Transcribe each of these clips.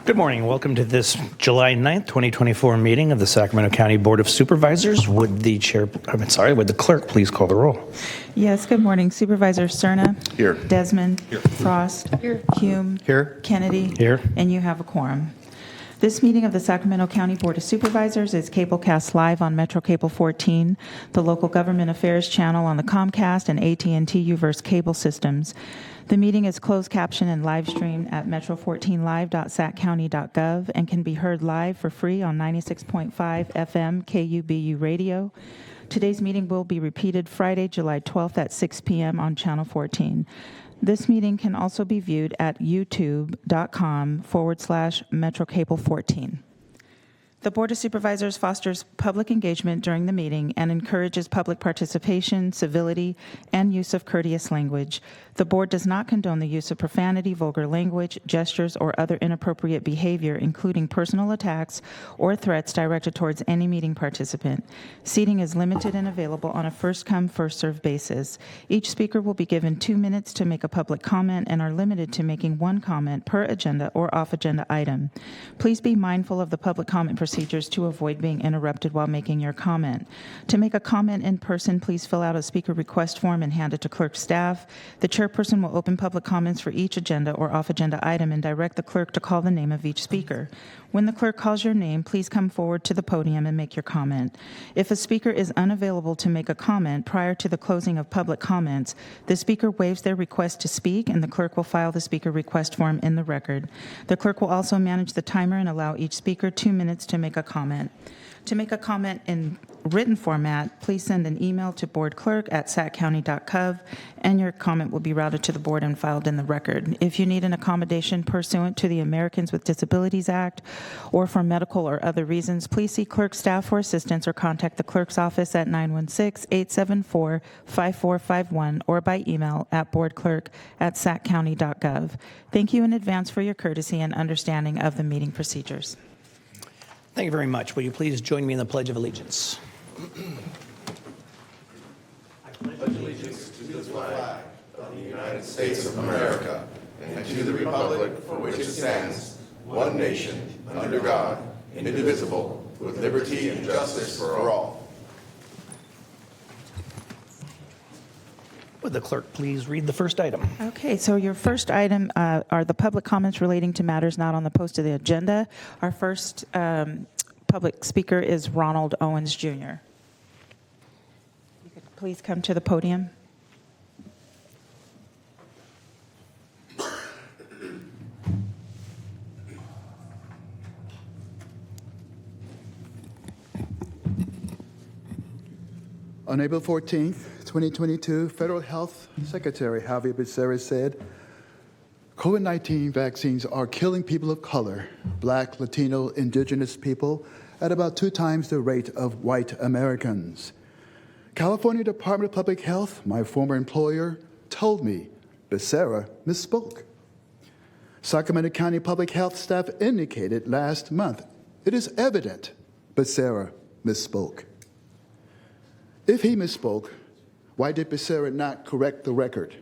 Good morning. Welcome to this July 9th, 2024 meeting of the Sacramento County Board of Supervisors. Would the clerk please call the roll? Yes, good morning. Supervisor Cerna. Here. Desmond. Here. Frost. Here. Hume. Here. Kennedy. Here. And you have a quorum. This meeting of the Sacramento County Board of Supervisors is cablecast live on Metro Cable 14, the local government affairs channel on the Comcast and AT&T Uverse cable systems. The meeting is closed caption and live streamed at metro14live.saccounty.gov and can be heard live for free on 96.5 FM KUBU radio. Today's meeting will be repeated Friday, July 12th at 6 p.m. on Channel 14. This meeting can also be viewed at youtube.com/MetroCable14. The Board of Supervisors fosters public engagement during the meeting and encourages public participation, civility, and use of courteous language. The Board does not condone the use of profanity, vulgar language, gestures, or other inappropriate behavior, including personal attacks or threats directed towards any meeting participant. Seating is limited and available on a first-come, first-served basis. Each speaker will be given 2 minutes to make a public comment and are limited to making one comment per agenda or off-agenda item. Please be mindful of the public comment procedures to avoid being interrupted while making your comment. To make a comment in person, please fill out a speaker request form and hand it to clerk staff. The chairperson will open public comments for each agenda or off-agenda item and direct the clerk to call the name of each speaker. When the clerk calls your name, please come forward to the podium and make your comment. If a speaker is unavailable to make a comment prior to the closing of public comments, the speaker waives their request to speak and the clerk will file the speaker request form in the record. The clerk will also manage the timer and allow each speaker 2 minutes to make a comment. To make a comment in written format, please send an email to boardclerk@saccounty.gov and your comment will be routed to the board and filed in the record. If you need an accommodation pursuant to the Americans with Disabilities Act or for medical or other reasons, please see clerk staff for assistance or contact the clerk's office at 916-874-5451 or by email at boardclerk@saccounty.gov. Thank you in advance for your courtesy and understanding of the meeting procedures. Thank you very much. Will you please join me in the Pledge of Allegiance? I pledge allegiance to the flag of the United States of America and to the republic for which it stands, one nation, under God, indivisible, with liberty and justice for all. Would the clerk please read the first item? Okay, so your first item are the public comments relating to matters not on the posted agenda. Our first public speaker is Ronald Owens, Jr. You could please come to the podium. On April 14th, 2022, Federal Health Secretary Javier Becerra said, COVID-19 vaccines are killing people of color, Black, Latino, Indigenous people, at about 2 times the rate of white Americans. California Department of Public Health, my former employer, told me Becerra misspoke. Sacramento County Public Health staff indicated last month it is evident Becerra misspoke. If he misspoke, why did Becerra not correct the record?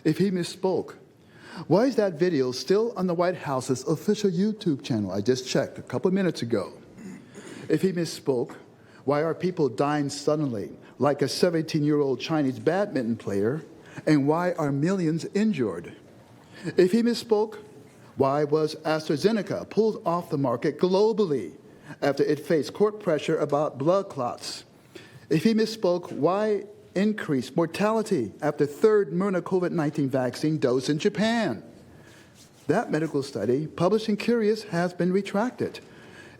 If he misspoke, why is that video still on the White House's official YouTube channel? I just checked a couple of minutes ago. If he misspoke, why are people dying suddenly, like a 17-year-old Chinese badminton player, and why are millions injured? If he misspoke, why was AstraZeneca pulled off the market globally after it faced court pressure about blood clots? If he misspoke, why increase mortality after third Moderna COVID-19 vaccine dose in Japan? That medical study, published in Curious, has been retracted.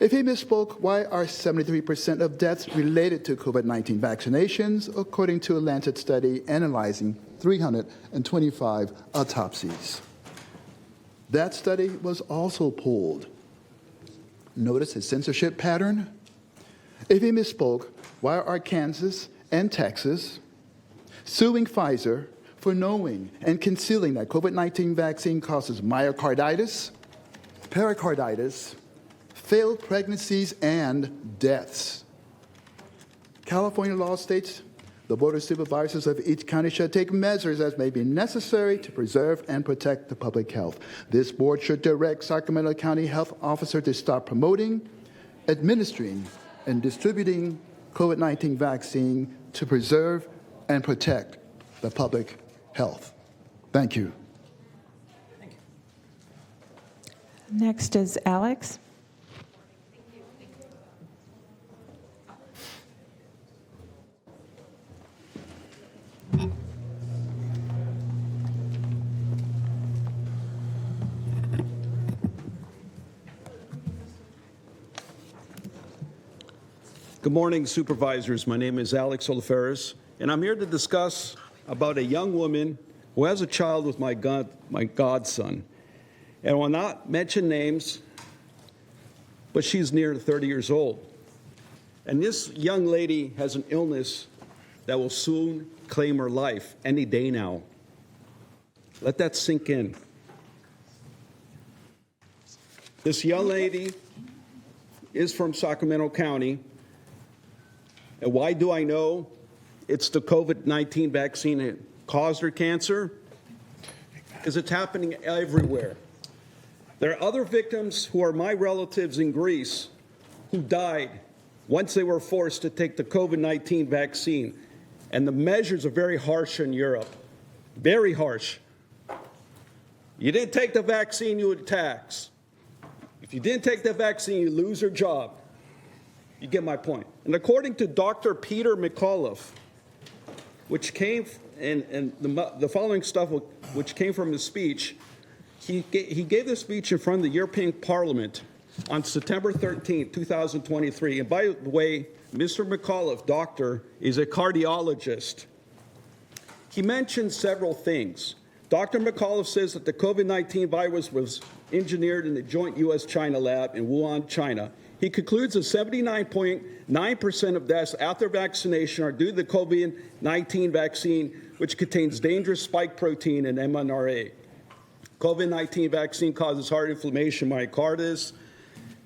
If he misspoke, why are 73% of deaths related to COVID-19 vaccinations, according to a Lancet study analyzing 325 autopsies? That study was also pulled. Notice his censorship pattern? If he misspoke, why are Kansas and Texas suing Pfizer for knowing and concealing that COVID-19 vaccine causes myocarditis, pericarditis, failed pregnancies, and deaths? California law states The Board of Supervisors of each county shall take measures as may be necessary to preserve and protect the public health. This board should direct Sacramento County Health Officer to start promoting, administering, and distributing COVID-19 vaccine to preserve and protect the public health. Thank you. Next is Alex. Good morning, Supervisors. My name is Alex Oliferis, and I'm here to discuss about a young woman who has a child with my godson. And I will not mention names, but she's near 30 years old. And this young lady has an illness that will soon claim her life any day now. Let that sink in. This young lady is from Sacramento County. And why do I know it's the COVID-19 vaccine that caused her cancer? Because it's happening everywhere. There are other victims who are my relatives in Greece who died once they were forced to take the COVID-19 vaccine. And the measures are very harsh in Europe. Very harsh. You didn't take the vaccine, you would tax. If you didn't take the vaccine, you lose your job. You get my point. And according to Dr. Peter McAuliffe, which came, and the following stuff which came from his speech, he gave this speech in front of the European Parliament on September 13, 2023. And by the way, Mr. McAuliffe, doctor, is a cardiologist. He mentioned several things. Dr. McAuliffe says that the COVID-19 virus was engineered in the joint U.S.-China lab in Wuhan, China. He concludes that 79.9% of deaths after vaccination are due to the COVID-19 vaccine, which contains dangerous spike protein and mRNA. COVID-19 vaccine causes heart inflammation, myocarditis,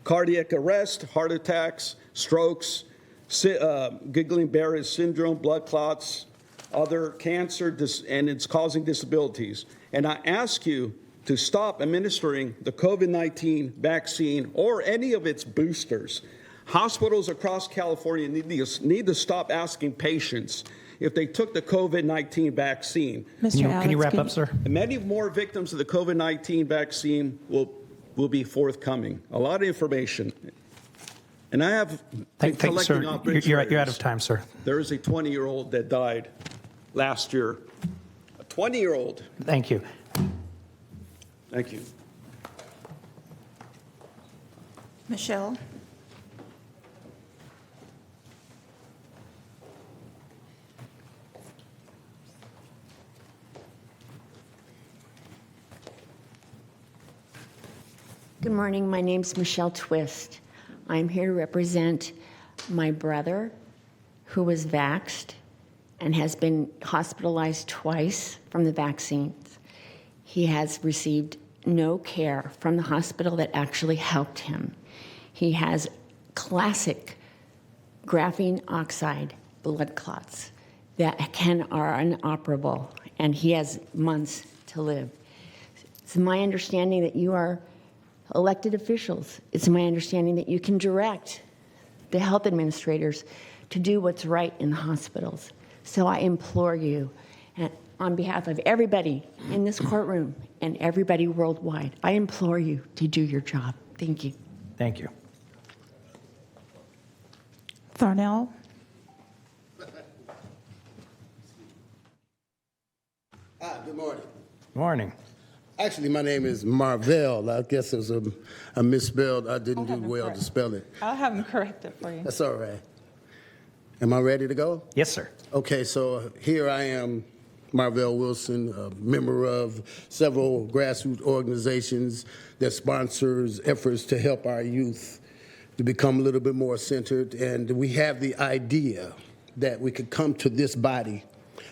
cardiac arrest, heart attacks, strokes, Guillain-Barré syndrome, blood clots, other cancer, and it's causing disabilities. And I ask you to stop administering the COVID-19 vaccine or any of its boosters. Hospitals across California need to stop asking patients if they took the COVID-19 vaccine. Mr. Can you wrap up, sir? And many more victims of the COVID-19 vaccine will be forthcoming. A lot of information. And I have been Thank you, sir. collecting obituaries. You're out of time, sir. There is a 20-year-old that died last year. A 20-year-old. Thank you. Thank you. Michelle. Good morning. My name's Michelle Twist. I'm here to represent my brother who was vaxxed and has been hospitalized twice from the vaccines. He has received no care from the hospital that actually helped him. He has classic graphene oxide blood clots that are inoperable, and he has months to live. It's my understanding that you are elected officials. It's my understanding that you can direct the health administrators to do what's right in the hospitals. So I implore you, and on behalf of everybody in this courtroom and everybody worldwide, I implore you to do your job. Thank you. Thank you. Thornell. Good morning. Morning. Actually, my name is Marvell. I guess it was a misspelled. I didn't do well to spell it. I'll have him correct it for you. That's all right. Am I ready to go? Yes, sir. Okay, so here I am, Marvell Wilson, a member of several grassroots organizations that sponsors efforts to help our youth to become a little bit more centered. And we have the idea that we could come to this body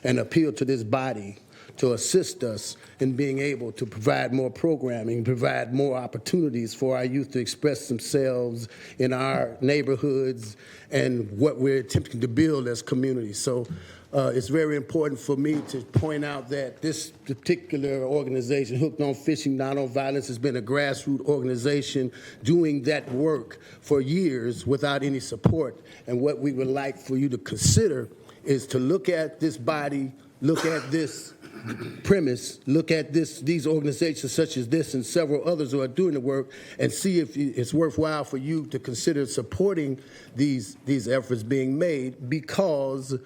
and appeal to this body to assist us in being able to provide more programming, provide more opportunities for our youth to express themselves in our neighborhoods and what we're attempting to build as communities. So it's very important for me to point out that this particular organization, Hooked on Fishing, Not on Violence, has been a grassroots organization doing that work for years without any support. And what we would like for you to consider is to look at this body, look at this premise, look at these organizations such as this and several others who are doing the work, and see if it's worthwhile for you to consider supporting these efforts being made, because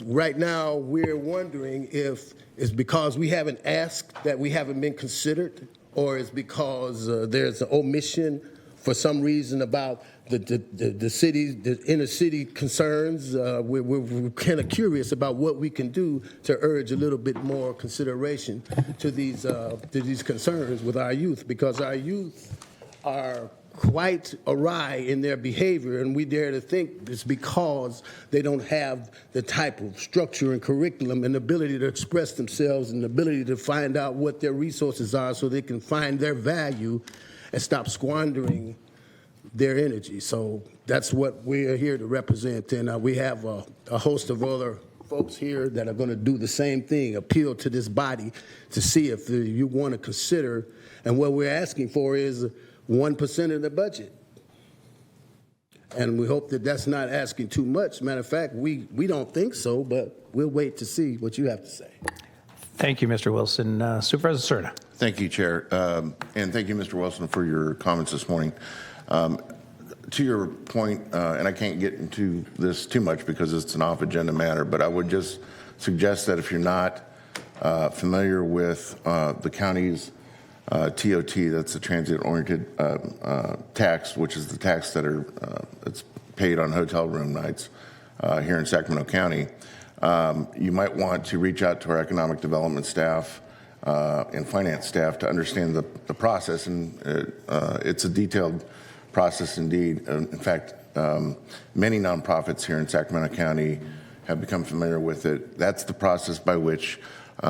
right now we're wondering if it's because we haven't asked that we haven't been considered, or it's because there's an omission for some reason about the city, the inner city concerns. We're kind of curious about what we can do to urge a little bit more consideration to these concerns with our youth, because our youth are quite awry in their behavior, and we dare to think it's because they don't have the type of structure and curriculum and ability to express themselves and the ability to find out what their resources are so they can find their value and stop squandering their energy. So that's what we're here to represent, and we have a host of other folks here that are going to do the same thing, appeal to this body to see if you want to consider, and what we're asking for is 1% of the budget. And we hope that that's not asking too much. Matter of fact, we don't think so, but we'll wait to see what you have to say. Thank you, Mr. Wilson. Supervisor Serna. Thank you, Chair. And thank you, Mr. Wilson, for your comments this morning. To your point, and I can't get into this too much because it's an off-agenda matter, but I would just suggest that if you're not familiar with the county's TOT, that's the transit-oriented tax, which is the tax that it's paid on hotel room nights here in Sacramento County, you might want to reach out to our economic development staff and finance staff to understand the process, and it's a detailed process indeed. In fact, many nonprofits here in Sacramento County have become familiar with it. That's the process by which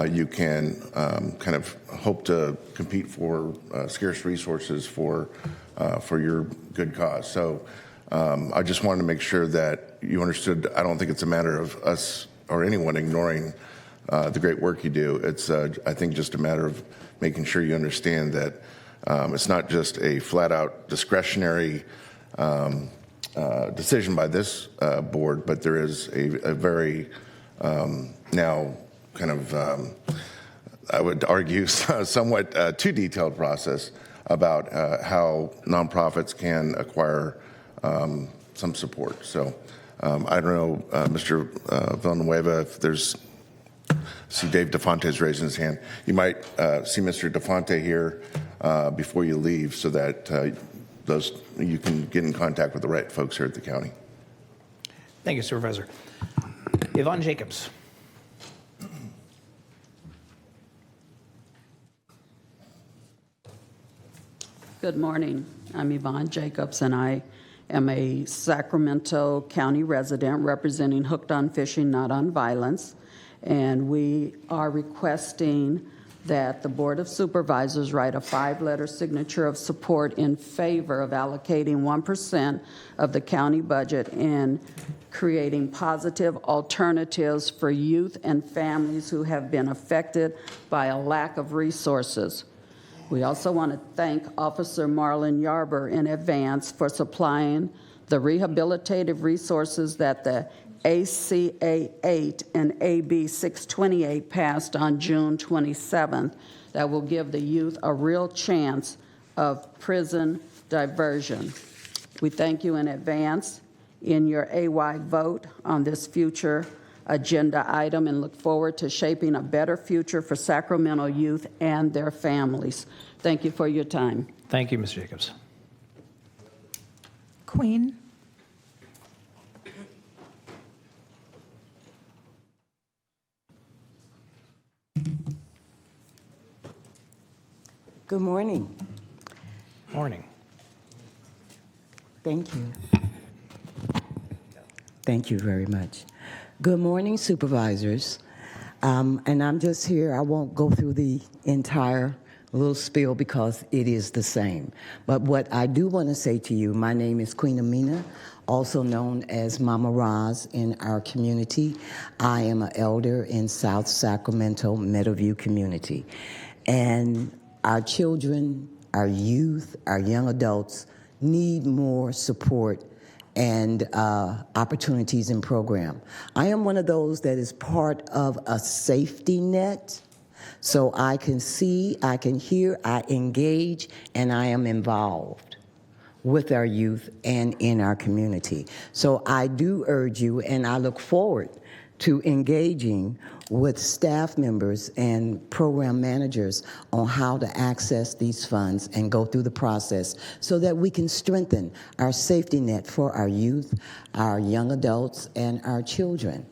you can kind of hope to compete for scarce resources for your good cause. So I just wanted to make sure that you understood. I don't think it's a matter of us or anyone ignoring the great work you do. It's, I think, just a matter of making sure you understand that it's not just a flat-out discretionary decision by this board, but there is a very now kind of, I would argue, somewhat too detailed process about how nonprofits can acquire some support. So I don't know, Mr. Villanueva, if there's, see Dave DeFonte's raising his hand. You might see Mr. DeFonte here before you leave so that you can get in contact with the right folks here at the county. Thank you, Supervisor. Yvonne Jacobs. Good morning. I'm Yvonne Jacobs, and I am a Sacramento County resident representing Hooked on Fishing, Not on Violence. And we are requesting that the Board of Supervisors write a 5-letter signature of support in favor of allocating 1% of the county budget and creating positive alternatives for youth and families who have been affected by a lack of resources. We also want to thank Officer Marlon Yarber in advance for supplying the rehabilitative resources that the ACA 8 and AB 628 passed on June 27th that will give the youth a real chance of prison diversion. We thank you in advance in your AY vote on this future agenda item and look forward to shaping a better future for Sacramento youth and their families. Thank you for your time. Thank you, Ms. Jacobs. Queen. Good morning. Morning. Thank you. Thank you very much. Good morning, Supervisors. And I'm just here. I won't go through the entire little spiel because it is the same. But what I do want to say to you, my name is Queen Amina, also known as Mama Roz in our community. I am an elder in South Sacramento, Meadowview community. And our children, our youth, our young adults need more support and opportunities in program. I am one of those that is part of a safety net, so I can see, I can hear, I engage, and I am involved with our youth and in our community. So I do urge you, and I look forward to engaging with staff members and program managers on how to access these funds and go through the process so that we can strengthen our safety net for our youth, our young adults, and our children.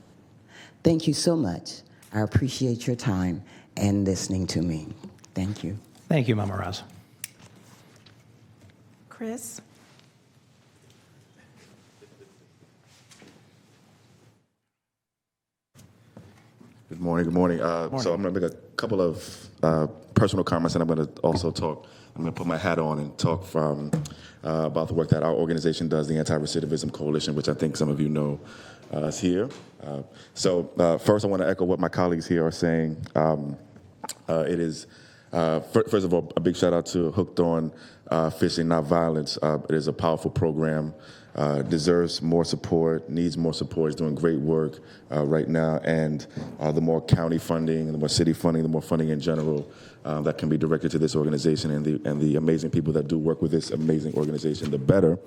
Thank you so much. I appreciate your time and listening to me. Thank you. Thank you, Mama Roz. Chris? Good morning. Good morning. So I'm going to make a couple of personal comments, and I'm going to also talk. I'm going to put my hat on and talk from about the work that our organization does, the Anti-Recidivism Coalition, which I think some of you know is here. So first, I want to echo what my colleagues here are saying. It is, first of all, a big shout out to Hooked on Fishing, Not Violence. It is a powerful program. Deserves more support, needs more support, is doing great work right now, and the more county funding, the more city funding, the more funding in general that can be directed to this organization and the amazing people that do work with this amazing organization, the better.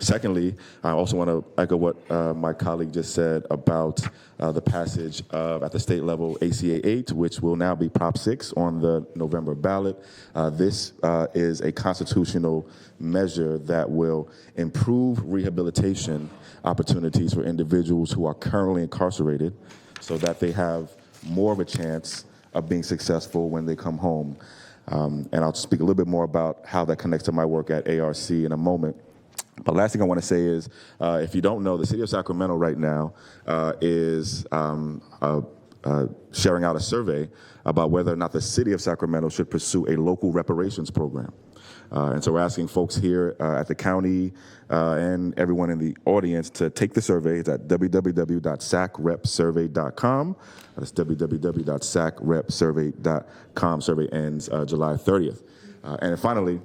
Secondly, I also want to echo what my colleague just said about the passage of, at the state level, ACA 8, which will now be Prop 6 on the November ballot. This is a constitutional measure that will improve rehabilitation opportunities for individuals who are currently incarcerated so that they have more of a chance of being successful when they come home. And I'll speak a little bit more about how that connects to my work at ARC in a moment. But last thing I want to say is, if you don't know, the city of Sacramento right now is sharing out a survey about whether or not the city of Sacramento should pursue a local reparations program. And so we're asking folks here at the county and everyone in the audience to take the survey. It's at www.sacrepsurvey.com. That's www.sacrepsurvey.com. Survey ends July 30th. And then finally,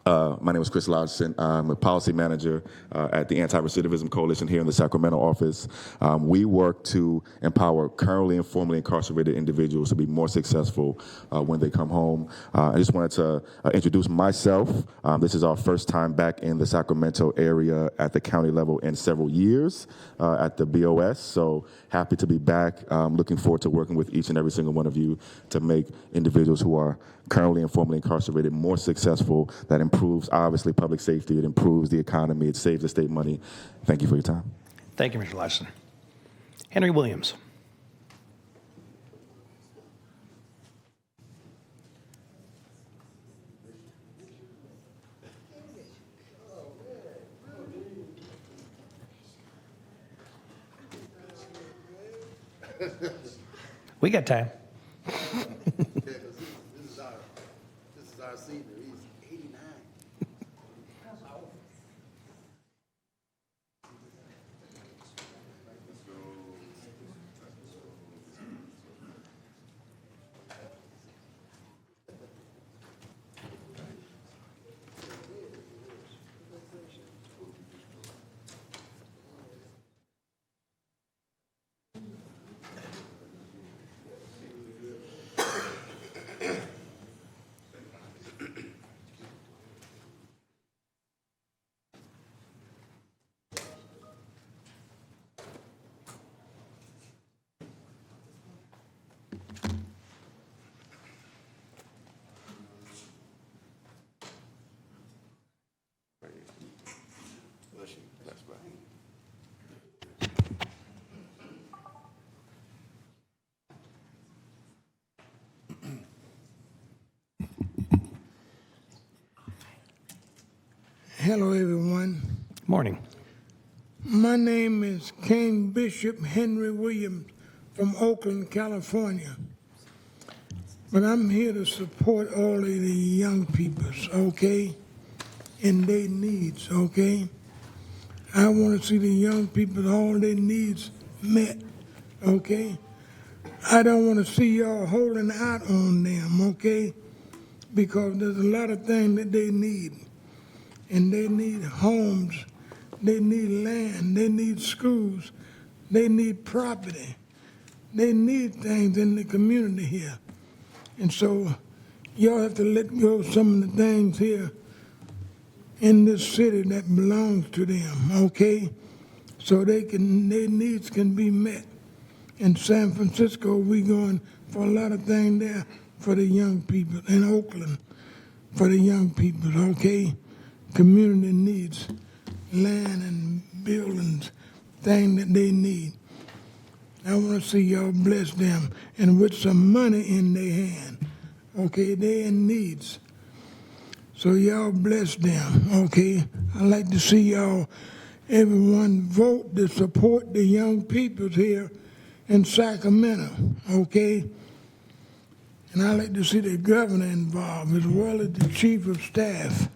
my name is Chris Lodgson. I'm a policy manager at the Anti-Recidivism Coalition here in the Sacramento office. We work to empower currently and formerly incarcerated individuals to be more successful when they come home. I just wanted to introduce myself. This is our first time back in the Sacramento area at the county level in several years at the BOS. So happy to be back. Looking forward to working with each and every single one of you to make individuals who are currently and formerly incarcerated more successful. That improves, obviously, public safety. It improves the economy. It saves the state money. Thank you for your time. Thank you, Mr. Lodgson. Henry Williams. We got time. This is our senior. He's 89. Hello, everyone. Morning. My name is King Bishop Henry Williams from Oakland, California. But I'm here to support all of the young peoples, okay, and their needs, okay? I want to see the young people, all their needs met, okay? I don't want to see y'all holding out on them, okay? Because there's a lot of things that they need. And they need homes, they need land, they need schools, they need property. They need things in the community here. And so y'all have to let go of some of the things here in this city that belongs to them, okay? So their needs can be met. In San Francisco, we going for a lot of things there for the young people. In Oakland, for the young people, okay? Community needs land and buildings, things that they need. I want to see y'all bless them and with some money in their hand. Okay, they in needs. So y'all bless them, okay? I like to see y'all, everyone vote to support the young people here in Sacramento, okay? And I like to see the governor involved as well as the chief of staff.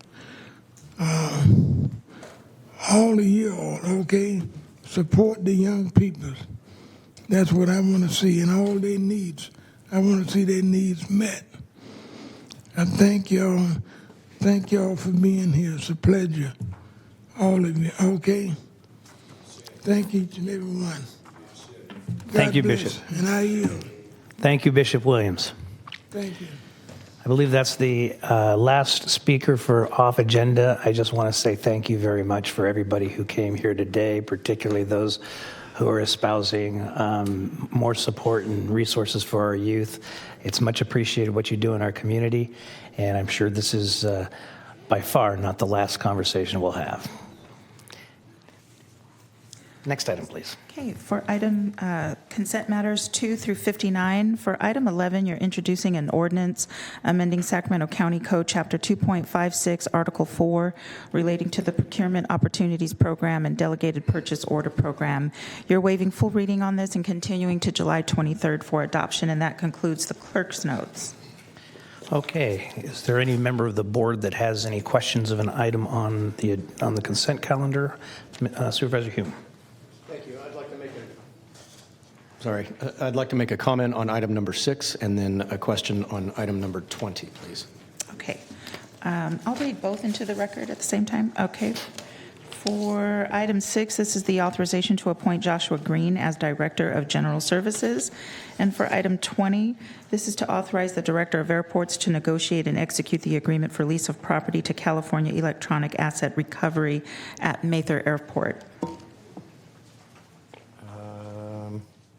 All of y'all, okay? Support the young people. That's what I want to see, and all their needs. I want to see their needs met. I thank y'all. Thank y'all for being here. It's a pleasure. All of you, okay? Thank each and every one. Thank you, God bless, Bishop. And I yield. Thank you, Bishop Williams. Thank you. I believe that's the last speaker for off agenda. I just want to say thank you very much for everybody who came here today, particularly those who are espousing more support and resources for our youth. It's much appreciated what you do in our community, and I'm sure this is by far not the last conversation we'll have. Next item, please. Okay, for item consent matters 2 through 59, for item 11, you're introducing an ordinance amending Sacramento County Code Chapter 2.56, Article 4, relating to the Procurement Opportunities Program and Delegated Purchase Order Program. You're waiving full reading on this and continuing to July 23rd for adoption, and that concludes the clerk's notes. Okay, is there any member of the board that has any questions of an item on the consent calendar? Supervisor Hume. Thank you. I'd like to make a comment on item number 6 and then a question on item number 20, please. Okay. I'll read both into the record at the same time. Okay. For item 6, this is the authorization to appoint Joshua Green as Director of General Services. And for item 20, this is to authorize the Director of Airports to negotiate and execute the agreement for lease of property to California Electronic Asset Recovery at Mather Airport.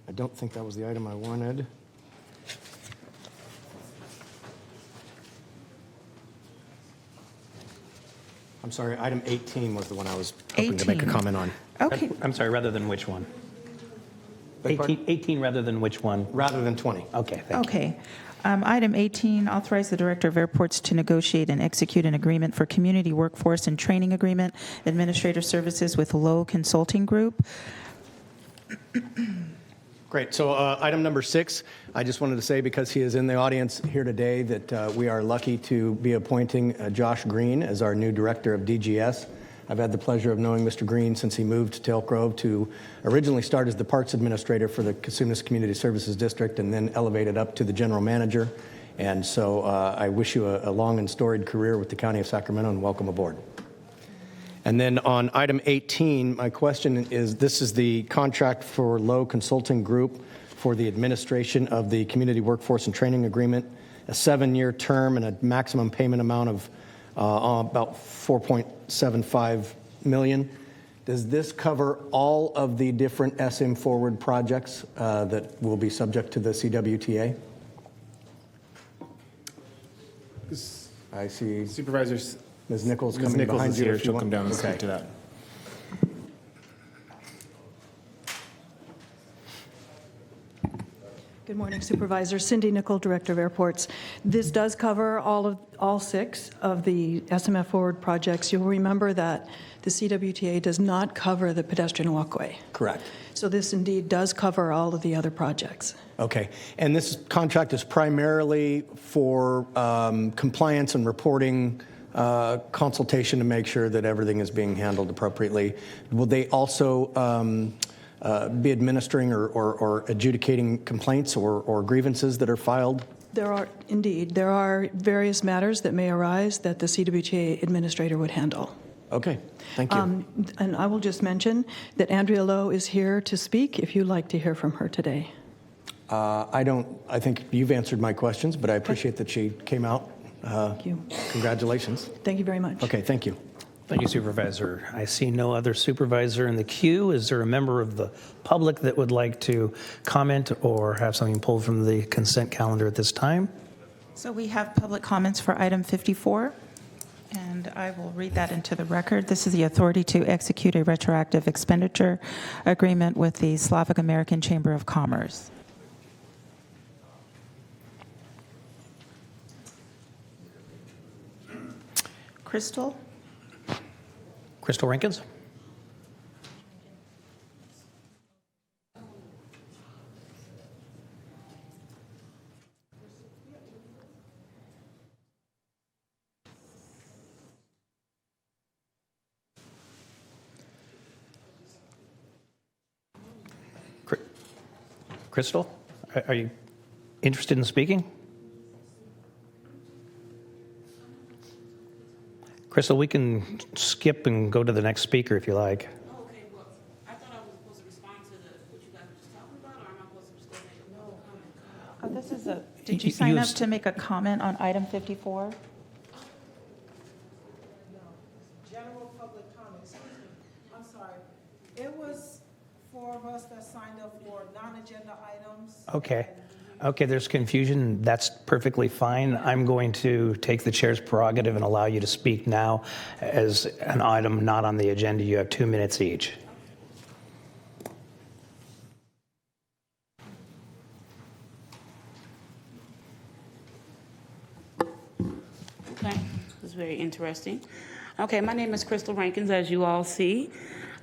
I don't think that was the item I wanted. I'm sorry, item 18 was the one I was hoping to make a 18. comment on. Okay. I'm sorry, rather than which one? Beg pardon? 18 rather than which one? Rather than 20. Okay, thank you. Okay. Item 18, authorize the Director of Airports to negotiate and execute an agreement for community workforce and training agreement, administrative services with Lowe Consulting Group. Great. So item number 6, I just wanted to say, because he is in the audience here today, that we are lucky to be appointing Josh Green as our new Director of DGS. I've had the pleasure of knowing Mr. Green since he moved to Elk Grove to originally start as the Parks Administrator for the Cosumnes Community Services District and then elevated up to the General Manager. And so I wish you a long and storied career with the County of Sacramento, and welcome aboard. And then on item 18, my question is, this is the contract for Lowe Consulting Group for the administration of the Community Workforce and Training Agreement, a 7-year term and a maximum payment amount of about $4.75 million. Does this cover all of the different SM Forward projects that will be subject to the CWTA? I see Supervisors, Ms. Nichols Ms. coming Nichols behind is you. here. if you She'll want. come down and Okay. speak to that. Good morning, Supervisor. Cindy Nickel, Director of Airports. This does cover all 6 of the SMF Forward projects. You'll remember that the CWTA does not cover the pedestrian walkway. Correct. So this indeed does cover all of the other projects. Okay. And this contract is primarily for compliance and reporting, consultation to make sure that everything is being handled appropriately. Will they also be administering or adjudicating complaints or grievances that are filed? There are various matters that may arise that the CWTA administrator would handle. Okay, thank you. And I will just mention that Andrea Lowe is here to speak if you'd like to hear from her today. I think you've answered my questions, but I appreciate that she came out. Thank you. Congratulations. Thank you very much. Okay, thank you. Thank you, Supervisor. I see no other supervisor in the queue. Is there a member of the public that would like to comment or have something pulled from the consent calendar at this time? So we have public comments for item 54, and I will read that into the record. This is the authority to execute a retroactive expenditure agreement with the Slavic American Chamber of Commerce. Crystal Rankins? Crystal, are you interested in speaking? Crystal, we can skip and go to the next speaker if you like. Oh, okay. Well, I thought I was supposed to respond to what you guys were just talking about, or am I supposed to just go make a comment? Did you sign up to make a comment on item 54? General public comment. Excuse me. I'm sorry. It was 4 of us that signed up for non-agenda items. Okay. Okay, there's confusion. That's perfectly fine. I'm going to take the chair's prerogative and allow you to speak now as an item not on the agenda. You have 2 minutes each. Okay, this is very interesting. Okay, my name is Crystal Rankins, as you all see.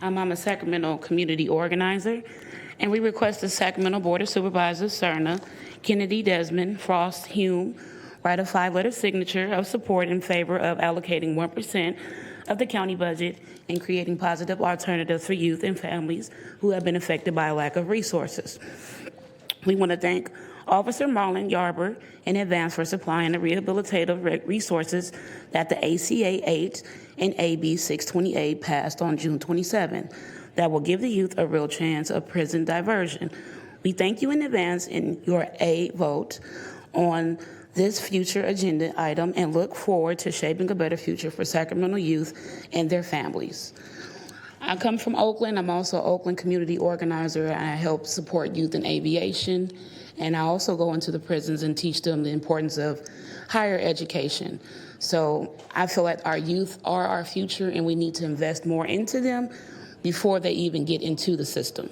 I'm a Sacramento community organizer, and we request the Sacramento Board of Supervisors, Cerna, Kennedy, Desmond, Frost, Hume, write a 5-letter signature of support in favor of allocating 1% of the county budget and creating positive alternatives for youth and families who have been affected by a lack of resources. We want to thank Officer Marlon Yarber in advance for supplying the rehabilitative resources that the ACA 8 and AB 628 passed on June 27 that will give the youth a real chance of prison diversion. We thank you in advance in your A vote on this future agenda item and look forward to shaping a better future for Sacramento youth and their families. I come from Oakland. I'm also an Oakland community organizer. I help support youth in aviation, and I also go into the prisons and teach them the importance of higher education. So I feel like our youth are our future, and we need to invest more into them before they even get into the system.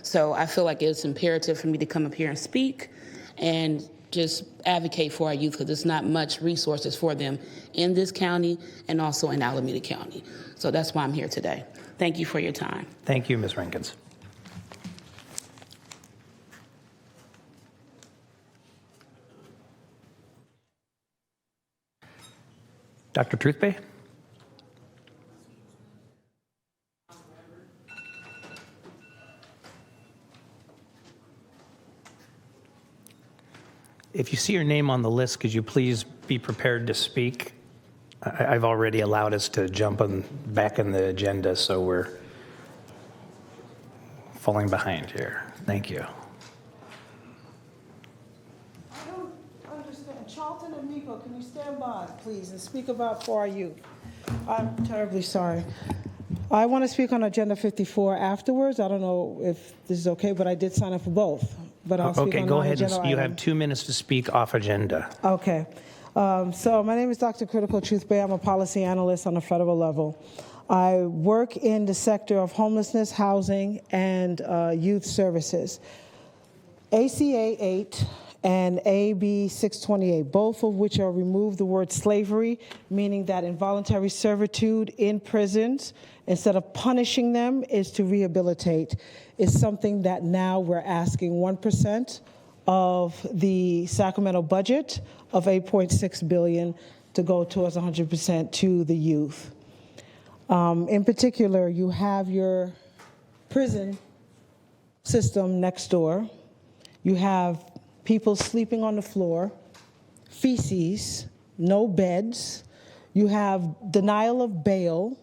So I feel like it's imperative for me to come up here and speak and just advocate for our youth, because there's not much resources for them in this county and also in Alameda County. So that's why I'm here today. Thank you for your time. Thank you, Ms. Rankins. Dr. Truthbay? If you see your name on the list, could you please be prepared to speak? I've already allowed us to jump back in the agenda, so we're falling behind here. Thank you. I don't understand. Charlton and Nico, can you stand by, please, and speak about for our youth? I'm terribly sorry. I want to speak on Agenda 54 afterwards. I don't know if this is okay, but I did sign up for both. But I'll speak Okay, on go ahead. non-agenda You item. have 2 minutes to speak off agenda. Okay. So my name is Dr. Critical Truthbay. I'm a policy analyst on a federal level. I work in the sector of homelessness, housing, and youth services. ACA 8 and AB 628, both of which are remove the word slavery, meaning that involuntary servitude in prisons, instead of punishing them, is to rehabilitate, is something that now we're asking 1% of the Sacramento budget of $8.6 billion to go towards 100% to the youth. In particular, you have your prison system next door. You have people sleeping on the floor, feces, no beds. You have denial of bail.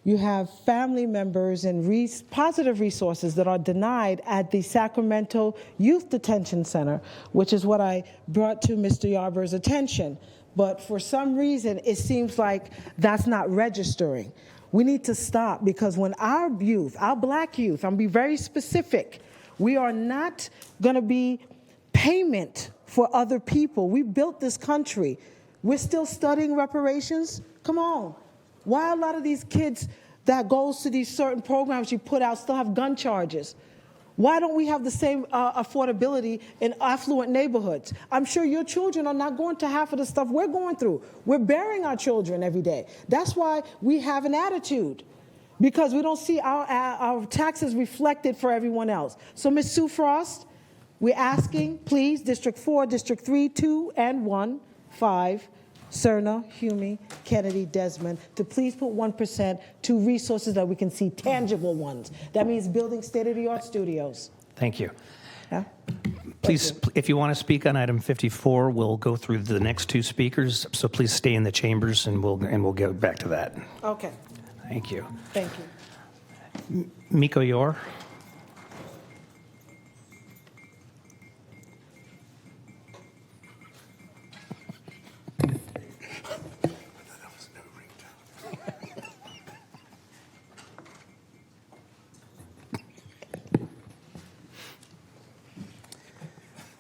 You have family members and positive resources that are denied at the Sacramento Youth Detention Center, which is what I brought to Mr. Yarber's attention. But for some reason, it seems like that's not registering. We need to stop, because when our youth, our black youth, I'm gonna be very specific, we are not gonna be payment for other people. We built this country. We're still studying reparations? Come on. Why a lot of these kids that goes to these certain programs you put out still have gun charges? Why don't we have the same affordability in affluent neighborhoods? I'm sure your children are not going to half of the stuff we're going through. We're burying our children every day. That's why we have an attitude, because we don't see our taxes reflected for everyone else. So Ms. Sue Frost, we're asking, please, District 4, District 3, 2, and 1, 5, Cerna, Hume, Kennedy, Desmond, to please put 1% to resources that we can see, tangible ones. That means building state-of-the-art studios. Thank you. Yeah? Please, if you want to speak on item 54, we'll go through the next two speakers, so please stay in the chambers and we'll go back to that. Okay. Thank you. Thank you. Miko Yor.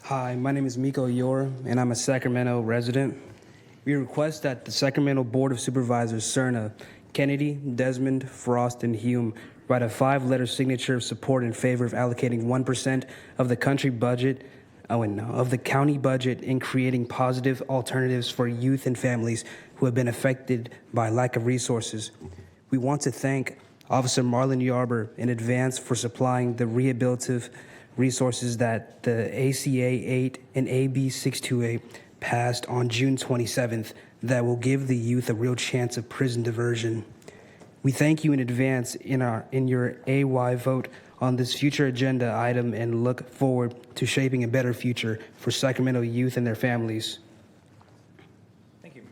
Hi, my name is Miko Yor, and I'm a Sacramento resident. We request that the Sacramento Board of Supervisors, Cerna, Kennedy, Desmond, Frost, and Hume write a 5-letter signature of support in favor of allocating 1% of the county budget in creating positive alternatives for youth and families who have been affected by lack of resources. We want to thank Officer Marlon Yarber in advance for supplying the rehabilitative resources that the ACA 8 and AB 628 passed on June 27th that will give the youth a real chance of prison diversion. We thank you in advance in your AY vote on this future agenda item and look forward to shaping a better future for Sacramento youth and their families. Thank you.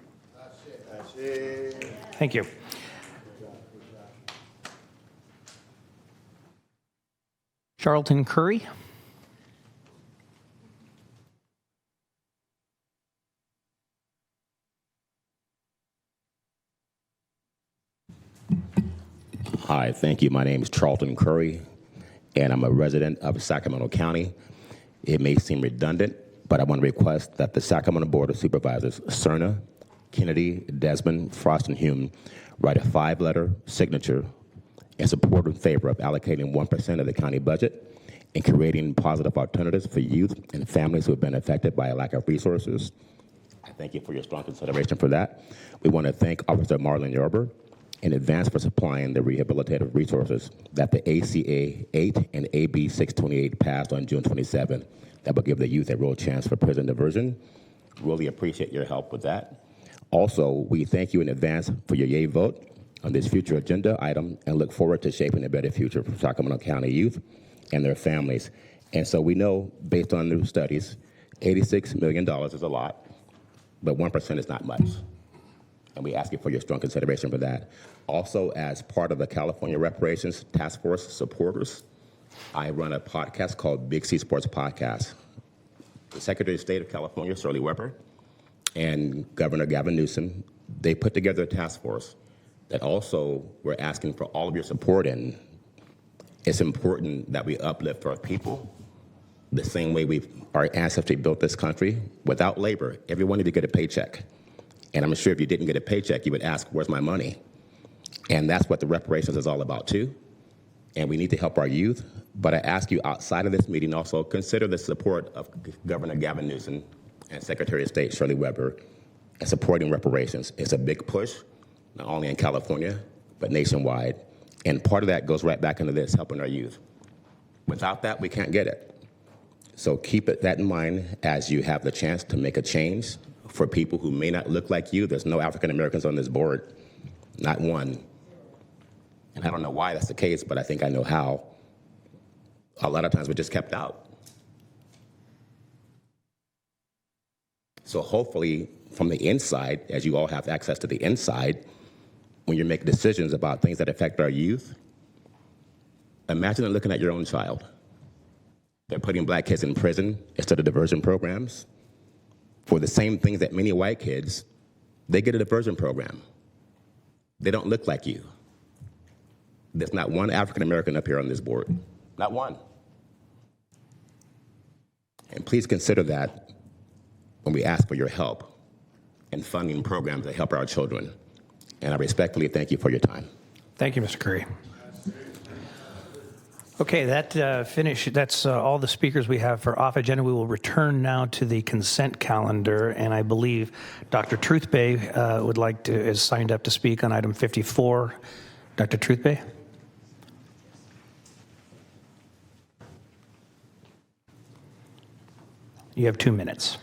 Thank you. Charlton Curry. Hi, thank you. My name is Charlton Curry, and I'm a resident of Sacramento County. It may seem redundant, but I want to request that the Sacramento Board of Supervisors, Cerna, Kennedy, Desmond, Frost, and Hume, write a 5-letter signature in support in favor of allocating 1% of the county budget and creating positive alternatives for youth and families who have been affected by a lack of resources. I thank you for your strong consideration for that. We want to thank Officer Marlon Yarber in advance for supplying the rehabilitative resources that the ACA 8 and AB 628 passed on June 27th that will give the youth a real chance for prison diversion. Really appreciate your help with that. Also, we thank you in advance for your yay vote on this future agenda item and look forward to shaping a better future for Sacramento County youth and their families. And so we know, based on new studies, $86 million is a lot, but 1% is not much. And we ask you for your strong consideration for that. Also, as part of the California Reparations Task Force supporters, I run a podcast called Big C Sports Podcast. The Secretary of State of California, Shirley Weber, and Governor Gavin Newsom, they put together a task force that also we're asking for all of your support in. It's important that we uplift our people the same way our ancestors built this country. Without labor, everyone needed to get a paycheck. And I'm sure if you didn't get a paycheck, you would ask, where's my money? And that's what the reparations is all about too. And we need to help our youth But I ask you outside of this meeting also consider the support of Governor Gavin Newsom and Secretary of State Shirley Weber in supporting reparations. It's a big push, not only in California, but nationwide. And part of that goes right back into this, helping our youth. Without that, we can't get it. So keep that in mind as you have the chance to make a change for people who may not look like you. There's no African Americans on this board, not one. And I don't know why that's the case, but I think I know how. A lot of times we're just kept out. So hopefully from the inside, as you all have access to the inside, when you make decisions about things that affect our youth, imagine looking at your own child. They're putting black kids in prison instead of diversion programs. For the same things that many white kids, they get a diversion program. They don't look like you. There's not one African American up here on this board, not one. And please consider that when we ask for your help in funding programs that help our children. And I respectfully thank you for your time. Thank you, Mr. Curry. Okay, that's all the speakers we have for off agenda. We will return now to the consent calendar, and I believe Dr. Truthbay is signed up to speak on item 54. Dr. Truthbay? You have 2 minutes.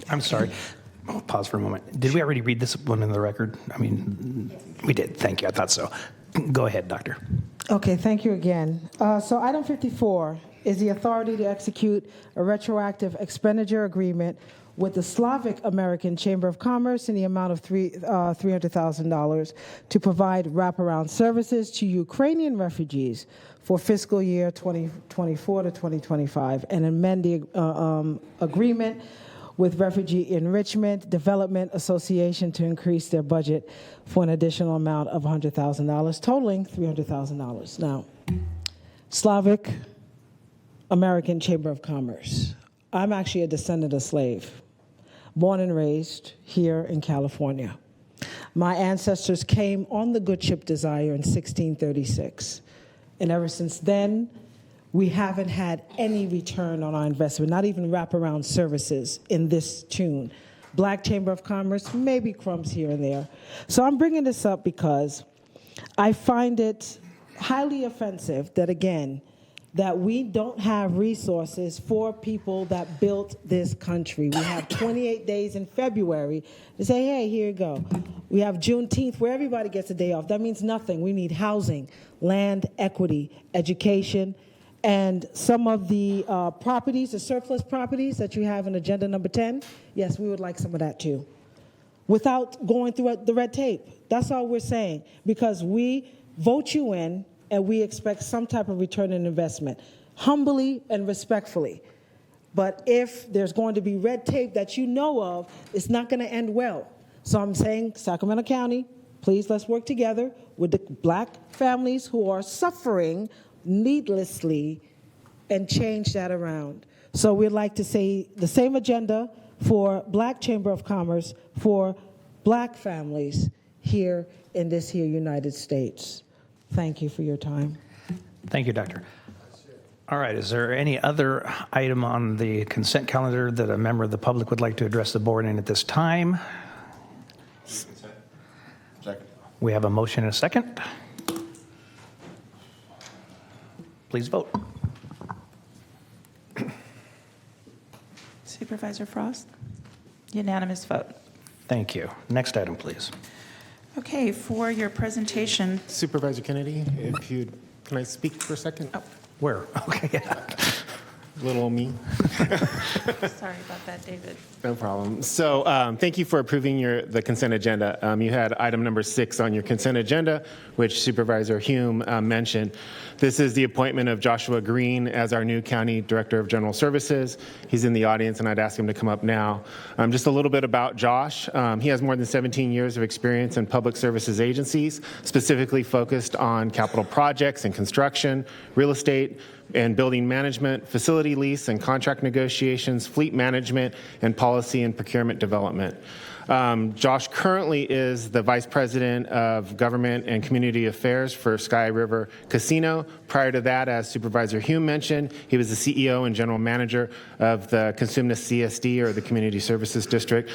I'm sorry. I'll pause for a moment. Did we already read this one in the record? I mean, we did. Thank you. I thought so. Go ahead, Doctor. Okay, thank you again. So item 54 is the authority to execute a retroactive expenditure agreement with the Slavic American Chamber of Commerce in the amount of $300,000 to provide wraparound services to Ukrainian refugees for fiscal year 2024 to 2025 and amend the agreement with Refugee Enrichment Development Association to increase their budget for an additional amount of $100,000, totaling $300,000. Now, Slavic American Chamber of Commerce. I'm actually a descendant of slave, born and raised here in California. My ancestors came on the good ship Desire in 1636, and ever since then, we haven't had any return on our investment, not even wraparound services in this tune. Black Chamber of Commerce, maybe crumbs here and there. So I'm bringing this up because I find it highly offensive that, again, that we don't have resources for people that built this country. We have 28 days in February to say, hey, here you go. We have Juneteenth where everybody gets a day off. That means nothing. We need housing, land, equity, education, and some of the properties, the surplus properties that you have in agenda number 10, yes, we would like some of that too. Without going through the red tape. That's all we're saying. Because we vote you in and we expect some type of return on investment, humbly and respectfully. But if there's going to be red tape that you know of, it's not going to end well. So I'm saying, Sacramento County, please let's work together with the black families who are suffering needlessly and change that around. So we'd like to say the same agenda for Black Chamber of Commerce for black families here in this here United States. Thank you for your time. Thank you, Doctor. All right, is there any other item on the consent calendar that a member of the public would like to address the board in at this time? Second. We have a motion and a second. Please vote. Supervisor Frost? Unanimous vote. Thank you. Next item, please. Okay, for your presentation. Supervisor Kennedy, if you can I speak for a second? Oh. Where? Okay. Little me. Sorry about that, David. No problem. So thank you for approving the consent agenda. You had item number 6 on your consent agenda, which Supervisor Hume mentioned. This is the appointment of Joshua Green as our new County Director of General Services. He's in the audience, and I'd ask him to come up now. Just a little bit about Josh. He has more than 17 years of experience in public services agencies, specifically focused on capital projects and construction, real estate, and building management, facility lease and contract negotiations, fleet management, and policy and procurement development. Josh currently is the Vice President of Government and Community Affairs for Sky River Casino. Prior to that, as Supervisor Hume mentioned, he was the CEO and General Manager of the Consumnes CSD, or the Community Services District.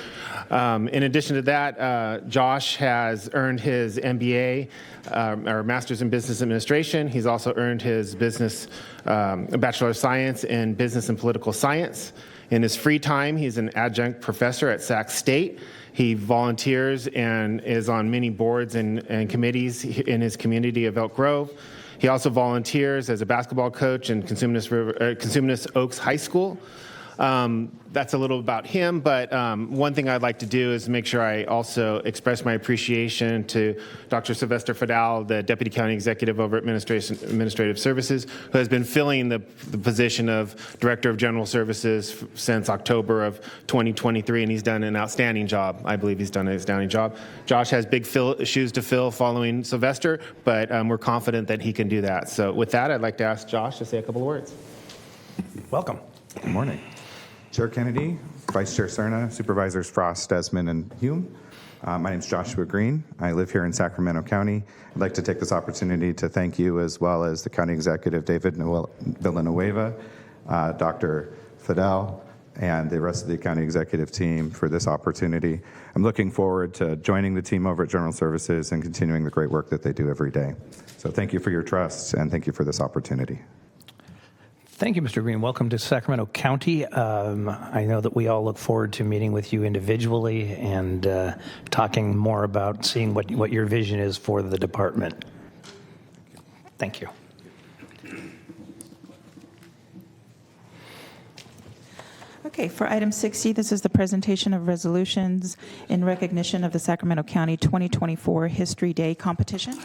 In addition to that, Josh has earned his MBA, or Master's in Business Administration. He's also earned his Bachelor of Science in Business and Political Science. In his free time, he's an adjunct professor at Sac State. He volunteers and is on many boards and committees in his community of Elk Grove. He also volunteers as a basketball coach in Consumnes Oaks High School. That's a little about him, but one thing I'd like to do is make sure I also express my appreciation to Dr. Sylvester Fadal, the Deputy County Executive over Administrative Services, who has been filling the position of Director of General Services since October of 2023, and he's done an outstanding job. I believe he's done an outstanding job. Josh has big shoes to fill following Sylvester, but we're confident that he can do that. So with that, I'd like to ask Josh to say a couple of words. Welcome. Good morning. Chair Kennedy, Vice Chair Cerna, Supervisors Frost, Desmond, and Hume. My name is Joshua Green. I live here in Sacramento County. I'd like to take this opportunity to thank you, as well as the County Executive David Villanueva, Dr. Fidel, and the rest of the County Executive team for this opportunity. I'm looking forward to joining the team over at General Services and continuing the great work that they do every day. So thank you for your trust, and thank you for this opportunity. Thank you, Mr. Green. Welcome to Sacramento County. I know that we all look forward to meeting with you individually and talking more about seeing what your vision is for the department. Thank you. Okay, for item 60, this is the presentation of resolutions in recognition of the Sacramento County 2024 History Day competition.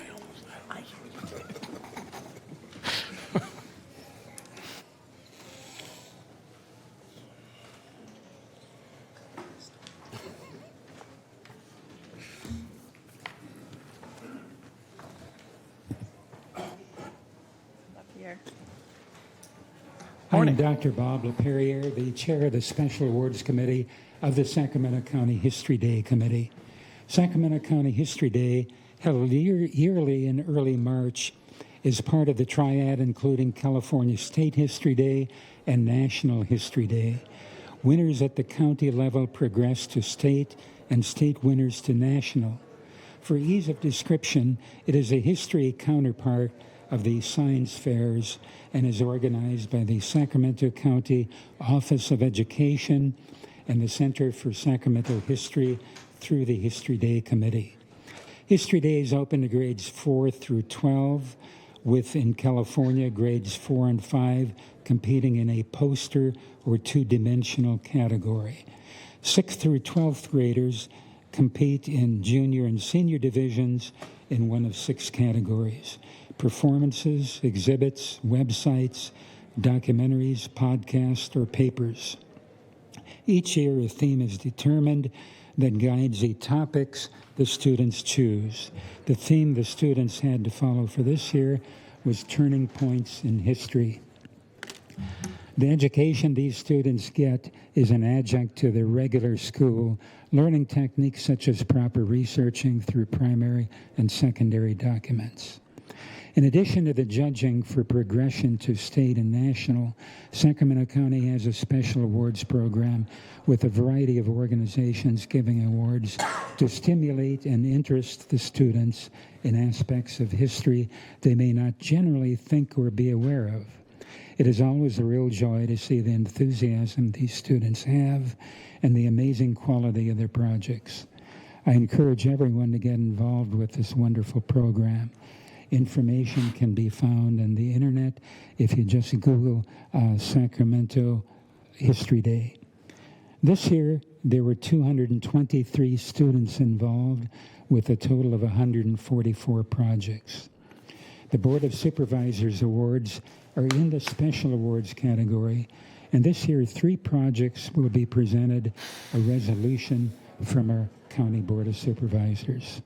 I'm Dr. Bob LaPerriere, the chair of the Special Awards Committee of the Sacramento County History Day Committee. Sacramento County History Day, held yearly in early March, is part of the triad including California State History Day and National History Day. Winners at the county level progress to state, and state winners to national. For ease of description, it is a history counterpart of the science fairs and is organized by the Sacramento County Office of Education and the Center for Sacramento History through the History Day Committee. History Day is open to grades 4 through 12, with in California grades 4 and 5 competing in a poster or two-dimensional category. 6th through 12th graders compete in junior and senior divisions in one of 6 categories: performances, exhibits, websites, documentaries, podcasts, or papers. Each year, a theme is determined that guides the topics the students choose. The theme the students had to follow for this year was Turning Points in History. The education these students get is an adjunct to their regular school, learning techniques such as proper researching through primary and secondary documents. In addition to the judging for progression to state and national, Sacramento County has a special awards program with a variety of organizations giving awards to stimulate and interest the students in aspects of history they may not generally think or be aware of. It is always a real joy to see the enthusiasm these students have and the amazing quality of their projects. I encourage everyone to get involved with this wonderful program. Information can be found on the internet if you just Google Sacramento History Day. This year, there were 223 students involved with a total of 144 projects. The Board of Supervisors Awards are in the Special Awards category, and this year 3 projects will be presented a resolution from our County Board of Supervisors.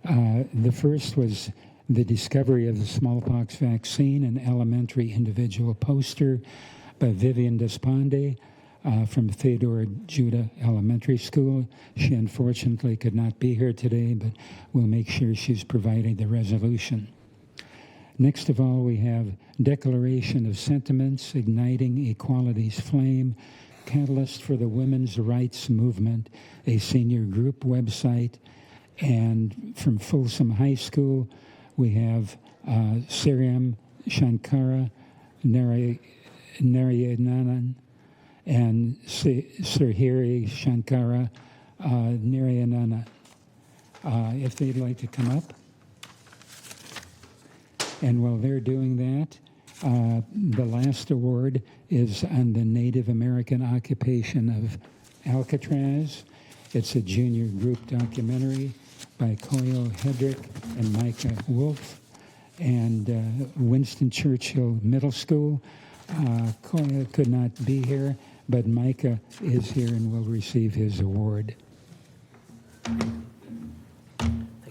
The first was The Discovery of the Smallpox Vaccine, an elementary individual poster by Vivian Despande from Theodore Judah Elementary School. She unfortunately could not be here today, but we'll make sure she's providing the resolution. Next of all, we have Declaration of Sentiments, Igniting Equality's Flame, Catalyst for the Women's Rights Movement, a senior group website. And from Folsom High School, we have Sriram Shankara Narayanan and Sirhiri Shankara Narayanana. If they'd like to come up. And while they're doing that, the last award is on the Native American occupation of Alcatraz. It's a junior group documentary by Koyo Hedrick and Micah Wolf and Winston Churchill Middle School. Koyo could not be here, but Micah is here and will receive his award. Thank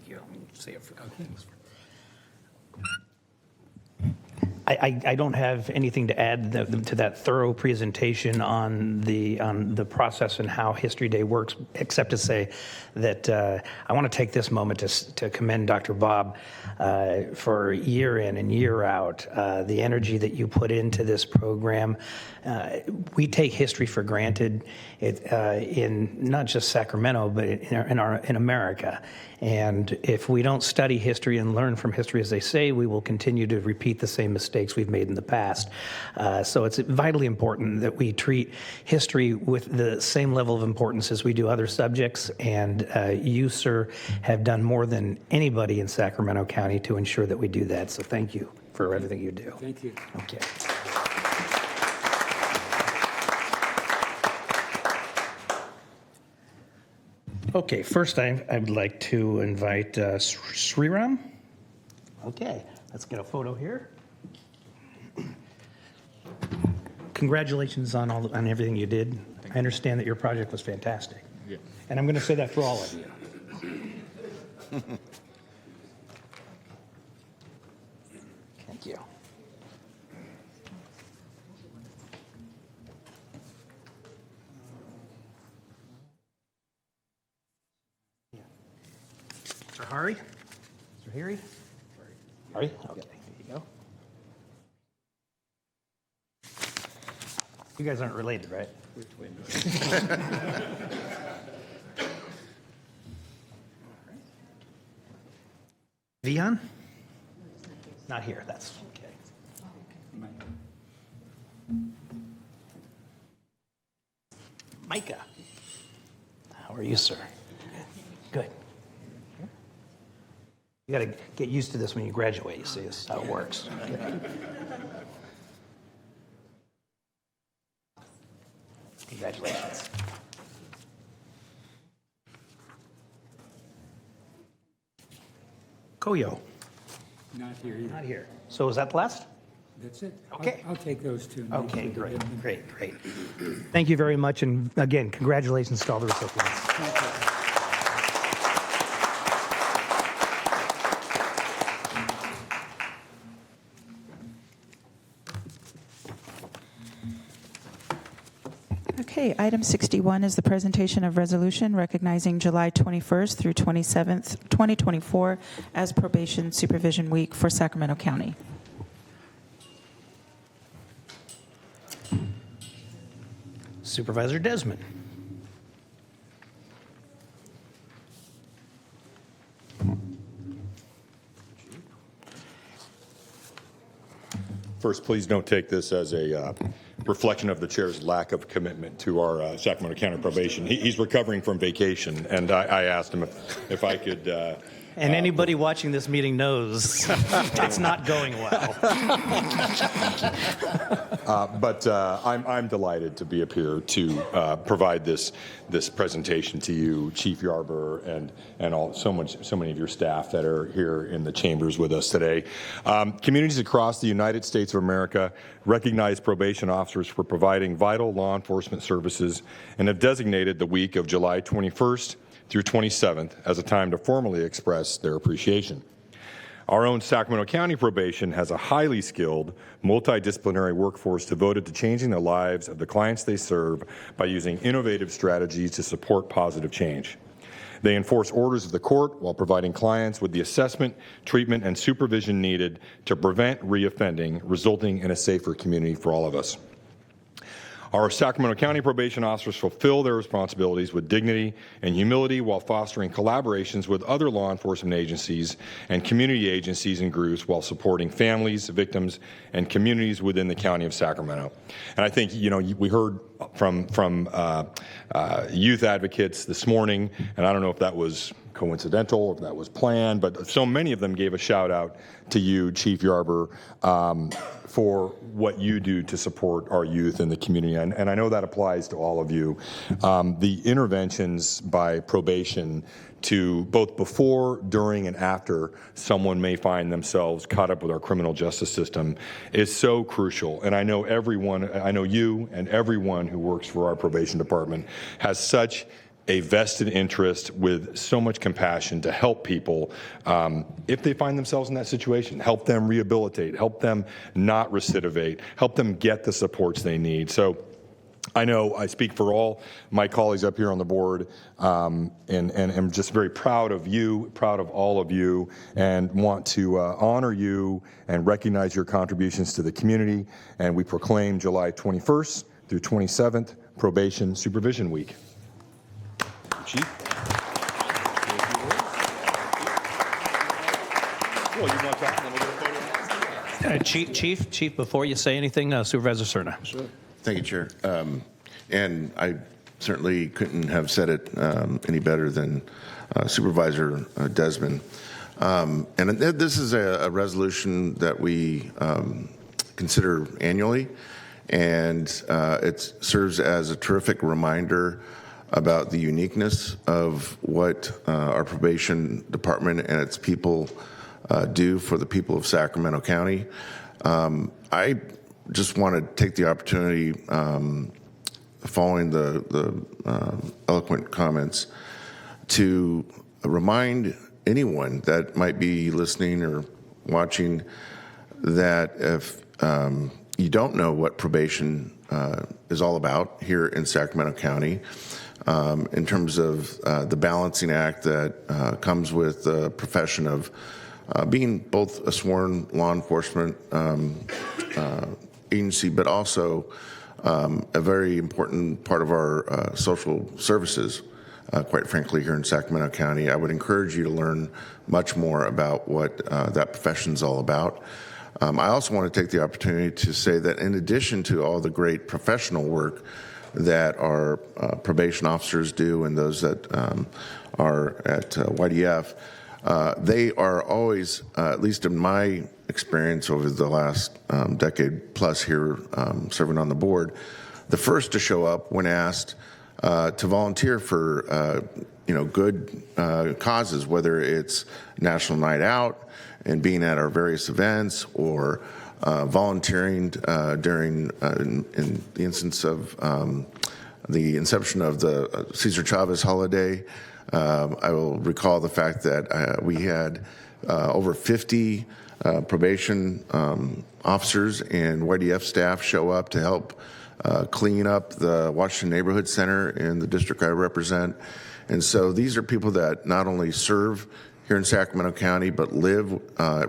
you. See if I don't have anything to add to that thorough presentation on the process and how History Day works, except to say that I want to take this moment to commend Dr. Bob for year in and year out, the energy that you put into this program. We take history for granted in not just Sacramento, but in America. And if we don't study history and learn from history, as they say, we will continue to repeat the same mistakes we've made in the past. So it's vitally important that we treat history with the same level of importance as we do other subjects. And you, sir, have done more than anybody in Sacramento County to ensure that we do that. So thank you for everything you do. Thank you. Okay. Okay, first I would like to invite Sriram. Okay, let's get a photo here. Congratulations on everything you did. I understand that your project was fantastic. Yeah. And I'm going to say that for all of you. Thank you. Mr. Hari? Mr. Hari? Hari? Okay, there you go. You guys aren't related, right? We're twins. Vian? Not here, that's okay. Micah? How are you, sir? Good. You got to get used to this when you graduate, you see, this is how it works. Congratulations. Koyo? Not here either. Not here. So is that the last? That's it. Okay. I'll take those two. Okay, great. Thank you very much, and again, congratulations to all the recipients. Okay, item 61 is the presentation of resolution recognizing July 21st through 27th, 2024 as Probation Supervision Week for Sacramento County. Supervisor Desmond. First, please don't take this as a reflection of the chair's lack of commitment to our Sacramento County probation. He's recovering from vacation, and I asked him if I could. And anybody watching this meeting knows it's not going well. But I'm delighted to be up here to provide this presentation to you, Chief Yarber, and so many of your staff that are here in the chambers with us today. Communities across the United States of America recognize probation officers for providing vital law enforcement services and have designated the week of July 21st through 27th as a time to formally express their appreciation. Our own Sacramento County probation has a highly skilled, multidisciplinary workforce devoted to changing the lives of the clients they serve by using innovative strategies to support positive change. They enforce orders of the court while providing clients with the assessment, treatment, and supervision needed to prevent reoffending, resulting in a safer community for all of us. Our Sacramento County probation officers fulfill their responsibilities with dignity and humility while fostering collaborations with other law enforcement agencies and community agencies and groups while supporting families, victims, and communities within the County of Sacramento. And I think, we heard from youth advocates this morning, and I don't know if that was coincidental or if that was planned, but so many of them gave a shout out to you, Chief Yarber, for what you do to support our youth in the community. And I know that applies to all of you. The interventions by probation to both before, during, and after someone may find themselves caught up with our criminal justice system is so crucial. And I know you and everyone who works for our probation department has such a vested interest with so much compassion to help people if they find themselves in that situation, help them rehabilitate, help them not recidivate, help them get the supports they need. So I know I speak for all my colleagues up here on the board, and I'm just very proud of you, proud of all of you, and want to honor you and recognize your contributions to the community. And we proclaim July 21st through 27th Probation Supervision Week. Chief? Chief, before you say anything, Supervisor Cerna. Sure. Thank you, Chair. And I certainly couldn't have said it any better than Supervisor Desmond. And this is a resolution that we consider annually, and it serves as a terrific reminder about the uniqueness of what our probation department and its people do for the people of Sacramento County. I just want to take the opportunity, following the eloquent comments, to remind anyone that might be listening or watching that if you don't know what probation is all about here in Sacramento County, in terms of the balancing act that comes with the profession of being both a sworn law enforcement agency, but also a very important part of our social services, quite frankly, here in Sacramento County. I would encourage you to learn much more about what that profession's all about. I also want to take the opportunity to say that in addition to all the great professional work that our probation officers do and those that are at YDF, they are always, at least in my experience over the last decade plus here serving on the board, the first to show up when asked to volunteer for good causes, whether it's National Night Out and being at our various events, or volunteering during in the instance of the inception of the Cesar Chavez holiday. I will recall the fact that we had over 50 probation officers and YDF staff show up to help clean up the Washington Neighborhood Center in the district I represent. And so these are people that not only serve here in Sacramento County, but live,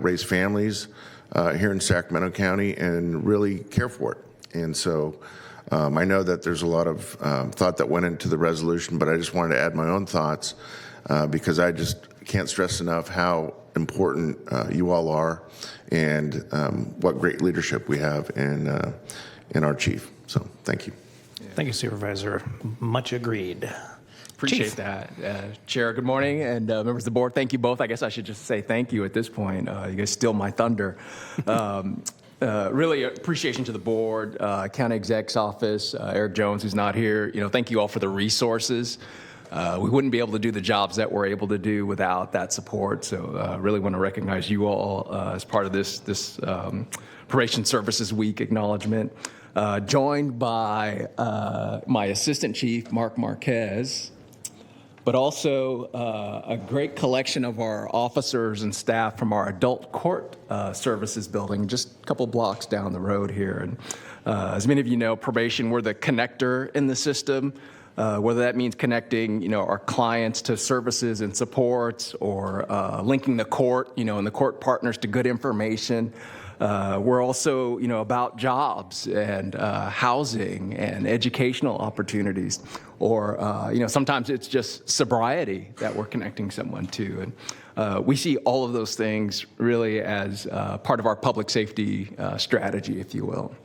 raise families here in Sacramento County, and really care for it. And so I know that there's a lot of thought that went into the resolution, but I just wanted to add my own thoughts because I just can't stress enough how important you all are, and what great leadership we have in our chief. So thank you. Thank you, Supervisor. Much agreed. Appreciate Chief. that. Chair, good morning, and members of the board, thank you both. I guess I should just say thank you at this point. You guys steal my thunder. Really appreciation to the board, County Exec's office, Eric Jones, who's not here. Thank you all for the resources. We wouldn't be able to do the jobs that we're able to do without that support. So really want to recognize you all as part of this Probation Services Week acknowledgement. Joined by my Assistant Chief, Mark Marquez, but also a great collection of our officers and staff from our adult court services building, just a couple blocks down the road here. And as many of you know, probation, we're the connector in the system. Whether that means connecting, our clients to services and supports, or linking the court, and the court partners to good information. We're also, about jobs and housing and educational opportunities, or sometimes it's just sobriety that we're connecting someone to, and we see all of those things really as part of our public safety strategy, if you will.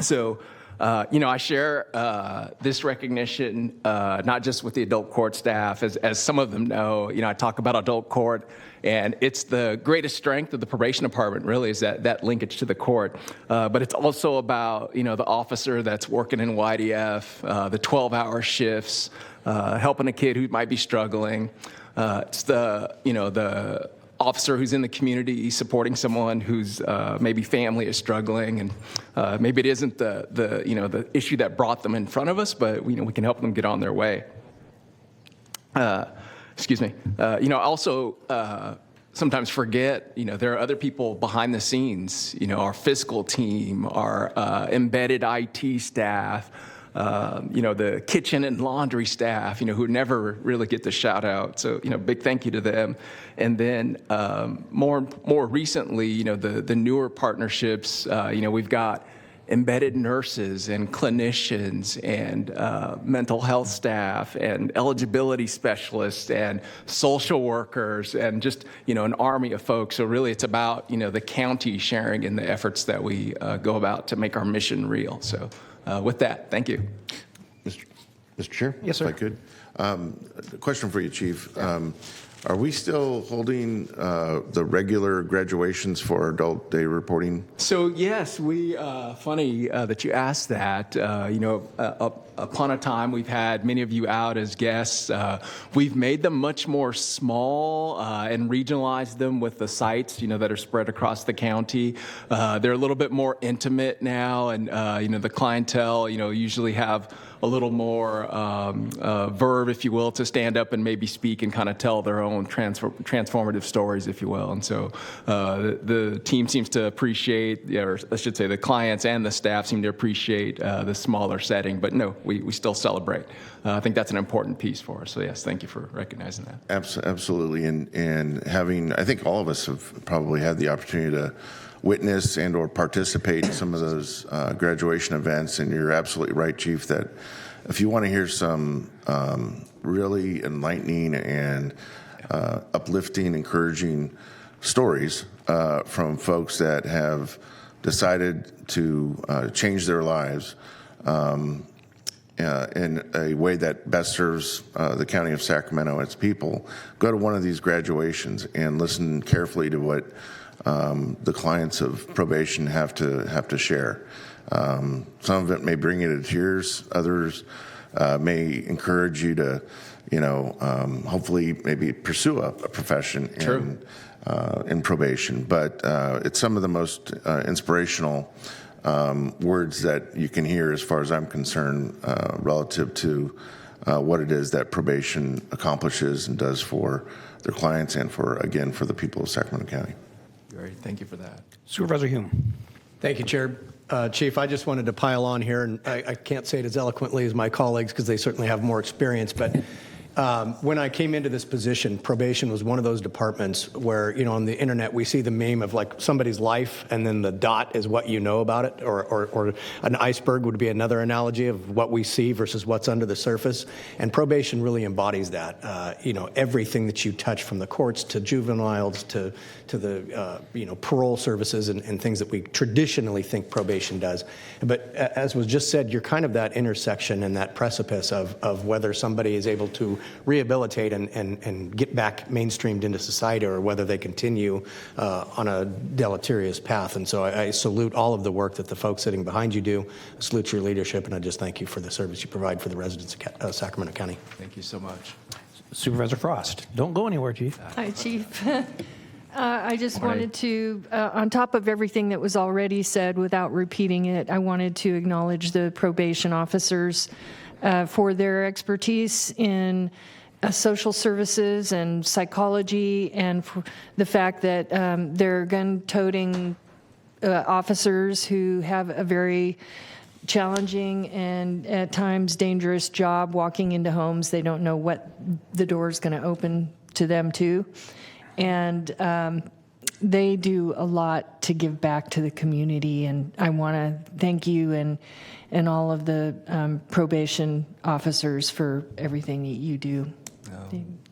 So. I share this recognition not just with the adult court staff, as some of them know. I talk about adult court, and it's the greatest strength of the probation department, really, is that linkage to the court. But it's also about, the officer that's working in YDF, the 12-hour shifts, helping a kid who might be struggling. It's the officer who's in the community supporting someone whose maybe family is struggling, and maybe it isn't the issue that brought them in front of us, but we can help them get on their way. Excuse me. I also sometimes forget, there are other people behind the scenes, our fiscal team, our embedded IT staff, the kitchen and laundry staff, who never really get the shout out. So, big thank you to them. And then more recently, the newer partnerships, we've got embedded nurses and clinicians and mental health staff and eligibility specialists and social workers and just, an army of folks. So really it's about, the county sharing in the efforts that we go about to make our mission real. So with that, thank you. Mr. Chair? Yes, sir. If I could. A question for you, Chief. Are we still holding the regular graduations for adult day reporting? So yes, funny that you asked that. Upon a time, we've had many of you out as guests. We've made them much more small and regionalized them with the sites, that are spread across the county. They're a little bit more intimate now, and the clientele, usually have a little more verve, if you will, to stand up and maybe speak and kind of tell their own transformative stories, if you will. And so the team seems to appreciate, or I should say the clients and the staff seem to appreciate the smaller setting. But no, we still celebrate. I think that's an important piece for us. So yes, thank you for recognizing that. Absolutely. And I think all of us have probably had the opportunity to witness and or participate in some of those graduation events. And you're absolutely right, Chief, that if you want to hear some really enlightening and uplifting, encouraging stories from folks that have decided to change their lives in a way that best serves the County of Sacramento and its people, go to one of these graduations and listen carefully to what the clients of probation have to share. Some of it may bring you to tears. Others may encourage you to, hopefully maybe pursue a profession in probation. But it's some of the most inspirational words that you can hear, as far as I'm concerned, relative to what it is that probation accomplishes and does for their clients and for the people of Sacramento County. Great, thank you for that. Supervisor Hume. Thank you, Chair. Chief, I just wanted to pile on here, and I can't say it as eloquently as my colleagues because they certainly have more experience, but when I came into this position, probation was one of those departments where, on the internet, we see the meme of like somebody's life and then the dot is what you know about it, or an iceberg would be another analogy of what we see versus what's under the surface. And probation really embodies that. Everything that you touch, from the courts to juveniles to the parole services and things that we traditionally think probation does. But as was just said, you're kind of that intersection and that precipice of whether somebody is able to rehabilitate and get back mainstreamed into society, or whether they continue on a deleterious path. And so I salute all of the work that the folks sitting behind you do. I salute your leadership, and I just thank you for the service you provide for the residents of Sacramento County. Thank you so much. Supervisor Frost. Don't go anywhere, Chief. Hi, Chief. I just wanted to, on top of everything that was already said, without repeating it, I wanted to acknowledge the probation officers for their expertise in social services and psychology, and for the fact that they're gun-toting officers who have a very challenging and at times dangerous job walking into homes. They don't know what the door is going to open to them too. And they do a lot to give back to the community, and I want to thank you and all of the probation officers for everything that you do.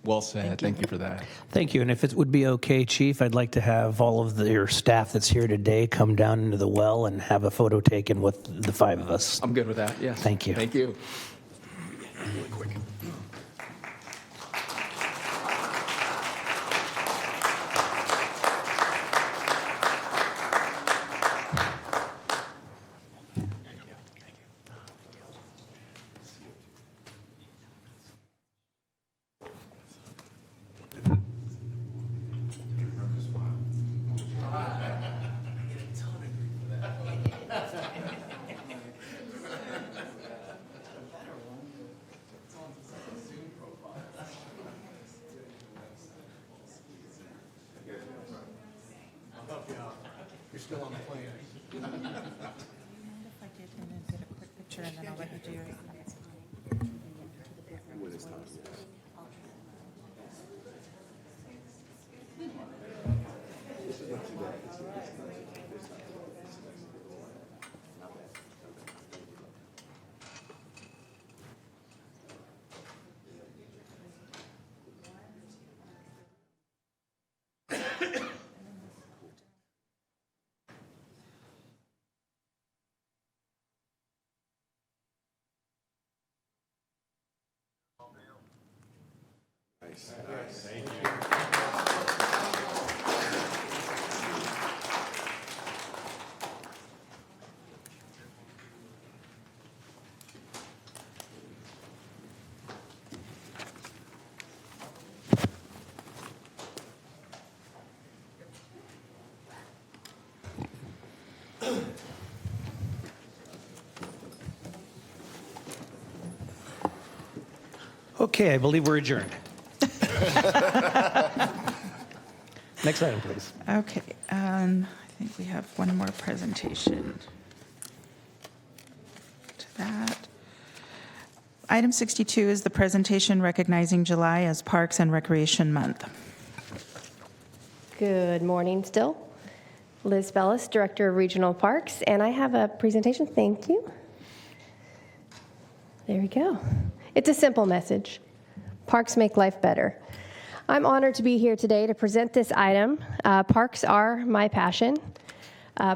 Well said. Thank you for that. Thank you. And if it would be okay, Chief, I'd like to have all of your staff that's here today come down into the well and have a photo taken with the 5 of us. I'm good with that. Yes. Thank you. Thank you. Really quick. You're still on the plane. Do you mind if I get in and get a quick picture, and then I'll let you do your... Nice. Thank you. Okay, I believe we're adjourned. Next item, please. Okay, I think we have one more presentation to that. Item 62 is the presentation recognizing July as Parks and Recreation Month. Good morning still. Liz Bellis, Director of Regional Parks, and I have a presentation. Thank you. There we go. It's a simple message. Parks make life better. I'm honored to be here today to present this item. Parks are my passion.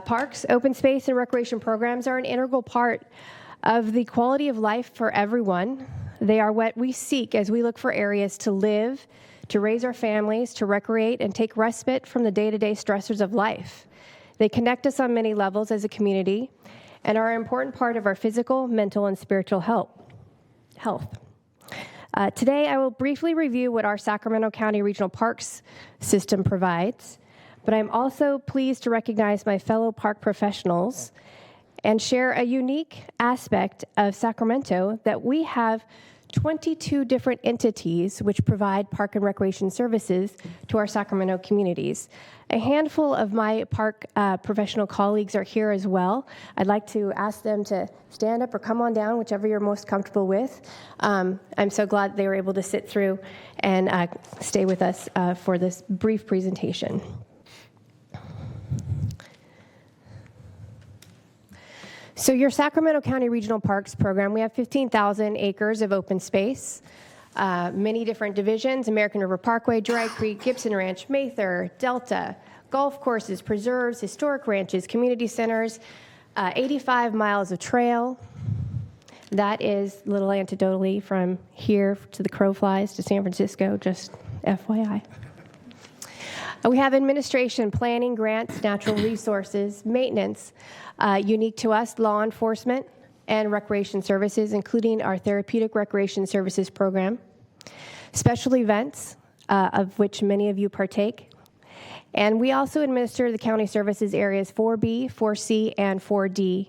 Parks, open space, and recreation programs are an integral part of the quality of life for everyone. They are what we seek as we look for areas to live, to raise our families, to recreate, and take respite from the day-to-day stressors of life. They connect us on many levels as a community and are an important part of our physical, mental, and spiritual health. Today, I will briefly review what our Sacramento County Regional Parks system provides, but I'm also pleased to recognize my fellow park professionals and share a unique aspect of Sacramento that we have 22 different entities which provide park and recreation services to our Sacramento communities. A handful of my park professional colleagues are here as well. I'd like to ask them to stand up or come on down, whichever you're most comfortable with. I'm so glad they were able to sit through and stay with us for this brief presentation. So your Sacramento County Regional Parks program, we have 15,000 acres of open space, many different divisions: American River Parkway, Dry Creek, Gibson Ranch, Mather, Delta, golf courses, preserves, historic ranches, community centers, 85 miles of trail. That is a little anecdotally from here to the crow flies to San Francisco, just FYI. We have administration, planning, grants, natural resources, maintenance, unique to us, law enforcement, and recreation services, including our therapeutic recreation services program, special events, of which many of you partake, and we also administer the county services areas 4B, 4C, and 4D.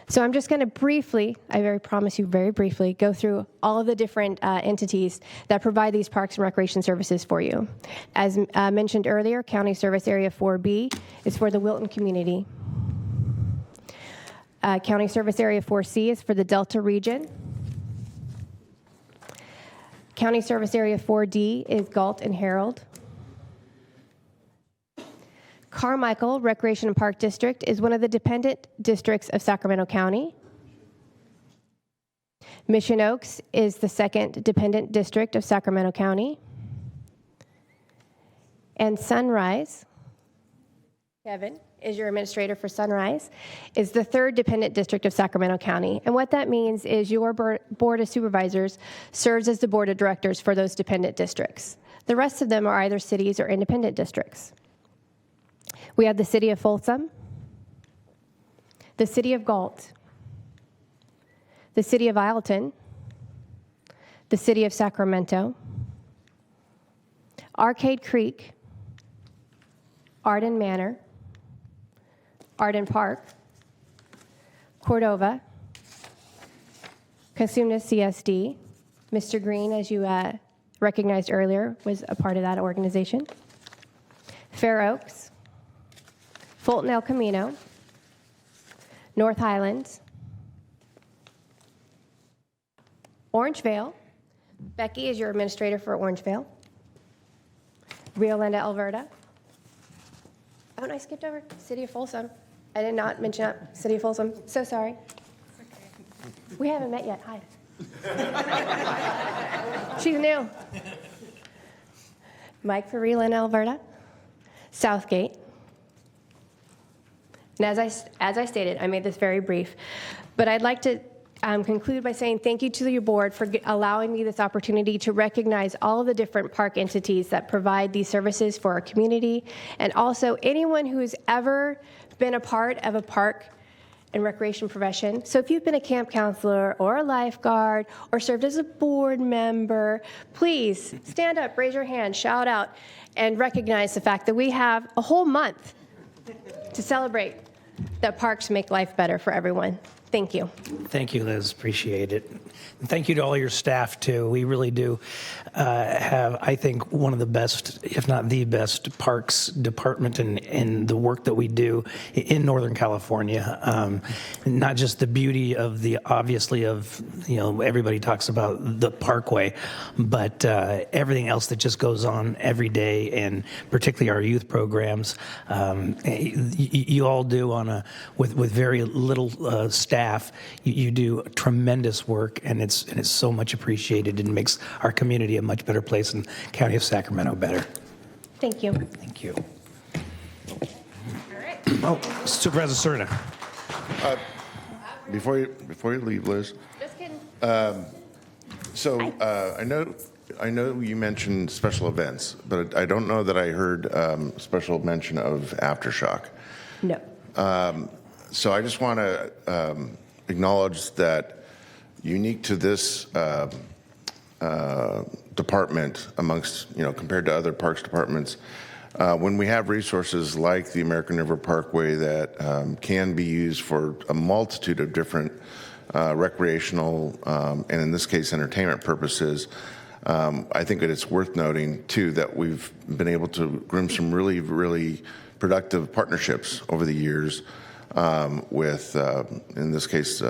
So I'm just going to briefly, I very promise you very briefly, go through all of the different entities that provide these parks and recreation services for you. As mentioned earlier, County Service Area 4B is for the Wilton community. County Service Area 4C is for the Delta region. County Service Area 4D is Galt and Harold. Carmichael Recreation and Park District is one of the dependent districts of Sacramento County. Mission Oaks is the second dependent district of Sacramento County. And Sunrise, Kevin, is your administrator for Sunrise, is the third dependent district of Sacramento County. And what that means is your Board of Supervisors serves as the Board of Directors for those dependent districts. The rest of them are either cities or independent districts. We have the City of Folsom, the City of Galt, the City of Isleton, the City of Sacramento, Arcade Creek, Arden Manor, Arden Park, Cordova, Cosumnes CSD. Mr. Green, as you recognized earlier, was a part of that organization. Fair Oaks, Fulton El Camino, North Highlands, Orangevale. Becky is your administrator for Orangevale. Rio Linda, Alberta. Oh, and I skipped over City of Folsom. I did not mention that. City of Folsom. So sorry. We haven't met yet. Hi. She's new. Mike for Rio Linda, Alberta. Southgate. And as I stated, I made this very brief, but I'd like to conclude by saying thank you to your board for allowing me this opportunity to recognize all of the different park entities that provide these services for our community, and also anyone who's ever been a part of a park and recreation profession. So if you've been a camp counselor or a lifeguard or served as a board member, please stand up, raise your hand, shout out, and recognize the fact that we have a whole month to celebrate that parks make life better for everyone. Thank you. Thank you, Liz. Appreciate it. And thank you to all your staff, too. We really do have, I think, one of the best, if not the best, parks department in the work that we do in Northern California. Not just the beauty of the, obviously, of, everybody talks about the parkway, but everything else that just goes on every day, and particularly our youth programs. You all do with very little staff. You do tremendous work, and it's so much appreciated, and makes our community a much better place and County of Sacramento better. Thank you. Thank you. Oh, Supervisor Cerna. Before you leave, Liz. Just kidding. I know you mentioned special events, but I don't know that I heard special mention of Aftershock. No. So I just want to acknowledge that unique to this department amongst, compared to other parks departments, when we have resources like the American River Parkway that can be used for a multitude of different recreational and in this case entertainment purposes, I think that it's worth noting too that we've been able to groom some really, really productive partnerships over the years with, in this case,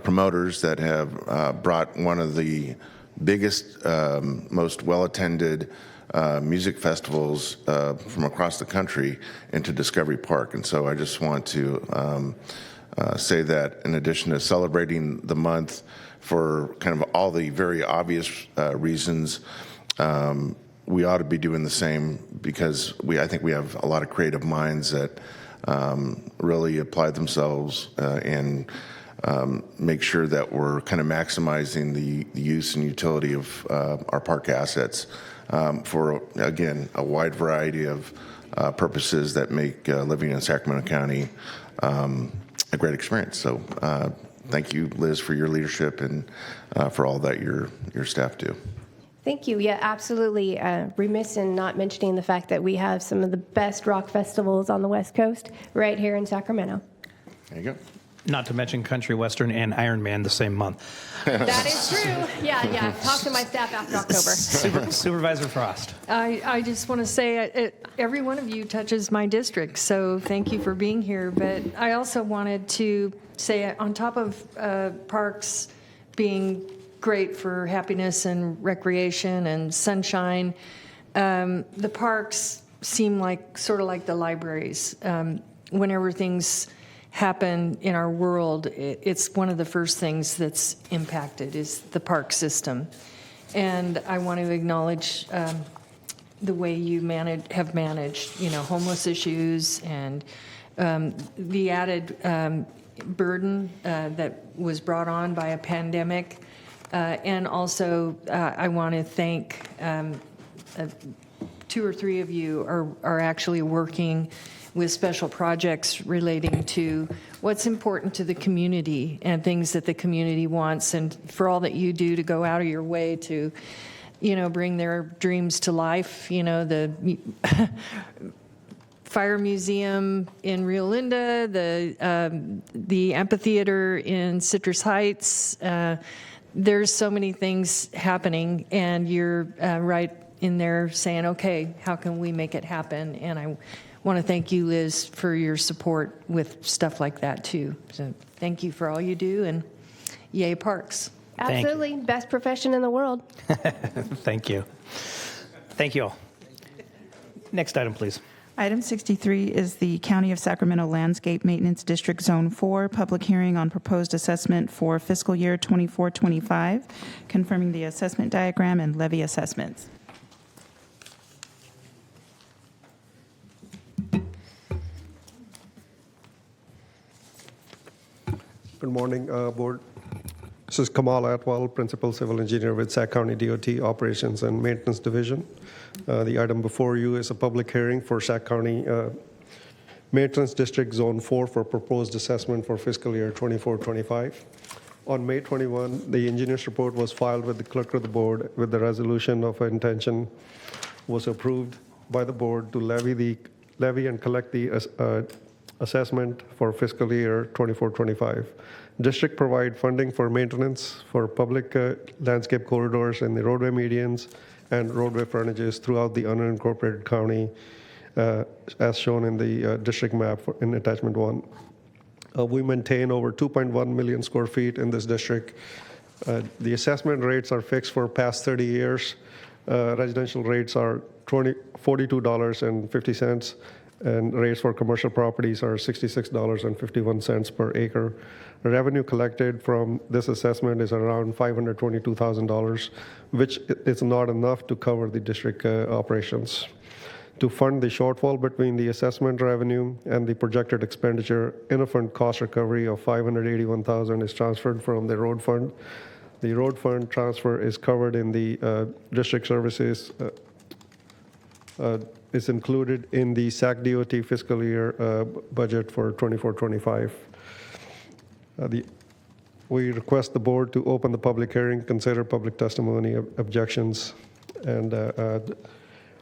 promoters that have brought one of the biggest, most well-attended music festivals from across the country into Discovery Park. And so I just want to say that in addition to celebrating the month for kind of all the very obvious reasons, we ought to be doing the same because I think we have a lot of creative minds that really apply themselves and make sure that we're kind of maximizing the use and utility of our park assets for, again, a wide variety of purposes that make living in Sacramento County a great experience. So thank you, Liz, for your leadership and for all that your staff do. Thank you. Yeah, absolutely. Remiss in not mentioning the fact that we have some of the best rock festivals on the West Coast right here in Sacramento. There you go. Not to mention Country Western and Ironman the same month. That is true. Yeah. Talk to my staff after October. Supervisor Frost. I just want to say every one of you touches my district, so thank you for being here. But I also wanted to say, on top of parks being great for happiness and recreation and sunshine, the parks seem like sort of like the libraries. Whenever things happen in our world, it's one of the first things that's impacted is the park system. And I want to acknowledge the way you have managed, homeless issues and the added burden that was brought on by a pandemic. And also, I want to thank 2 or 3 of you are actually working with special projects relating to what's important to the community and things that the community wants, and for all that you do to go out of your way to, bring their dreams to life. The Fire Museum in Rio Linda, the amphitheater in Citrus Heights. There's so many things happening, and you're right in there saying, okay, how can we make it happen? And I want to thank you, Liz, for your support with stuff like that, too. So thank you for all you do, and yay, parks. Absolutely. Best profession in the world. Thank you. Thank you all. Next item, please. Item 63 is the County of Sacramento Landscape Maintenance District Zone 4, public hearing on proposed assessment for fiscal year 24-25, confirming the assessment diagram and levy assessments. Good morning, Board. This is Kamal Atwal, Principal Civil Engineer with Sac County DOT Operations and Maintenance Division. The item before you is a public hearing for Sac County Maintenance District Zone 4 for proposed assessment for fiscal year 24-25. On May 21, the engineer's report was filed with the clerk of the board with the resolution of intention was approved by the board to levy and collect the assessment for fiscal year 24-25. District provide funding for maintenance for public landscape corridors and the roadway medians and roadway frontages throughout the unincorporated county, as shown in the district map in attachment 1. We maintain over 2.1 million square feet in this district. The assessment rates are fixed for past 30 years. Residential rates are $42.50, and rates for commercial properties are $66.51 per acre. Revenue collected from this assessment is around $522,000, which is not enough to cover the district operations. To fund the shortfall between the assessment revenue and the projected expenditure, interfund cost recovery of $581,000 is transferred from the road fund. The road fund transfer is covered in the district services. Is included in the SAC DOT fiscal year budget for 24-25. We request the board to open the public hearing, consider public testimony, objections, and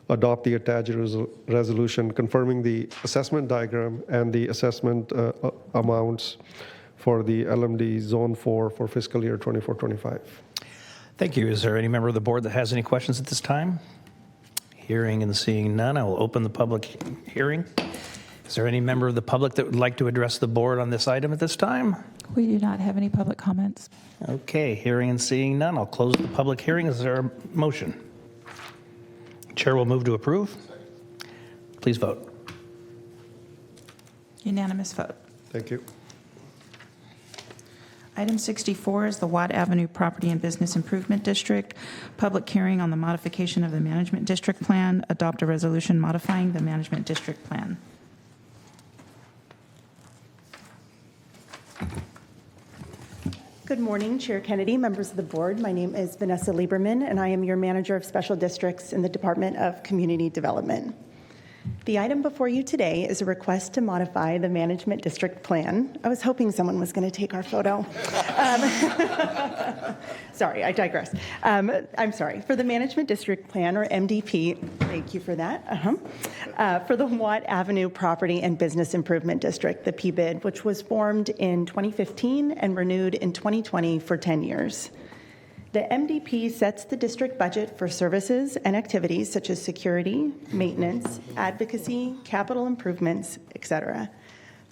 adopt the attached resolution confirming the assessment diagram and the assessment amounts for the LMD Zone 4 for fiscal year 24-25. Thank you. Is there any member of the board that has any questions at this time? Hearing and seeing none, I will open the public hearing. Is there any member of the public that would like to address the board on this item at this time? We do not have any public comments. Okay, hearing and seeing none, I'll close the public hearing. Is there a motion? Chair will move to approve. Please vote. Unanimous vote. Thank you. Item 64 is the Watt Avenue Property and Business Improvement District. Public hearing on the modification of the Management District Plan. Adopt a resolution modifying the Management District Plan. Good morning, Chair Kennedy, members of the board. My name is Vanessa Lieberman, and I am your Manager of Special Districts in the Department of Community Development. The item before you today is a request to modify the management district plan. I was hoping someone was going to take our photo. Sorry, I digress. I'm sorry. For the management district plan, or MDP, thank you for that, for the Watt Avenue Property and Business Improvement District, the PBID, which was formed in 2015 and renewed in 2020 for 10 years. The MDP sets the district budget for services and activities such as security, maintenance, advocacy, capital improvements, etc.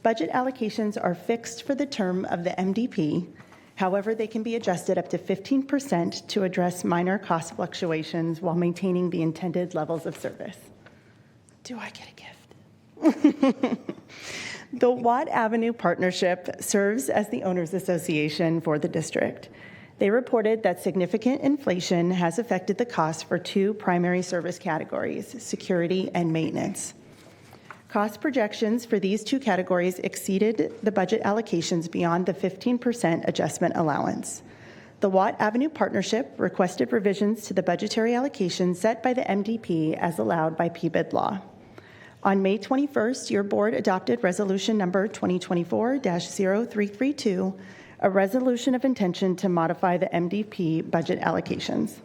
Budget allocations are fixed for the term of the MDP. However, they can be adjusted up to 15% to address minor cost fluctuations while maintaining the intended levels of service. Do I get a gift? The Watt Avenue Partnership serves as the owners association for the district. They reported that significant inflation has affected the cost for two primary service categories, security and maintenance. Cost projections for these two categories exceeded the budget allocations beyond the 15% adjustment allowance. The Watt Avenue Partnership requested revisions to the budgetary allocations set by the MDP as allowed by PBID law. On May 21st, your board adopted resolution number 2024-0332, a resolution of intention to modify the MDP budget allocations.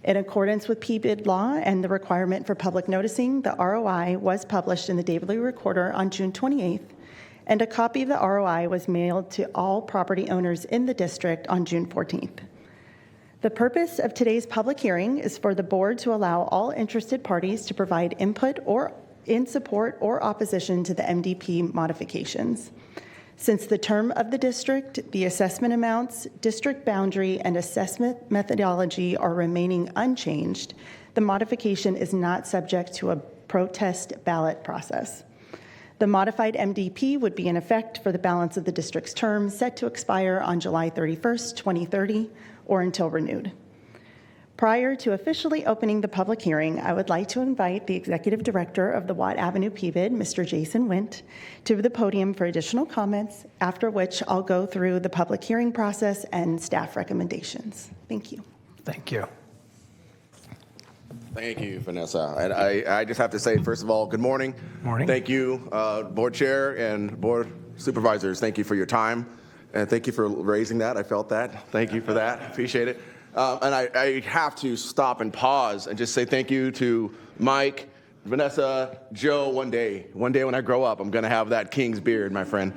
In accordance with PBID law and the requirement for public noticing, the ROI was published in the Daily Recorder on June 28th, and a copy of the ROI was mailed to all property owners in the district on June 14th. The purpose of today's public hearing is for the board to allow all interested parties to provide input or in support or opposition to the MDP modifications. Since the term of the district, the assessment amounts, district boundary, and assessment methodology are remaining unchanged, the modification is not subject to a protest ballot process. The modified MDP would be in effect for the balance of the district's term, set to expire on July 31st, 2030, or until renewed. Prior to officially opening the public hearing, I would like to invite the Executive Director of the Watt Avenue PBID, Mr. Jason Wint, to the podium for additional comments, after which I'll go through the public hearing process and staff recommendations. Thank you. Thank you. Thank you, Vanessa. And I just have to say, first of all, good morning. Morning. Thank you, Board Chair and Board Supervisors. Thank you for your time, and thank you for raising that. I felt that. Thank you for that. Appreciate it. And I have to stop and pause and just say thank you to Mike, Vanessa, Joe. One day when I grow up, I'm going to have that king's beard, my friend.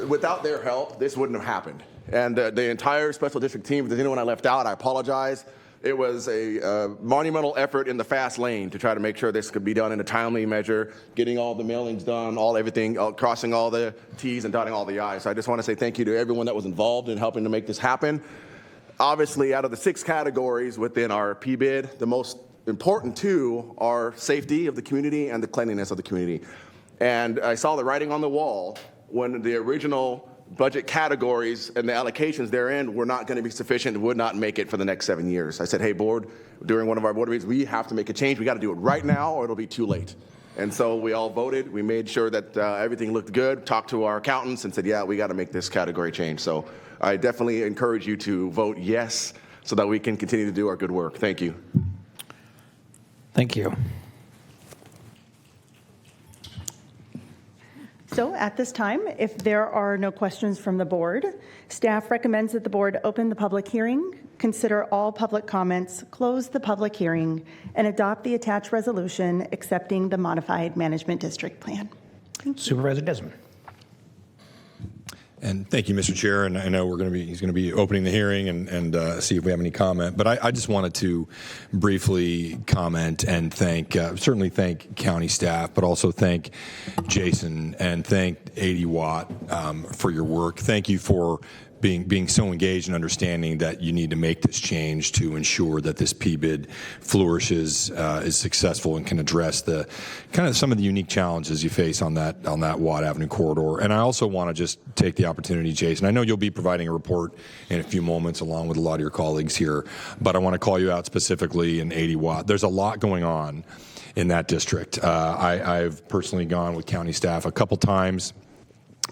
Without their help, this wouldn't have happened. And the entire special district team, if there's anyone I left out, I apologize. It was a monumental effort in the fast lane to try to make sure this could be done in a timely measure, getting all the mailings done, everything, crossing all the T's and dotting all the I's. So I just want to say thank you to everyone that was involved in helping to make this happen. Obviously, out of the 6 categories within our PBID, the most important 2 are safety of the community and the cleanliness of the community. And I saw the writing on the wall when the original budget categories and the allocations therein were not going to be sufficient and would not make it for the next 7 years. I said, hey, board, during one of our board meetings, we have to make a change. We got to do it right now or it'll be too late. And so we all voted. We made sure that everything looked good, talked to our accountants and said, yeah, we got to make this category change. So I definitely encourage you to vote yes so that we can continue to do our good work. Thank you. Thank you. So at this time, if there are no questions from the board, staff recommends that the board open the public hearing, consider all public comments, close the public hearing, and adopt the attached resolution accepting the modified management district plan. Supervisor Desmond. And thank you, Mr. Chair. And I know he's going to be opening the hearing and see if we have any comment. But I just wanted to briefly comment and certainly thank county staff, but also thank Jason and thank 80 Watt for your work. Thank you for being so engaged and understanding that you need to make this change to ensure that this PBID flourishes, is successful, and can address the kind of some of the unique challenges you face on that Watt Avenue corridor. And I also want to just take the opportunity, Jason. I know you'll be providing a report in a few moments along with a lot of your colleagues here, but I want to call you out specifically in 80 Watt. There's a lot going on in that district. I've personally gone with county staff a couple times.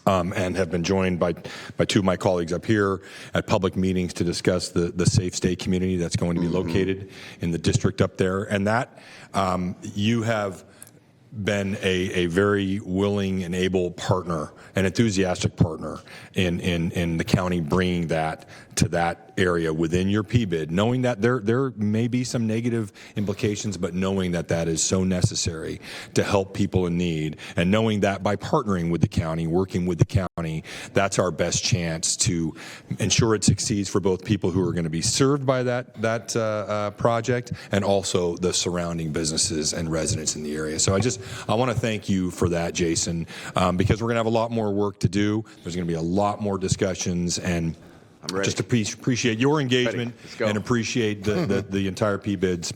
And have been joined by 2 of my colleagues up here at public meetings to discuss the safe stay community that's going to be located in the district up there. And that you have been a very willing and able partner, an enthusiastic partner in the county bringing that to that area within your PBID, knowing that there may be some negative implications, but knowing that that is so necessary to help people in need, and knowing that by partnering with the county, working with the county, that's our best chance to ensure it succeeds for both people who are going to be served by that project and also the surrounding businesses and residents in the area. So I want to thank you for that, Jason, because we're going to have a lot more work to do. There's going to be a lot more discussions, and just appreciate your engagement and appreciate the entire PBID's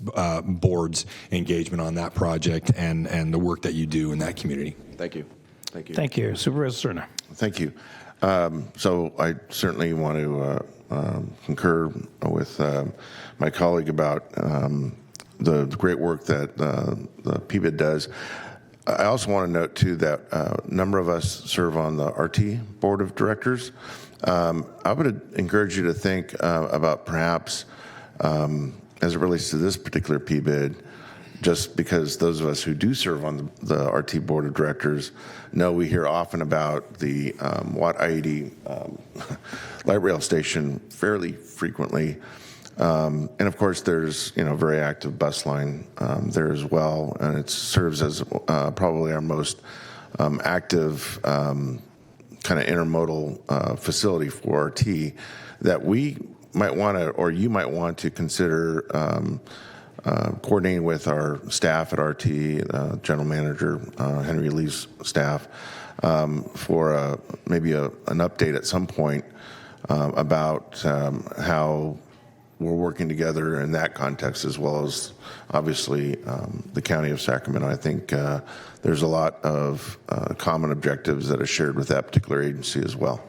board's engagement on that project and the work that you do in that community. Thank you. Thank you. Thank you. Supervisor Cerna. Thank you. So I certainly want to concur with my colleague about the great work that the PBID does. I also want to note, too, that a number of us serve on the RT Board of Directors. I would encourage you to think about perhaps, as it relates to this particular PBID, just because those of us who do serve on the RT Board of Directors know we hear often about the Watt I-80 light rail station fairly frequently. And of course, there's a very active bus line there as well, and it serves as probably our most active kind of intermodal facility for RT that we might want to, or you might want to consider coordinating with our staff at RT, General Manager Henry Lee's staff, for maybe an update at some point about how we're working together in that context, as well as obviously the County of Sacramento. I think there's a lot of common objectives that are shared with that particular agency as well.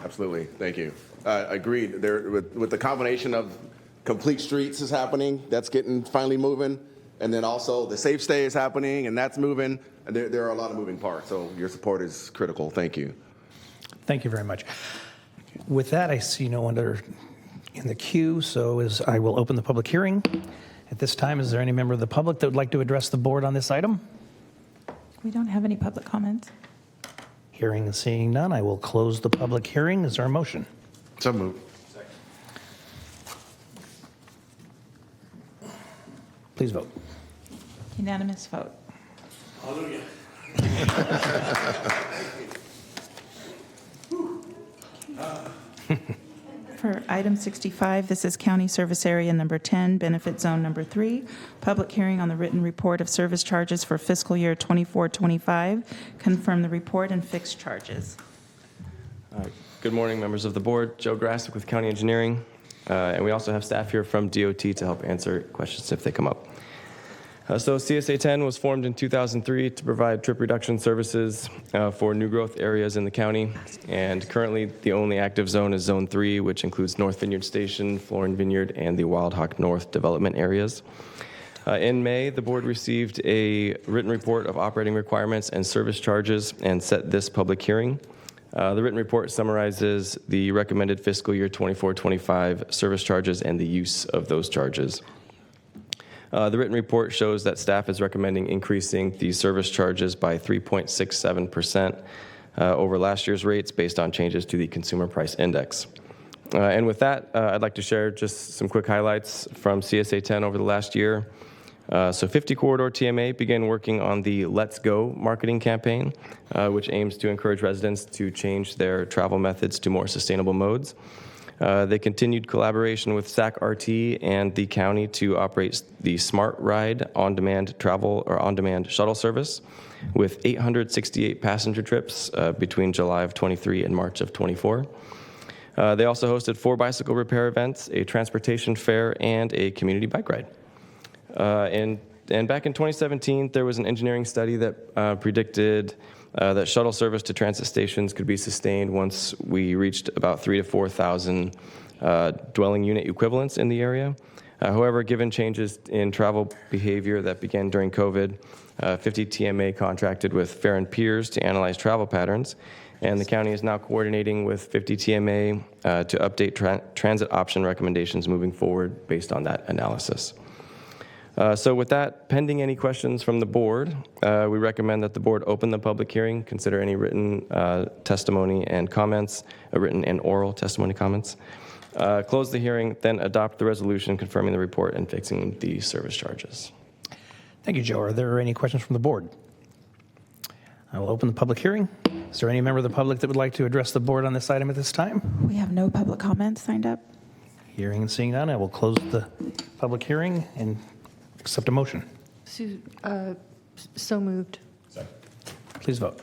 Absolutely. Thank you. Agreed. There, with the combination of complete streets is happening, that's getting finally moving, and then also the safe stay is happening, and that's moving. And there are a lot of moving parts, so your support is critical. Thank you. Thank you very much. With that, I see no one in the queue, so I will open the public hearing. At this time, is there any member of the public that would like to address the board on this item? We don't have any public comments. Hearing and seeing none, I will close the public hearing. Is there a motion? So moved. Please vote. Unanimous vote. Hallelujah. For item 65, this is County Service Area Number 10, Benefit Zone Number 3, public hearing on the written report of service charges for fiscal year 24-25. Confirm the report and fix charges. Good morning, members of the board. Joe Grassick with County Engineering, and we also have staff here from DOT to help answer questions if they come up. So CSA 10 was formed in 2003 to provide trip reduction services for new growth areas in the county, and currently the only active zone is Zone 3, which includes North Vineyard Station, Florin Vineyard, and the Wild Hawk North development areas. In May, the board received a written report of operating requirements and service charges and set this public hearing. The written report summarizes the recommended fiscal year 24-25 service charges and the use of those charges. The written report shows that staff is recommending increasing the service charges by 3.67% over last year's rates based on changes to the Consumer Price Index. And with that, I'd like to share just some quick highlights from CSA 10 over the last year. So 50 Corridor TMA began working on the Let's Go marketing campaign, which aims to encourage residents to change their travel methods to more sustainable modes. They continued collaboration with SAC RT and the county to operate the Smart Ride on-demand travel or on-demand shuttle service with 868 passenger trips between July of 23 and March of 24. They also hosted 4 bicycle repair events, a transportation fair, and a community bike ride. And back in 2017, there was an engineering study that predicted that shuttle service to transit stations could be sustained once we reached about 3,000 to 4,000 dwelling unit equivalents in the area. However, given changes in travel behavior that began during COVID, 50 TMA contracted with Fair & Peers to analyze travel patterns, and the county is now coordinating with 50 TMA to update transit option recommendations moving forward based on that analysis. So with that, pending any questions from the board, we recommend that the board open the public hearing, consider any written testimony and comments, written and oral testimony comments, close the hearing, then adopt the resolution confirming the report and fixing the service charges. Thank you, Joe. Are there any questions from the board? I will open the public hearing. Is there any member of the public that would like to address the board on this item at this time? We have no public comments signed up. Hearing and seeing none, I will close the public hearing and accept a motion. So moved. Please vote.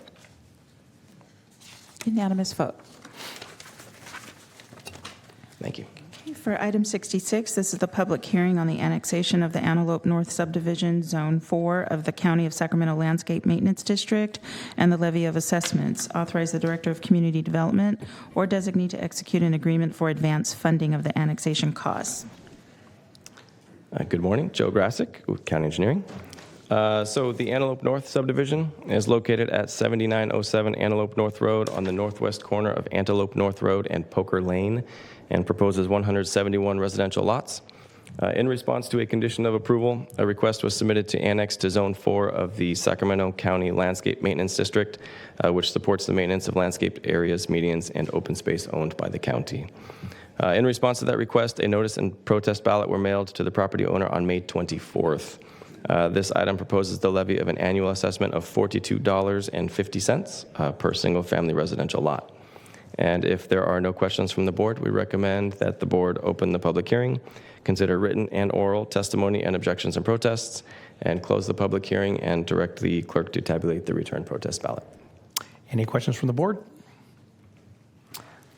Unanimous vote. Thank you. For item 66, this is the public hearing on the annexation of the Antelope North Subdivision, Zone 4 of the County of Sacramento Landscape Maintenance District and the levy of assessments. Authorize the Director of Community Development or designee to execute an agreement for advance funding of the annexation costs. Good morning, Joe Grassick with County Engineering. So the Antelope North subdivision is located at 7907 Antelope North Road on the northwest corner of Antelope North Road and Poker Lane, and proposes 171 residential lots. In response to a condition of approval, a request was submitted to annex to Zone 4 of the Sacramento County Landscape Maintenance District, which supports the maintenance of landscaped areas, medians, and open space owned by the county. In response to that request, a notice and protest ballot were mailed to the property owner on May 24th. This item proposes the levy of an annual assessment of $42.50 per single-family residential lot. And if there are no questions from the board, we recommend that the board open the public hearing, consider written and oral testimony and objections and protests, and close the public hearing and direct the clerk to tabulate the return protest ballot. Any questions from the board?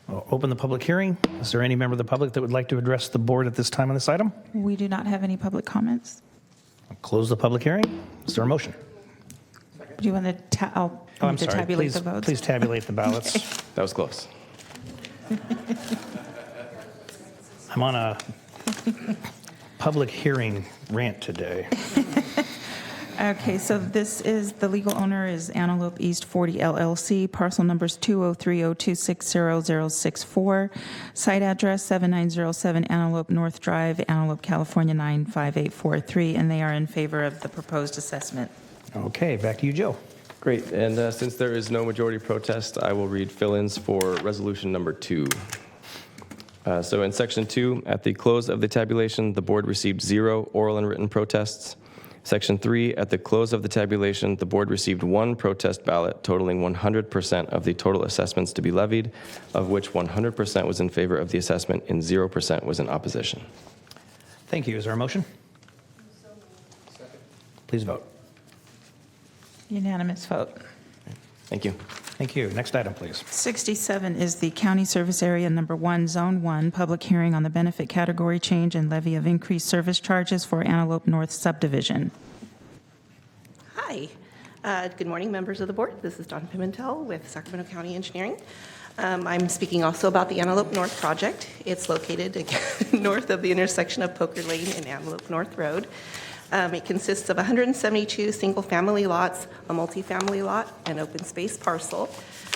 I'll open the public hearing. Is there any member of the public that would like to address the board at this time on this item? We do not have any public comments. I'll close the public hearing. Is there a motion? Do you want to I'm sorry. tabulate Please, the votes? please tabulate the ballots. That was close. I'm on a public hearing rant today. Okay, so this is, the legal owner is Antelope East 40 LLC, parcel numbers 20302600064, site address 7907 Antelope North Drive, Antelope, California 95843, and they are in favor of the proposed assessment. Okay, back to you, Joe. Great, and since there is no majority protest, I will read fill-ins for resolution number 2. So in section 2, at the close of the tabulation, the board received 0 oral and written protests. Section 3, at the close of the tabulation, the board received 1 protest ballot totaling 100% of the total assessments to be levied, of which 100% was in favor of the assessment and 0% was in opposition. Thank you. Is there a motion? Please vote. Unanimous vote. Thank you. Thank you. Next item, please. 67 is the County Service Area Number 1, Zone 1, public hearing on the benefit category change and levy of increased service charges for Antelope North Subdivision. Hi. Good morning, members of the board. This is Dawn Pimentel with Sacramento County Engineering. I'm speaking also about the Antelope North project. It's located north of the intersection of Poker Lane and Antelope North Road. It consists of 172 single-family lots, a multifamily lot, an open space parcel,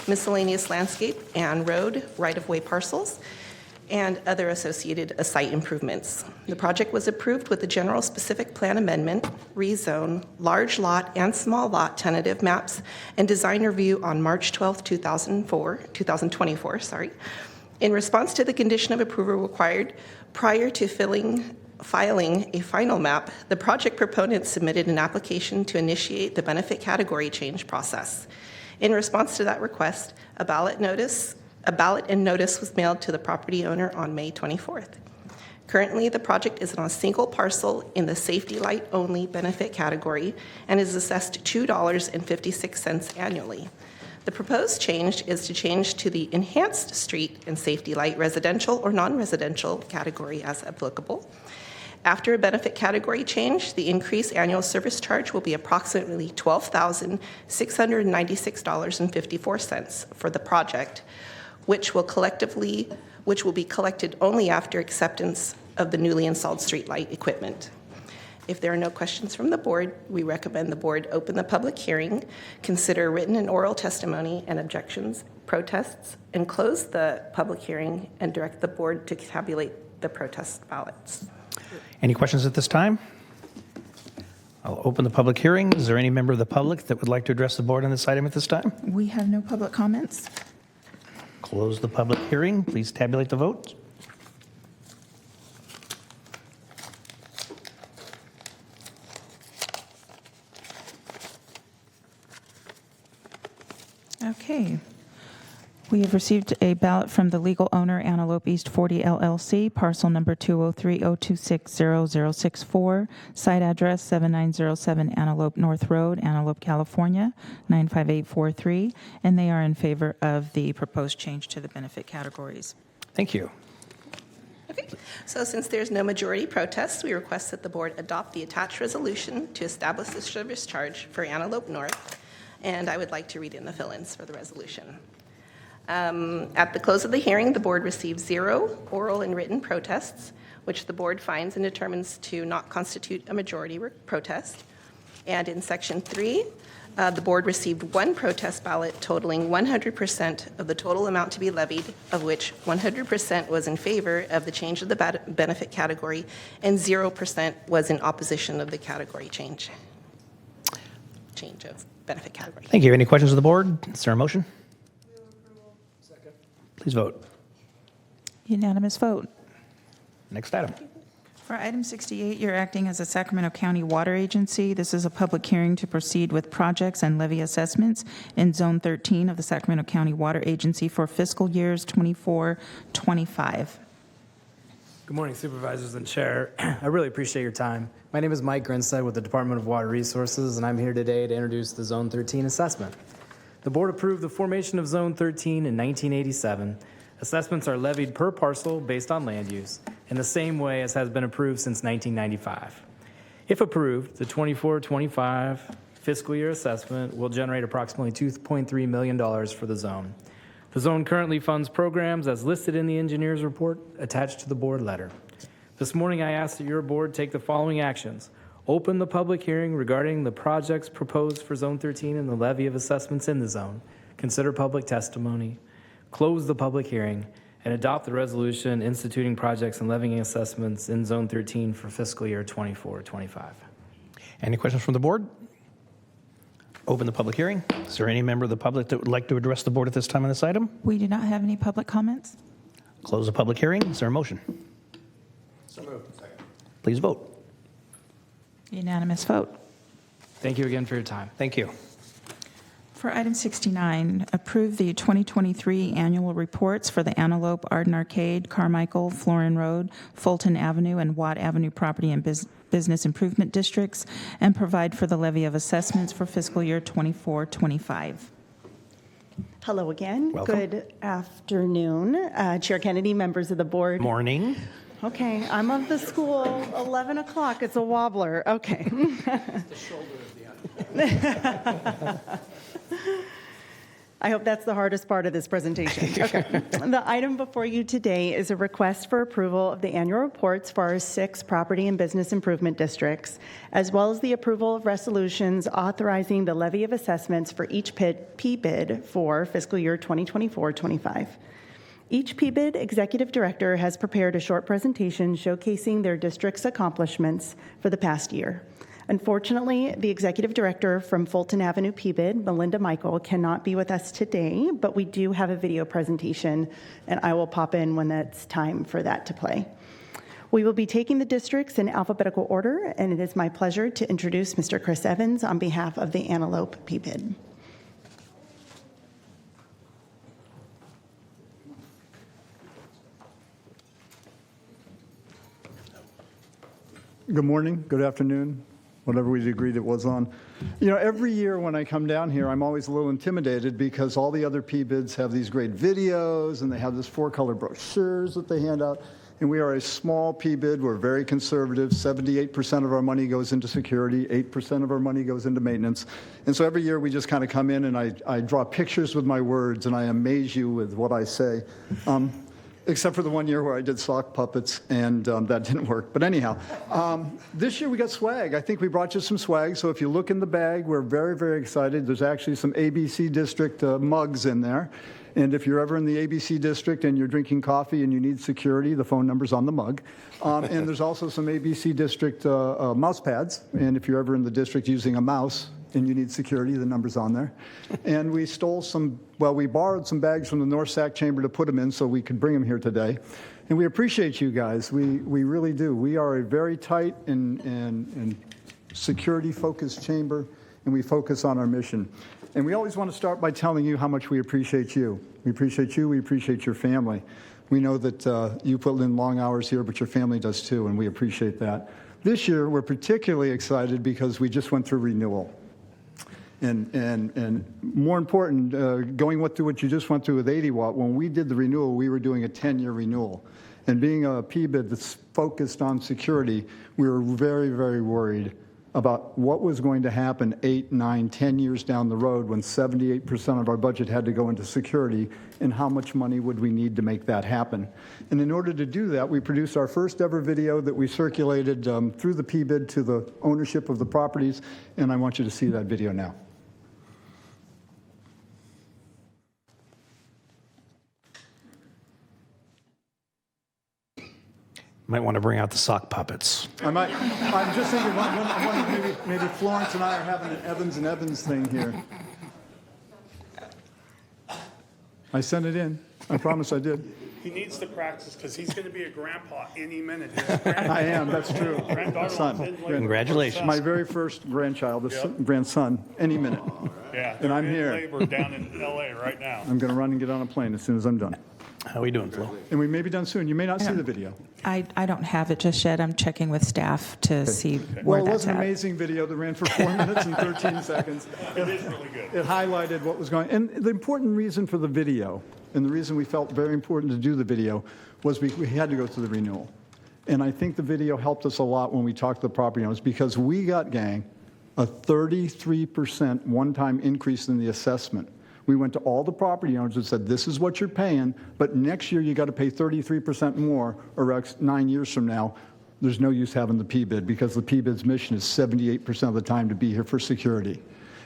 miscellaneous landscape and road right-of-way parcels, and other associated site improvements. The project was approved with the general specific plan amendment, rezone, large lot and small lot tentative maps, and design review on March 12, 2024. In response to the condition of approval required prior to filing a final map, the project proponent submitted an application to initiate the benefit category change process. In response to that request, a ballot and notice was mailed to the property owner on May 24th. Currently, the project is on a single parcel in the safety light only benefit category and is assessed $2.56 annually. The proposed change is to change to the enhanced street and safety light residential or non-residential category as applicable. After a benefit category change, the increased annual service charge will be approximately $12,696.54 for the project, which will be collected only after acceptance of the newly installed streetlight equipment. If there are no questions from the board, we recommend the board open the public hearing, consider written and oral testimony and objections, protests, and close the public hearing and direct the board to tabulate the protest ballots. Any questions at this time? I'll open the public hearing. Is there any member of the public that would like to address the board on this item at this time? We have no public comments. Close the public hearing. Please tabulate the votes. Okay. We have received a ballot from the legal owner, Antelope East 40 LLC, parcel number 203-026-0064, site address 7907 Antelope North Road, Antelope, California, 95843, and they are in favor of the proposed change to the benefit categories. Thank you. Okay, so since there's no majority protest, we request that the board adopt the attached resolution to establish the service charge for Antelope North, and I would like to read in the fill-ins for the resolution. At the close of the hearing, the board received 0 oral and written protests, which the board finds and determines to not constitute a majority protest. And in section 3, the board received 1 protest ballot totaling 100% of the total amount to be levied, of which 100% was in favor of the change of the benefit category and 0% was in opposition of the category change of benefit category. Thank you. Any questions of the board? Is there a motion? Please vote. Unanimous vote. Next item. For item 68, you're acting as a Sacramento County Water Agency. This is a public hearing to proceed with projects and levy assessments in Zone 13 of the Sacramento County Water Agency for fiscal years 24-25. Good morning, Supervisors and Chair. I really appreciate your time. My name is Mike Grinstead with the Department of Water Resources, and I'm here today to introduce the Zone 13 assessment. The board approved the formation of Zone 13 in 1987. Assessments are levied per parcel based on land use in the same way as has been approved since 1995. If approved, the 24-25 fiscal year assessment will generate approximately $2.3 million for the zone. The zone currently funds programs as listed in the engineer's report attached to the board letter. This morning, I ask that your board take the following actions. Open the public hearing regarding the projects proposed for Zone 13 and the levy of assessments in the zone. Consider public testimony. Close the public hearing and adopt the resolution instituting projects and levying assessments in Zone 13 for fiscal year 24-25. Any questions from the board? Open the public hearing. Is there any member of the public that would like to address the board at this time on this item? We do not have any public comments. Close the public hearing. Is there a motion? So moved. Please vote. Unanimous vote. Thank you again for your time. Thank you. For item 69, approve the 2023 annual reports for the Antelope, Arden Arcade, Carmichael, Florin Road, Fulton Avenue, and Watt Avenue property and business improvement districts, and provide for the levy of assessments for fiscal year 24-25. Hello again. Welcome. Good afternoon. Chair Kennedy, members of the board. Morning. Okay, I'm of the school, 11 o'clock, it's a wobbler, okay. I hope that's the hardest part of this presentation. Okay. The item before you today is a request for approval of the annual reports for our 6 property and business improvement districts, as well as the approval of resolutions authorizing the levy of assessments for each P-bid for fiscal year 2024-25. Each PBID executive director has prepared a short presentation showcasing their district's accomplishments for the past year. Unfortunately, the executive director from Fulton Avenue PBID, Melinda Michael, cannot be with us today, but we do have a video presentation, and I will pop in when it's time for that to play. We will be taking the districts in alphabetical order, and it is my pleasure to introduce Mr. Chris Evans on behalf of the Antelope PBID. Good morning, good afternoon, whatever we agreed it was on. You know, every year when I come down here, I'm always a little intimidated because all the other PBIDs have these great videos and they have this 4-color brochures that they hand out. And we are a small PBID, we're very conservative. 78% of our money goes into security, 8% of our money goes into maintenance. And so every year we just kind of come in and I draw pictures with my words and I amaze you with what I say. Except for the one year where I did sock puppets, and that didn't work. But anyhow, this year we got swag. I think we brought you some swag. So if you look in the bag, we're very, very excited. There's actually some ABC District mugs in there. And if you're ever in the ABC district and you're drinking coffee and you need security, the phone number's on the mug. And there's also some ABC district mouse pads. And if you're ever in the district using a mouse and you need security, the number's on there. And we we borrowed some bags from the North Sac Chamber to put them in so we could bring them here today. And we appreciate you guys. We really do. We are a very tight and security-focused chamber, and we focus on our mission. And we always want to start by telling you how much we appreciate you. We appreciate you. We appreciate your family. We know that you put in long hours here, but your family does too, and we appreciate that. This year, we're particularly excited because we just went through renewal. And more important, going through what you just went through with 80 Watt, when we did the renewal, we were doing a 10-year renewal. And being a PBID that's focused on security, we were very, very worried about what was going to happen 8, 9, 10 years down the road when 78% of our budget had to go into security, and how much money would we need to make that happen. And in order to do that, we produced our first ever video that we circulated through the PBID to the ownership of the properties, and I want you to see that video now. Might want to bring out the sock puppets. I'm just thinking, maybe Florence and I are having an Evans and Evans thing here. I sent it in. I promise I did. He needs to practice because he's going to be a grandpa any minute. I am, that's true. Son. Congratulations. My very first grandchild, grandson, any minute. Yeah, and I'm here. Labor down in L.A. right now. I'm going to run and get on a plane as soon as I'm done. How are we doing, Flo? And we may be done soon. You may not see the video. I don't have it just yet. I'm checking with staff to see where Well, it was that's an at. amazing video that ran for 4 minutes and 13 seconds. It is really good. It highlighted what was going on. And the important reason for the video, and the reason we felt very important to do the video, was we had to go through the renewal. And I think the video helped us a lot when we talked to the property owners, because we got, gang, a 33% one-time increase in the assessment. We went to all the property owners and said, this is what you're paying, but next year you got to pay 33% more, or 9 years from now, there's no use having the PBID, because the PBID's mission is 78% of the time to be here for security.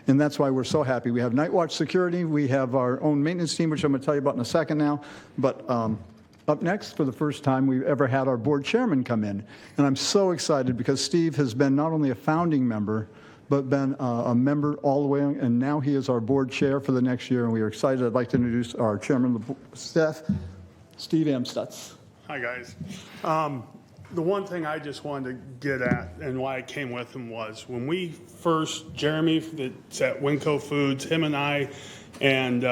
And that's why we're so happy. We have Night Watch Security. We have our own maintenance team, which I'm going to tell you about in a second now. But up next, for the first time, we've ever had our board chairman come in. And I'm so excited because Steve has been not only a founding member, but been a member all the way, and now he is our board chair for the next year, and we are excited. I'd like to introduce our chairman of the staff, Steve Amstutz. Hi, guys. The one thing I just wanted to get at and why I came with him was when we first, Jeremy that's at Winco Foods, him and I, and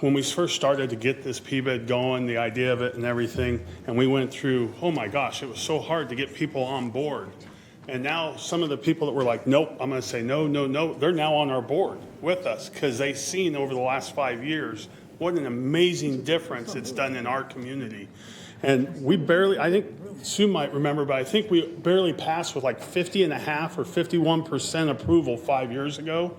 when we first started to get this PBID going, the idea of it and everything, and we went through, oh my gosh, it was so hard to get people on board. And now some of the people that were like, nope, I'm going to say no, no, no, they're now on our board with us because they've seen over the last 5 years what an amazing difference it's done in our community. And we barely, I think Sue might remember, but I think we barely passed with like 50.5 or 51% approval 5 years ago.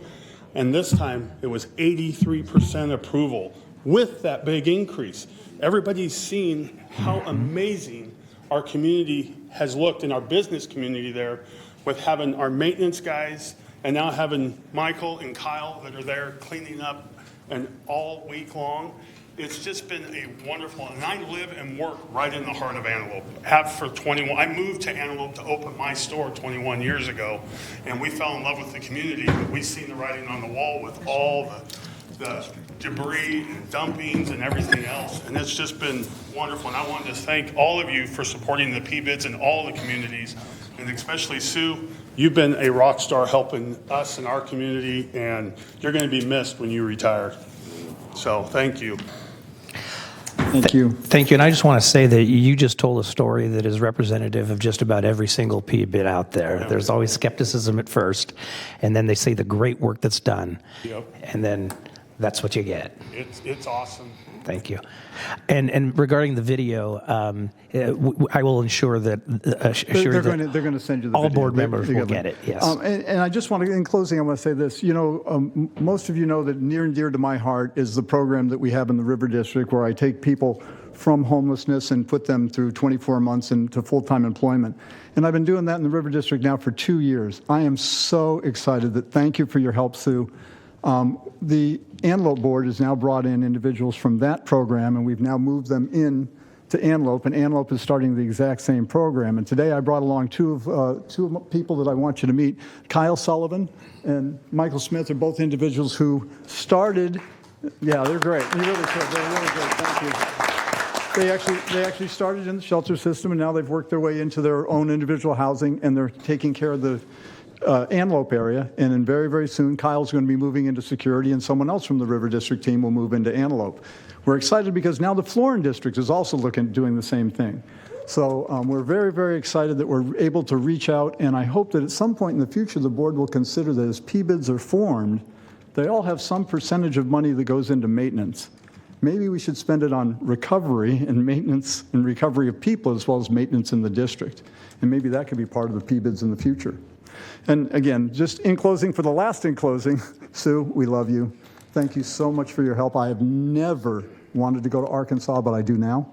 And this time it was 83% approval with that big increase. Everybody's seen how amazing our community has looked in our business community there with having our maintenance guys and now having Michael and Kyle that are there cleaning up and all week long. It's just been a wonderful, and I live and work right in the heart of Antelope. Have for 21, I moved to Antelope to open my store 21 years ago, and we fell in love with the community, but we've seen the writing on the wall with all the debris and dumpings and everything else, and it's just been wonderful. And I wanted to thank all of you for supporting the PBIDs in all the communities, and especially Sue. You've been a rock star helping us in our community, and you're going to be missed when you retire. So thank you. Thank you. Thank you. And I just want to say that you just told a story that is representative of just about every single PBID out there. Yeah. There's always skepticism at first, and then they see the great work that's done. Yep. And then that's what you get. It's awesome. Thank you. And regarding the video, I will ensure that they're going to send you the all video. Board members will get it. Yes. And I just want to, in closing, I want to say this. You know, most of you know that near and dear to my heart is the program that we have in the River District, where I take people from homelessness and put them through 24 months into full-time employment. And I've been doing that in the River District now for 2 years. I am so excited. Thank you for your help, Sue. The Antelope Board has now brought in individuals from that program, and we've now moved them in to Antelope, and Antelope is starting the exact same program. And today I brought along two people that I want you to meet. Kyle Sullivan and Michael Smith are both individuals who started. Yeah, they're great. You really should. They're really great. Thank you. They actually started in the shelter system, and now they've worked their way into their own individual housing, and they're taking care of the Antelope area. And then very, very soon, Kyle's going to be moving into security, and someone else from the River District team will move into Antelope. We're excited because now the Florin District is also doing the same thing. So we're very, very excited that we're able to reach out, and I hope that at some point in the future, the board will consider that as PBIDs are formed, they all have some percentage of money that goes into maintenance. Maybe we should spend it on recovery and maintenance and recovery of people as well as maintenance in the district. And maybe that could be part of the PBIDs in the future. And again, just in closing, for the last in closing, Sue, we love you. Thank you so much for your help. I have never wanted to go to Arkansas, but I do now.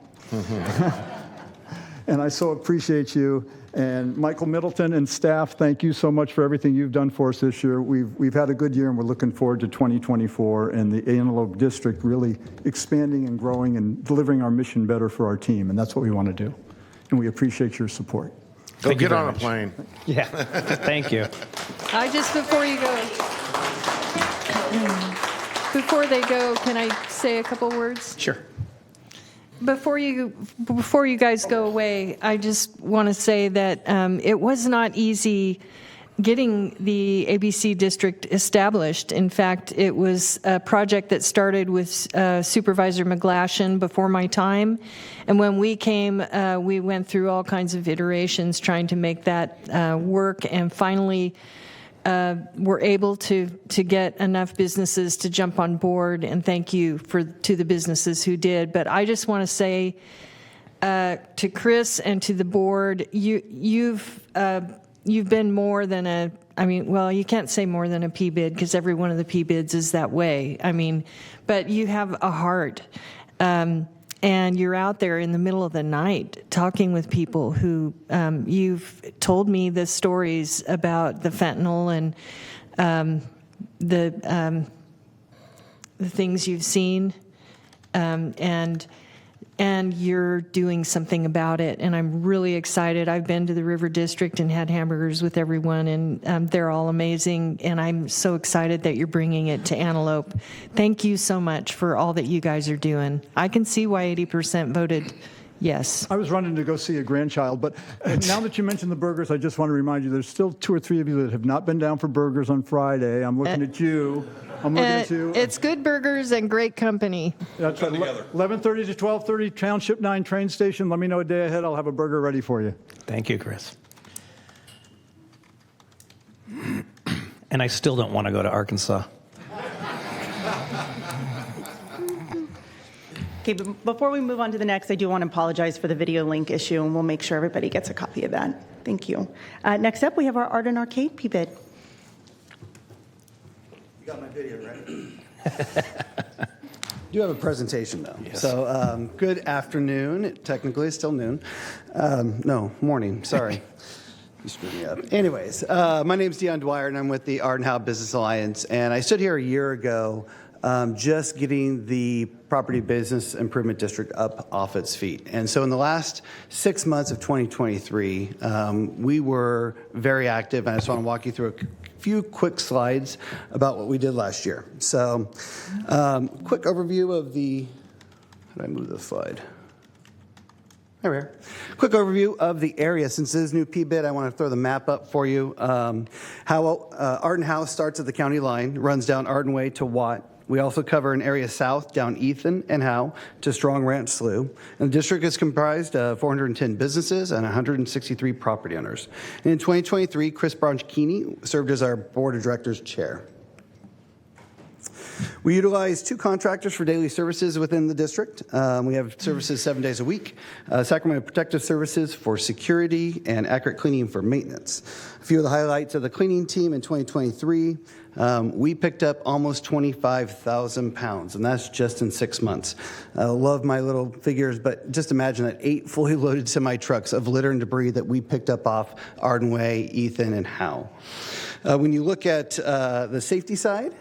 And I so appreciate you. And Michael Middleton and staff, thank you so much for everything you've done for us this year. We've had a good year, and we're looking forward to 2024 and the Antelope District really expanding and growing and delivering our mission better for our team. And that's what we want to do. And we appreciate your support. Go get on a plane. Yeah, thank you. Before they go, can I say a couple words? Sure. Before you guys go away, I just want to say that it was not easy getting the ABC district established. In fact, it was a project that started with Supervisor McGlashan before my time. And when we came, we went through all kinds of iterations trying to make that work, and finally were able to get enough businesses to jump on board, and thank you to the businesses who did. But I just want to say to Chris and to the board, you've been more than you can't say more than a PBID, because every one of the PBIDs is that way. But you have a heart. And you're out there in the middle of the night talking with people who you've told me the stories about the fentanyl and the things you've seen, and you're doing something about it. And I'm really excited. I've been to the River District and had hamburgers with everyone, and they're all amazing. And I'm so excited that you're bringing it to Antelope. Thank you so much for all that you guys are doing. I can see why 80% voted yes. I was running to go see a grandchild, but now that you mentioned the burgers, I just want to remind you there's still 2 or 3 of you that have not been down for burgers on Friday. I'm looking at you. I'm looking at you. It's good burgers and great company. That's right. 11:30 to 12:30, Township 9 train station. Let me know a day ahead. I'll have a burger ready for you. Thank you, Chris. And I still don't want to go to Arkansas. Okay, but before we move on to the next, I do want to apologize for the video link issue, and we'll make sure everybody gets a copy of that. Thank you. Next up, we have our Art and Arcade PBID. You got my video, right? Do have a presentation, though. Yes. So, good afternoon. Technically, it's still noon. No, morning. Sorry. You screwed me up. Anyways, my name's Dion Dwyer, and I'm with the Art and Howe Business Alliance. And I stood here a year ago just getting the Property Business Improvement District up off its feet. And so in the last 6 months of 2023, we were very active, and I just want to walk you through a few quick slides about what we did last year. So quick overview of the, how did I move this slide? There we are. Quick overview of the area. Since this is new PBID, I want to throw the map up for you. How Arden House starts at the county line, runs down Arden Way to Watt. We also cover an area south down Ethan and Howe to Strong Ranch Slough. And the district is comprised of 410 businesses and 163 property owners. And in 2023, Chris Bronchini served as our board of directors chair. We utilize 2 contractors for daily services within the district. We have services 7 days a week. Sacramento Protective Services for security and Accurate Cleaning for maintenance. A few of the highlights of the cleaning team in 2023. We picked up almost 25,000 pounds, and that's just in 6 months. I love my little figures, but just imagine that 8 fully loaded semi-trucks of litter and debris that we picked up off Arden Way, Ethan, and Howe. When you look at the safety side,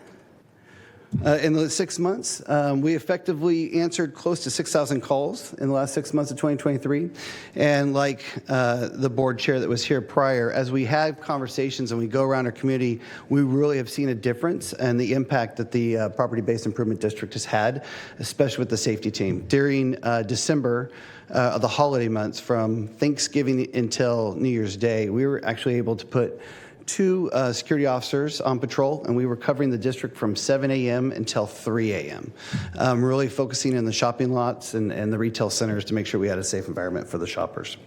In the 6 months, we effectively answered close to 6,000 calls in the last 6 months of 2023. And like the board chair that was here prior, as we have conversations and we go around our community, we really have seen a difference and the impact that the Property-Based Improvement District has had, especially with the safety team. During December, the holiday months from Thanksgiving until New Year's Day, we were actually able to put 2 security officers on patrol, and we were covering the district from 7 a.m. until 3 a.m., really focusing in the shopping lots and the retail centers to make sure we had a safe environment for the shoppers.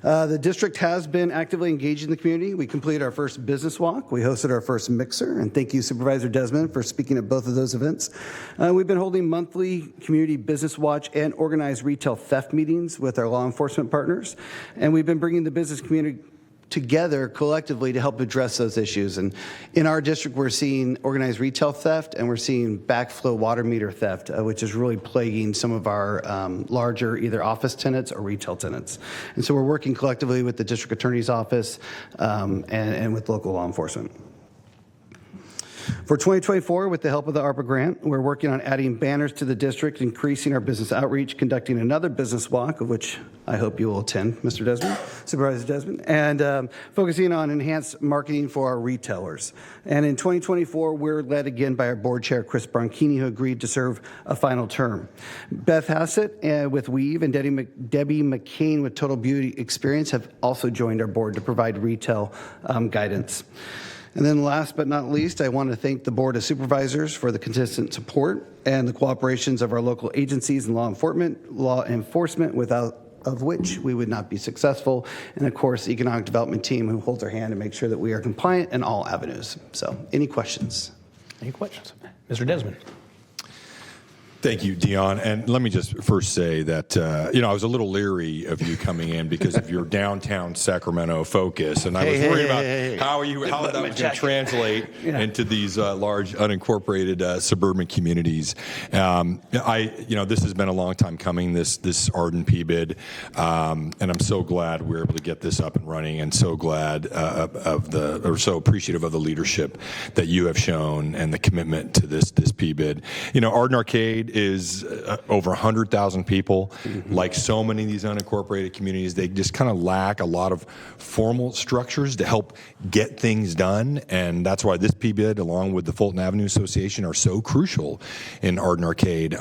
The district has been actively engaging the community. We completed our first business walk. We hosted our first mixer, and thank you, Supervisor Desmond, for speaking at both of those events. We've been holding monthly community business watch and organized retail theft meetings with our law enforcement partners, and we've been bringing the business community together collectively to help address those issues. And in our district, we're seeing organized retail theft and we're seeing backflow water meter theft, which is really plaguing some of our larger either office tenants or retail tenants. And so we're working collectively with the district attorney's office and with local law enforcement. For 2024, with the help of the ARPA grant, we're working on adding banners to the district, increasing our business outreach, conducting another business walk, of which I hope you will attend, Mr. Desmond, Supervisor Desmond, and focusing on enhanced marketing for our retailers. And in 2024, we're led again by our board chair, Chris Bronchini, who agreed to serve a final term. Beth Hassett with Weave and Debbie McCain with Total Beauty Experience have also joined our board to provide retail guidance. And then last but not least, I want to thank the Board of Supervisors for the consistent support and the cooperations of our local agencies and law enforcement, without of which we would not be successful. And of course, the economic development team who holds our hand to make sure that we are compliant in all avenues. So any questions? Any questions? Mr. Desmond. Thank you, Dion. And let me just first say that, I was a little leery of you coming in because of your downtown Sacramento focus. And I was worried about how that was going to translate into these large unincorporated suburban communities. This has been a long time coming, this Arden P-bid. And I'm so glad we're able to get this up and running, and so glad so appreciative of the leadership that you have shown and the commitment to this P-bid. Arden Arcade is over 100,000 people. Mm-hmm. Like so many of these unincorporated communities, they just kind of lack a lot of formal structures to help get things done. And that's why this P-bid, along with the Fulton Avenue Association, are so crucial in Arden Arcade.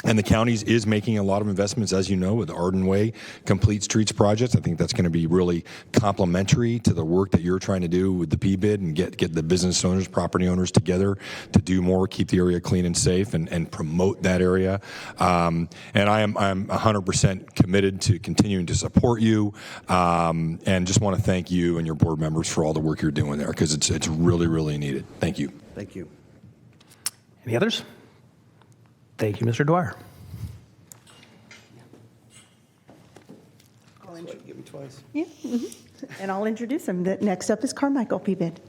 And the county is making a lot of investments, as you know, with the Arden Way Complete Streets projects. I think that's going to be really complementary to the work that you're trying to do with the P-bid and get the business owners, property owners together to do more, keep the area clean and safe, and promote that area. And I'm 100% committed to continuing to support you, and just want to thank you and your board members for all the work you're doing there, because it's really, really needed. Thank you. Thank you. Any others? Thank you, Mr. Dwyer. Give me twice. Yeah. Mm-hmm. And I'll introduce him. Next up is Carmichael P-bid.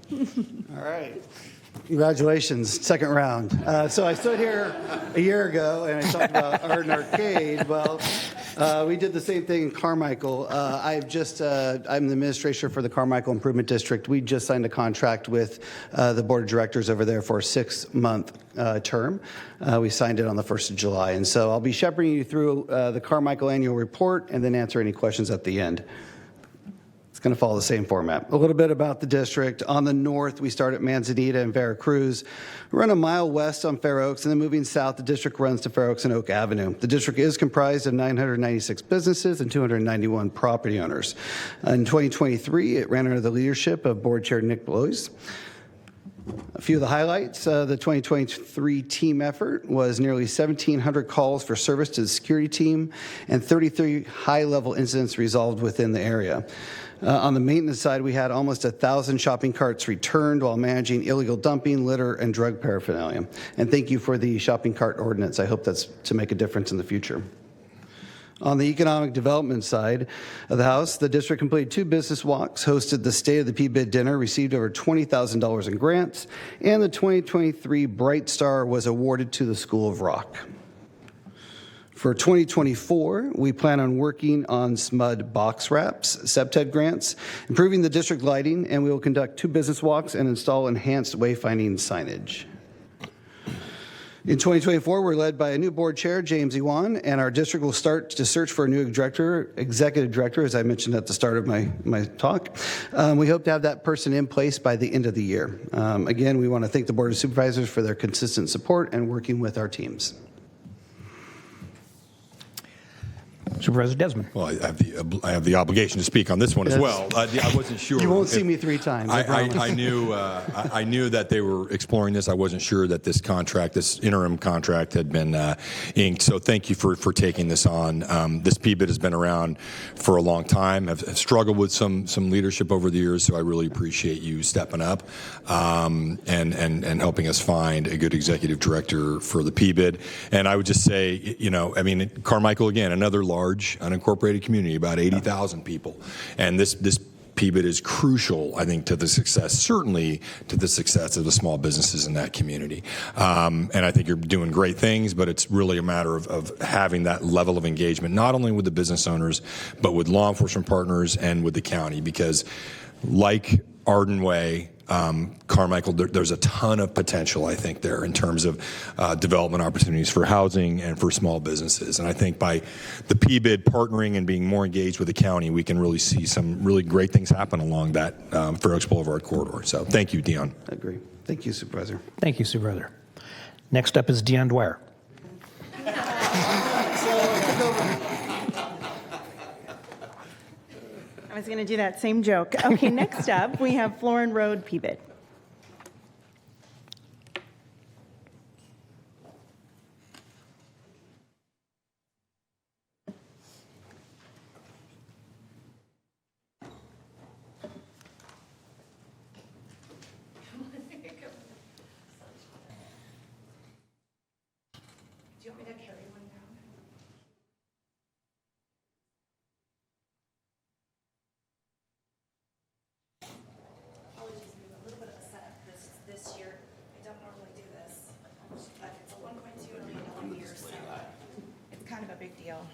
All right. Congratulations, second round. So I stood here a year ago and I talked about Arden Arcade. Well, we did the same thing in Carmichael. I'm the administrator for the Carmichael Improvement District. We just signed a contract with the board of directors over there for a 6-month term. We signed it on the 1st of July. And so I'll be shepherding you through the Carmichael annual report and then answer any questions at the end. It's going to follow the same format. A little bit about the district. On the north, we start at Manzanita and Veracruz. We run a mile west on Fair Oaks, and then moving south, the district runs to Fair Oaks and Oak Avenue. The district is comprised of 996 businesses and 291 property owners. In 2023, it ran under the leadership of Board Chair Nick Blois. A few of the highlights, the 2023 team effort was nearly 1,700 calls for service to the security team and 33 high-level incidents resolved within the area. On the maintenance side, we had almost 1,000 shopping carts returned while managing illegal dumping, litter, and drug paraphernalia. And thank you for the shopping cart ordinance. I hope that's to make a difference in the future. On the economic development side of the house, the district completed 2 business walks, hosted the State of the P-bid dinner, received over $20,000 in grants, and the 2023 Bright Star was awarded to the School of Rock. For 2024, we plan on working on SMUD box wraps, SEPTED grants, improving the district lighting, and we will conduct 2 business walks and install enhanced wayfinding signage. In 2024, we're led by a new board chair, James Ewan, and our district will start to search for a new executive director, as I mentioned at the start of my talk. We hope to have that person in place by the end of the year. Again, we want to thank the Board of Supervisors for their consistent support and working with our teams. Supervisor Desmond. Well, I have the obligation to speak on this one as well. I wasn't sure. You won't see me 3 times. I knew that they were exploring this. I wasn't sure that this interim contract had been inked. So thank you for taking this on. This PBID has been around for a long time. I've struggled with some leadership over the years, so I really appreciate you stepping up and helping us find a good executive director for the PBID. And I would just say, Carmichael, again, another large unincorporated community, about 80,000 people. And this PBID is crucial, I think, to the success, certainly to the success of the small businesses in that community. And I think you're doing great things, but it's really a matter of having that level of engagement, not only with the business owners, but with law enforcement partners and with the county, because like Arden Way, Carmichael, there's a ton of potential, I think, there in terms of development opportunities for housing and for small businesses. And I think by the PBID partnering and being more engaged with the county, we can really see some really great things happen along that Fair Oaks Boulevard corridor. So thank you, Dion. I agree. Thank you, Supervisor. Thank you, Supervisor. Next up is Dion Dwyer. I was going to do that same joke. Okay, next up, we have Florin Road PBID. Do you want me to carry one down? This year. I don't normally do this, but it's a $1.2 million year, so it's kind of a big deal.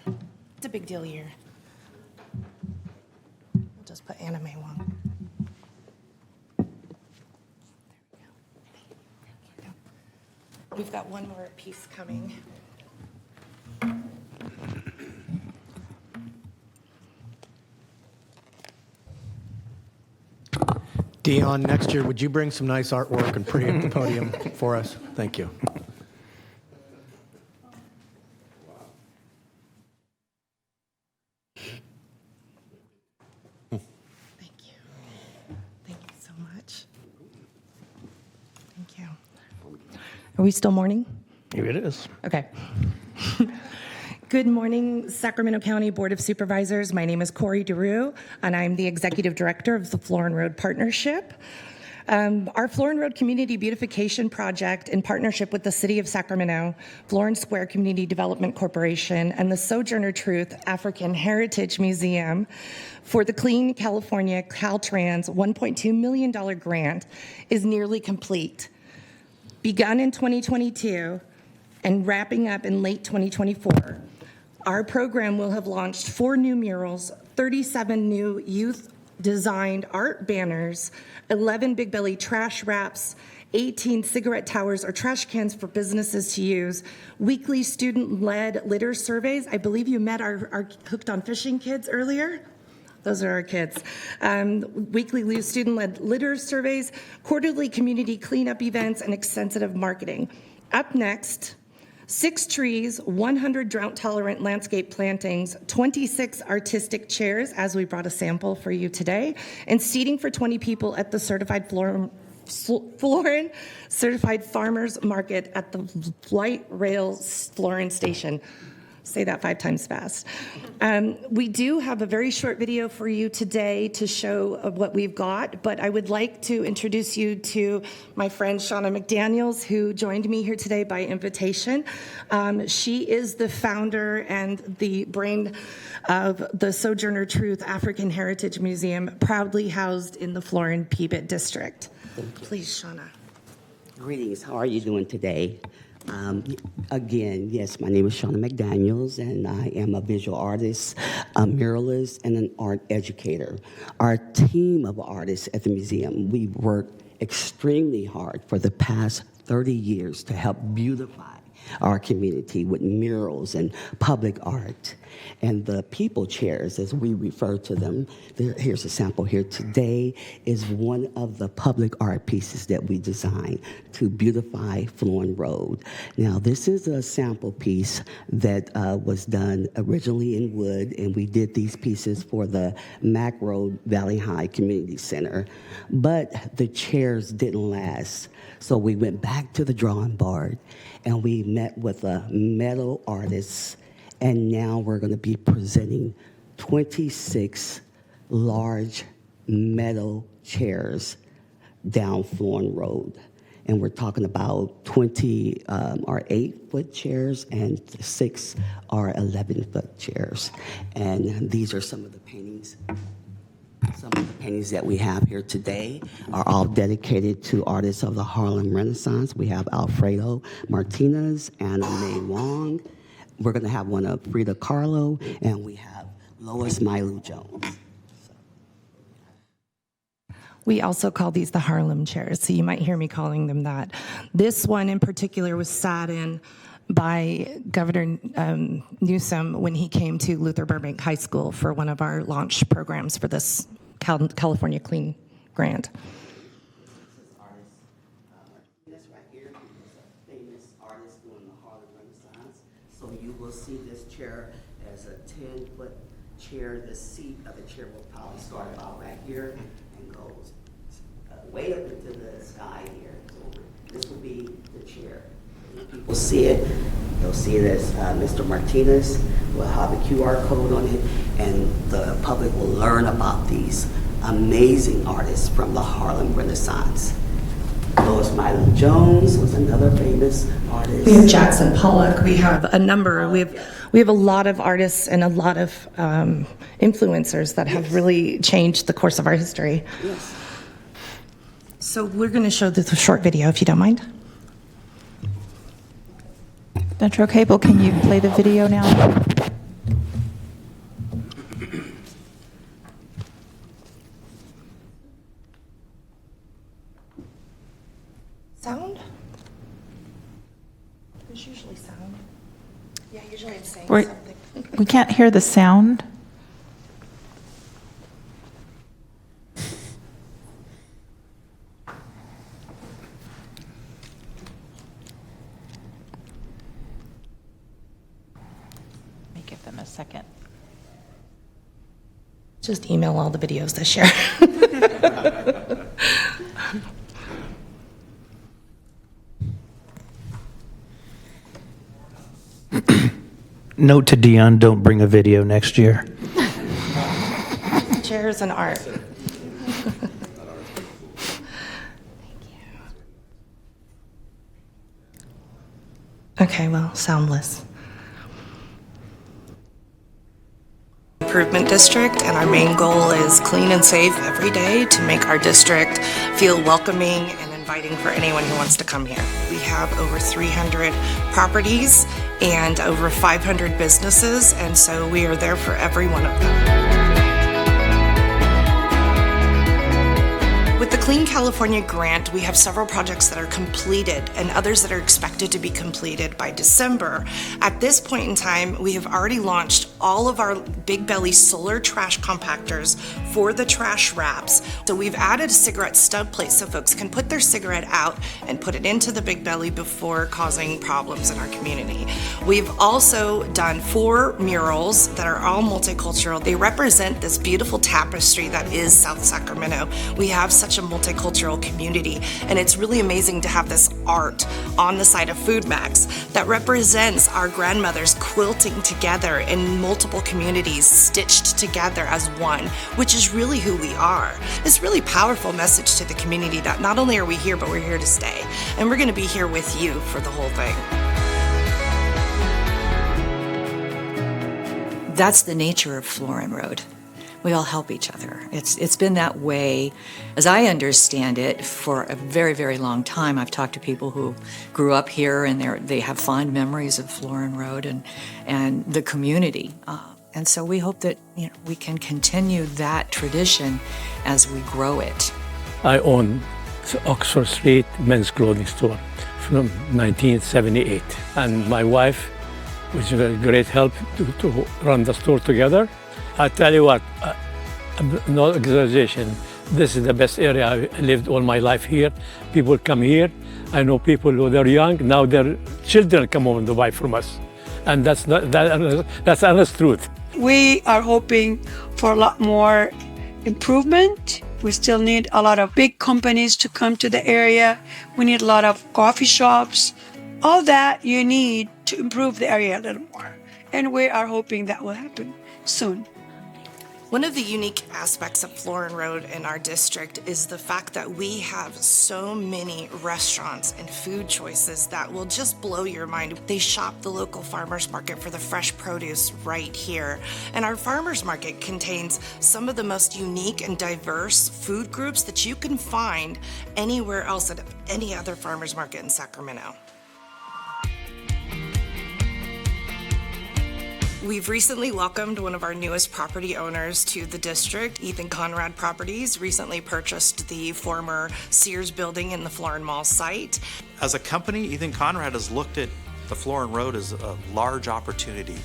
It's a big deal year. We'll just put anime one. There we go. We've got one more piece coming. Dion, next year, would you bring some nice artwork and pretty up the podium for us? Thank you. Thank you. Thank you so much. Thank you. Are we still morning? Here it is. Okay. Good morning, Sacramento County Board of Supervisors. My name is Corey DeRue, and I'm the Executive Director of the Florin Road Partnership. Our Florin Road Community Beautification Project, in partnership with the City of Sacramento, Florin Square Community Development Corporation, and the Sojourner Truth African Heritage Museum for the Clean California Caltrans $1.2 million grant is nearly complete. Begun in 2022 and wrapping up in late 2024, our program will have launched 4 new murals, 37 new youth-designed art banners, 11 Big Belly trash wraps, 18 cigarette towers or trash cans for businesses to use, weekly student-led litter surveys. I believe you met our Hooked on Fishing kids earlier. Those are our kids. Weekly student-led litter surveys, quarterly community cleanup events, and extensive marketing. Up next, 6 trees, 100 drought-tolerant landscape plantings, 26 artistic chairs, as we brought a sample for you today, and seating for 20 people at the certified Florin Certified Farmers Market at the Light Rail Florin Station. Say that 5 times fast. We do have a very short video for you today to show what we've got, but I would like to introduce you to my friend Shauna McDaniels, who joined me here today by invitation. She is the founder and the brain of the Sojourner Truth African Heritage Museum, proudly housed in the Florin PBID district. Please, Shauna. Greetings. How are you doing today? Again, yes, my name is Shauna McDaniels, and I am a visual artist, a muralist, and an art educator. Our team of artists at the museum, we worked extremely hard for the past 30 years to help beautify our community with murals and public art. And the people chairs, as we refer to them, here's a sample here today, is one of the public art pieces that we designed to beautify Florin Road. Now, this is a sample piece that was done originally in wood, and we did these pieces for the Mack Road Valley High Community Center. But the chairs didn't last, so we went back to the drawing board, and we met with a metal artist, and now we're going to be presenting 26 large metal chairs down Florin Road. And we're talking about 20 are 8-foot chairs and 6 are 11-foot chairs. And these are some of the paintings. Some of the paintings that we have here today are all dedicated to artists of the Harlem Renaissance. We have Alfredo Martinez, Anna Mae Wong. We're going to have one of Frida Kahlo, and we have Lois Mailou Jones. We also call these the Harlem chairs, so you might hear me calling them that. This one in particular was sat in by Governor Newsom when he came to Luther Burbank High School for one of our launch programs for this California Clean Grant. This right here is a famous artist during the Harlem Renaissance. So you will see this chair as a 10-foot chair. The seat of the chair will probably start about right here and goes way up into the sky here. So this will be the chair. When people see it, they'll see it as Mr. Martinez will have a QR code on it, and the public will learn about these amazing artists from the Harlem Renaissance. Lois Mailou Jones was another famous artist. We have Jackson Pollock. We have a number. We have a lot of artists and a lot of influencers that have really changed the course of our history. Yes. So we're going to show this short video, if you don't mind. Metro Cable, can you play the video now? Sound? There's usually sound. Yeah, usually it's saying We're- something. We can't hear the sound. Let me give them a second. Just email all the videos this year. Note to Dion, don't bring a video next year. Chairs and art. Okay, well, soundless. Improvement district, and our main goal is clean and safe every day to make our district feel welcoming and inviting for anyone who wants to come here. We have over 300 properties and over 500 businesses, and so we are there for every one of them. With the Clean California Grant, we have several projects that are completed and others that are expected to be completed by December. At this point in time, we have already launched all of our Big Belly solar trash compactors for the trash wraps. So we've added a cigarette stub plate so folks can put their cigarette out and put it into the Big Belly before causing problems in our community. We've also done 4 murals that are all multicultural. They represent this beautiful tapestry that is South Sacramento. We have such a multicultural community, and it's really amazing to have this art on the side of Food Max that represents our grandmothers quilting together in multiple communities, stitched together as one, which is really who we are. It's a really powerful message to the community that not only are we here, but we're here to stay, and we're going to be here with you for the whole thing. That's the nature of Florin Road. we all help each other. It's been that way, as I understand it, for a very, very long time. I've talked to people who grew up here, and they have fond memories of Florin Road and the community. And so we hope that we can continue that tradition as we grow it. I own Oxford Street men's clothing store from 1978, and my wife, which was a great help to run the store together. I tell you what, no exaggeration, this is the best area. I lived all my life here. People come here. I know people who they're young, now their children come over to buy from us. And that's honest truth. We are hoping for a lot more improvement. We still need a lot of big companies to come to the area. We need a lot of coffee shops. All that you need to improve the area a little more. And we are hoping that will happen soon. One of the unique aspects of Florin Road in our district is the fact that we have so many restaurants and food choices that will just blow your mind. They shop the local farmers market for the fresh produce right here. And our farmers market contains some of the most unique and diverse food groups that you can find anywhere else at any other farmers market in Sacramento. We've recently welcomed one of our newest property owners to the district. Ethan Conrad Properties recently purchased the former Sears building in the Florin Mall site. As a company, Ethan Conrad has looked at the Florin Road as a large opportunity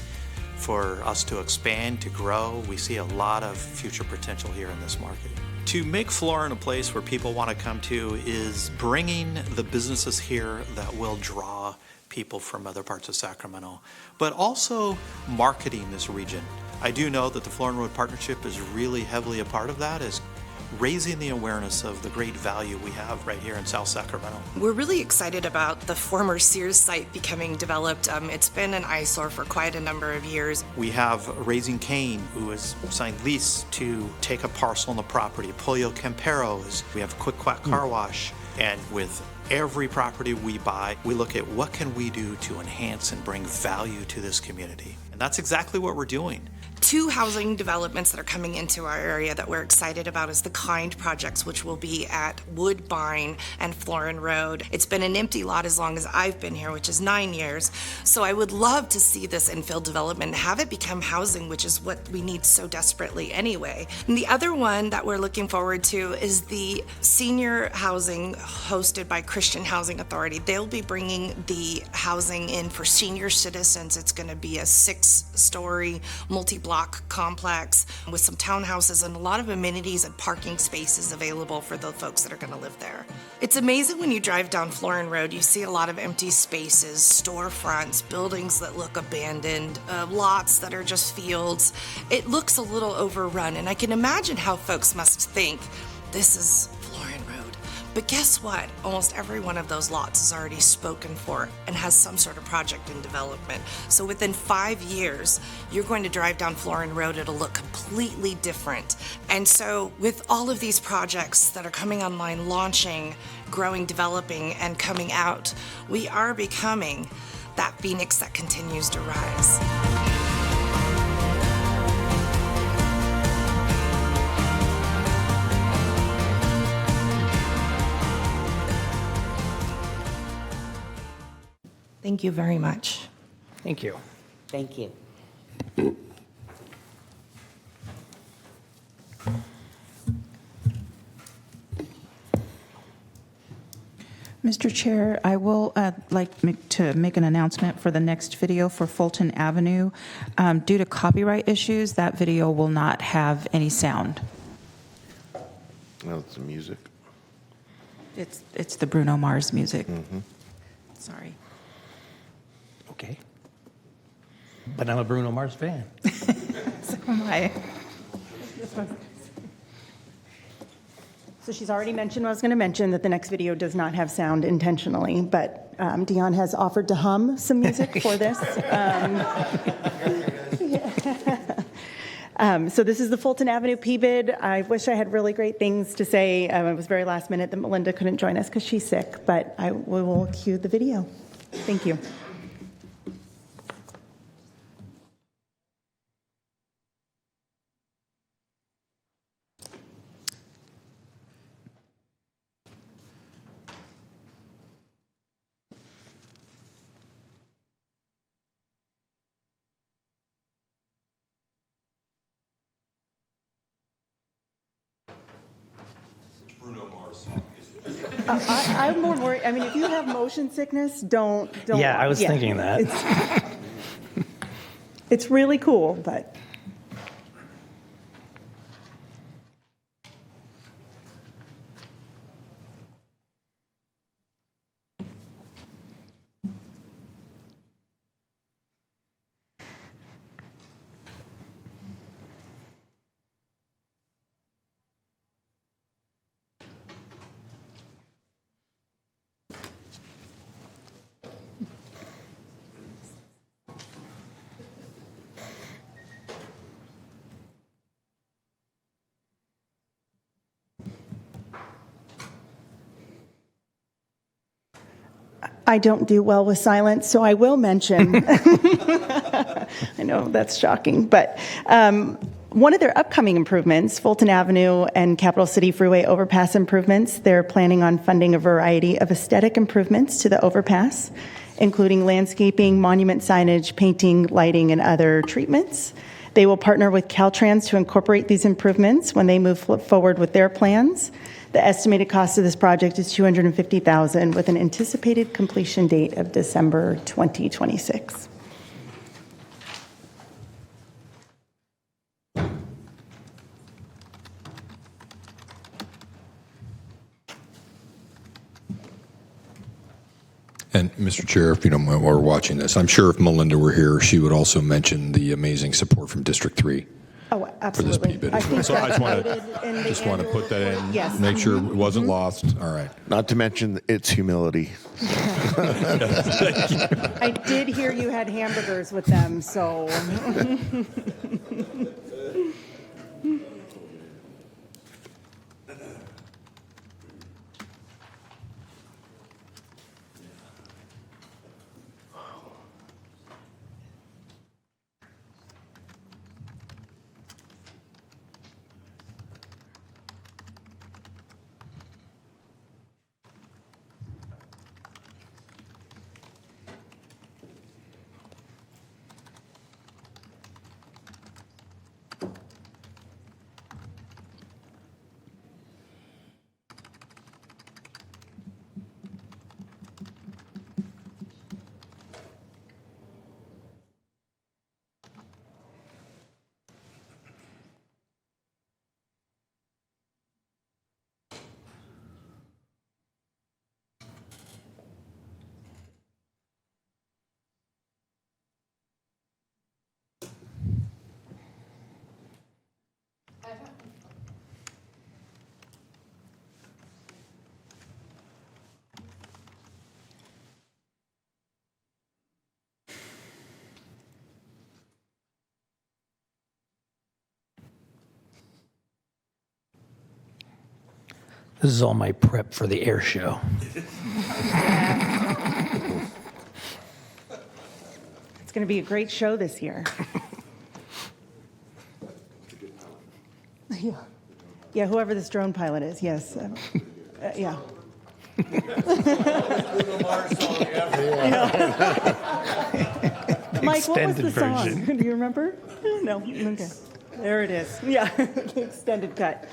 for us to expand, to grow. We see a lot of future potential here in this market. To make Florin a place where people want to come to is bringing the businesses here that will draw people from other parts of Sacramento, but also marketing this region. I do know that the Florin Road Partnership is really heavily a part of that, is raising the awareness of the great value we have right here in South Sacramento. We're really excited about the former Sears site becoming developed. It's been an eyesore for quite a number of years. We have Raising Cane, who has signed lease to take a parcel on the property. Pollo Camperos. We have Quick Quack Car Wash. And with every property we buy, we look at what can we do to enhance and bring value to this community. And that's exactly what we're doing. Two housing developments that are coming into our area that we're excited about is the Kind projects, which will be at Woodbine and Florin Road. It's been an empty lot as long as I've been here, which is 9 years. So I would love to see this infill development, have it become housing, which is what we need so desperately anyway. And the other one that we're looking forward to is the senior housing hosted by Christian Housing Authority. They'll be bringing the housing in for senior citizens. It's going to be a 6-story multi-block complex with some townhouses and a lot of amenities and parking spaces available for the folks that are going to live there. It's amazing when you drive down Florin Road, you see a lot of empty spaces, storefronts, buildings that look abandoned, lots that are just fields. It looks a little overrun, and I can imagine how folks must think, this is Florin Road. But guess what? Almost every one of those lots is already spoken for and has some sort of project in development. So within 5 years, you're going to drive down Florin Road, it'll look completely different. And so with all of these projects that are coming online, launching, growing, developing, and coming out, we are becoming that phoenix that continues to rise. Thank you very much. Thank you. Thank you. Mr. Chair, I will like to make an announcement for the next video for Fulton Avenue. Due to copyright issues, that video will not have any sound. Well, it's the music. It's the Bruno Mars music. Mm-hmm. Sorry. Okay. But I'm a Bruno Mars fan. So am I. So she's already mentioned what I was going to mention, that the next video does not have sound intentionally, but Dion has offered to hum some music for this. So this is the Fulton Avenue P-bid. I wish I had really great things to say. It was very last minute that Melinda couldn't join us because she's sick, but we will cue the video. Thank you. I'm more worried. I mean, if you have motion sickness, don't. Yeah, I was thinking that. It's really cool, but. I don't do well with silence, so I will mention. I know that's shocking, but one of their upcoming improvements, Fulton Avenue and Capital City Freeway overpass improvements, they're planning on funding a variety of aesthetic improvements to the overpass, including landscaping, monument signage, painting, lighting, and other treatments. They will partner with Caltrans to incorporate these improvements when they move forward with their plans. The estimated cost of this project is $250,000 with an anticipated completion date of December 2026. And Mr. Chair, if you don't mind while we're watching this, I'm sure if Melinda were here, she would also mention the amazing support from District 3. Oh, absolutely. For this PBID. So I just want to put that in, yes. Make sure it wasn't lost. All right. Not to mention its humility. I did hear you had hamburgers with them, so. This is all my prep for the air show. It's going to be a great show this year. Yeah, whoever this drone pilot is, yes. Yeah. Mike, what was the song? Do you remember? No? Okay. There it is. Yeah, the extended cut.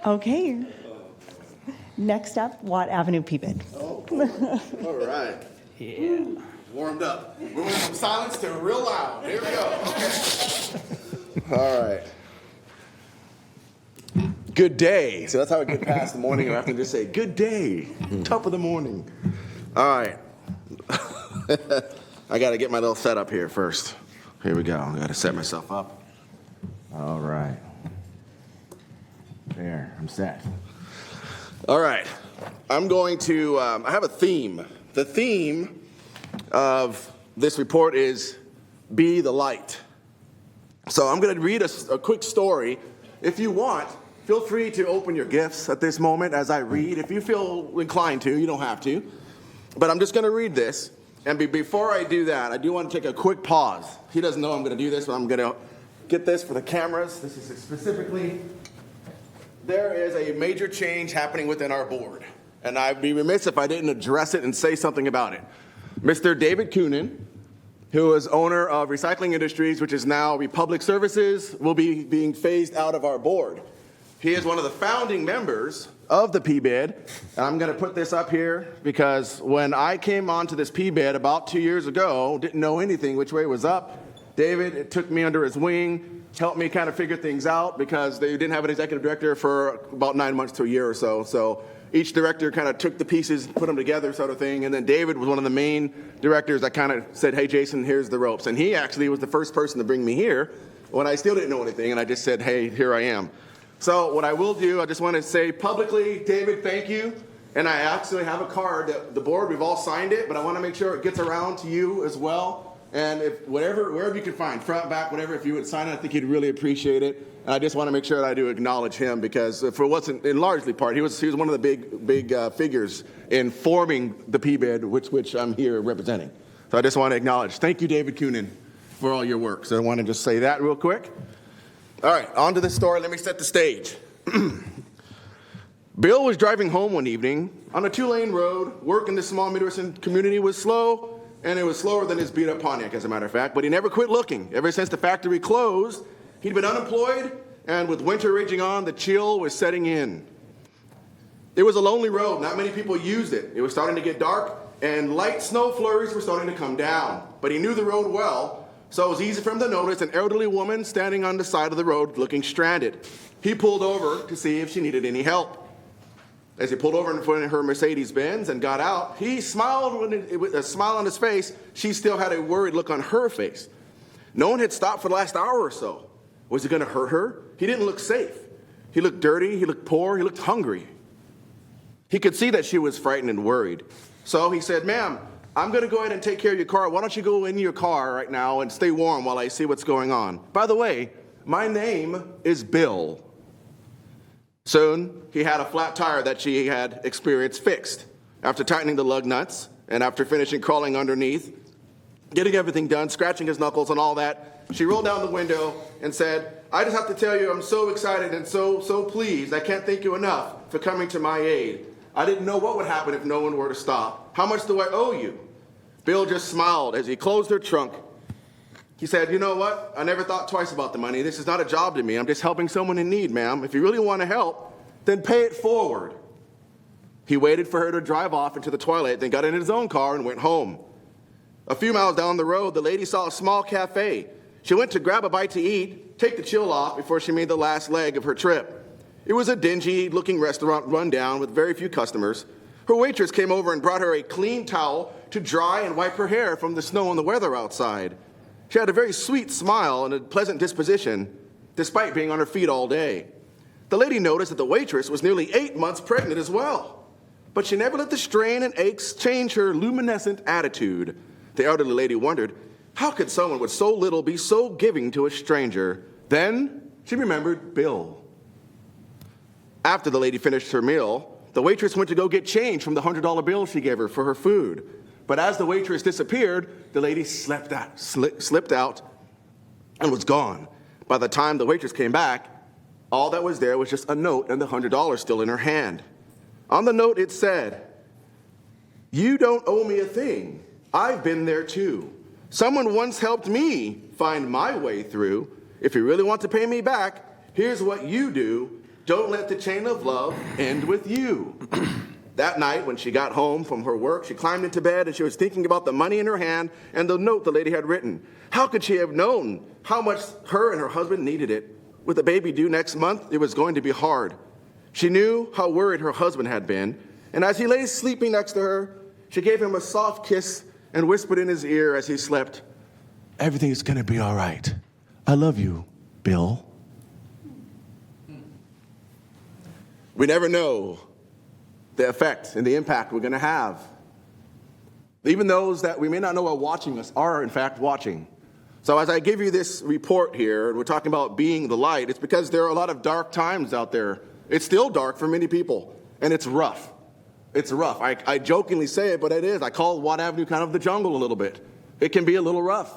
Okay. Next up, Watt Avenue PBID. Oh, all right. Yeah. Warmed up. We went from silence to real loud. Here we go. Okay. All right. Good day. So that's how I get past the morning or after. Just say, good day. Top of the morning. All right. I got to get my little setup here first. Here we go. I got to set myself up. All right. There. I'm set. All right. I'm going to, I have a theme. The theme of this report is Be the Light. So I'm going to read a quick story. If you want, feel free to open your gifts at this moment as I read. If you feel inclined to, you don't have to. But I'm just going to read this. And before I do that, I do want to take a quick pause. He doesn't know I'm going to do this, but I'm going to get this for the cameras. This is specifically, there is a major change happening within our board. And I'd be remiss if I didn't address it and say something about it. Mr. David Coonan, who is owner of Recycling Industries, which is now Republic Services, will be being phased out of our board. He is one of the founding members of the PBID, and I'm going to put this up here because when I came onto this PBID about 2 years ago, didn't know anything which way was up. David took me under his wing, helped me kind of figure things out because they didn't have an executive director for about 9 months to a year or so. So each director kind of took the pieces, put them together sort of thing, and then David was one of the main directors that kind of said, hey, Jason, here's the ropes. And he actually was the first person to bring me here when I still didn't know anything, and I just said, hey, here I am. So what I will do, I just want to say publicly, David, thank you. And I actually have a card that the board, we've all signed it, but I want to make sure it gets around to you as well. And if wherever you can find, front, back, whatever, if you would sign it, I think he'd really appreciate it. And I just want to make sure that I do acknowledge him because for what's in largely part, he was one of the big figures in forming the PBID, which I'm here representing. So I just want to acknowledge. Thank you, David Coonan, for all your work. So I want to just say that real quick. All right, on to the story. Let me set the stage. Bill was driving home one evening on a 2-lane road. Work in this small Midwestern community was slow, and it was slower than his beat-up Pontiac, as a matter of fact. But he never quit looking. Ever since the factory closed, he'd been unemployed, and with winter raging on, the chill was setting in. It was a lonely road. Not many people used it. It was starting to get dark, and light snow flurries were starting to come down. But he knew the road well, so it was easy for him to notice an elderly woman standing on the side of the road looking stranded. He pulled over to see if she needed any help. As he pulled over in front of her Mercedes-Benz and got out, he smiled with a smile on his face. She still had a worried look on her face. No one had stopped for the last hour or so. Was he going to hurt her? He didn't look safe. He looked dirty, he looked poor, he looked hungry. He could see that she was frightened and worried. So he said, ma'am, I'm going to go ahead and take care of your car. Why don't you go in your car right now and stay warm while I see what's going on? By the way, my name is Bill. Soon, he had a flat tire that she had experienced fixed. After tightening the lug nuts and after finishing crawling underneath, getting everything done, scratching his knuckles and all that, she rolled down the window and said, I just have to tell you I'm so excited and so pleased. I can't thank you enough for coming to my aid. I didn't know what would happen if no one were to stop. How much do I owe you? Bill just smiled as he closed her trunk. He said, you know what? I never thought twice about the money. This is not a job to me. I'm just helping someone in need, ma'am. If you really want to help, then pay it forward. He waited for her to drive off into the twilight, then got in his own car and went home. A few miles down the road, the lady saw a small cafe. She went to grab a bite to eat, take the chill off before she made the last leg of her trip. It was a dingy-looking restaurant run down with very few customers. Her waitress came over and brought her a clean towel to dry and wipe her hair from the snow and the weather outside. She had a very sweet smile and a pleasant disposition, despite being on her feet all day. The lady noticed that the waitress was nearly 8 months pregnant as well. But she never let the strain and aches change her luminescent attitude. The elderly lady wondered, how could someone with so little be so giving to a stranger? Then she remembered Bill. After the lady finished her meal, the waitress went to go get change from the $100 bill she gave her for her food. But as the waitress disappeared, the lady slipped out and was gone. By the time the waitress came back, all that was there was just a note and the $100 still in her hand. On the note it said, you don't owe me a thing. I've been there too. Someone once helped me find my way through. If you really want to pay me back, here's what you do. Don't let the chain of love end with you. That night, when she got home from her work, she climbed into bed and she was thinking about the money in her hand and the note the lady had written. How could she have known how much her and her husband needed it? With a baby due next month, it was going to be hard. She knew how worried her husband had been, and as he lay sleeping next to her, she gave him a soft kiss and whispered in his ear as he slept, everything's going to be all right. I love you, Bill. We never know the effect and the impact we're going to have. Even those that we may not know are watching us are, in fact, watching. So as I give you this report here, and we're talking about being the light, it's because there are a lot of dark times out there. It's still dark for many people, and it's rough. It's rough. I jokingly say it, but it is. I call Watt Avenue kind of the jungle a little bit. It can be a little rough.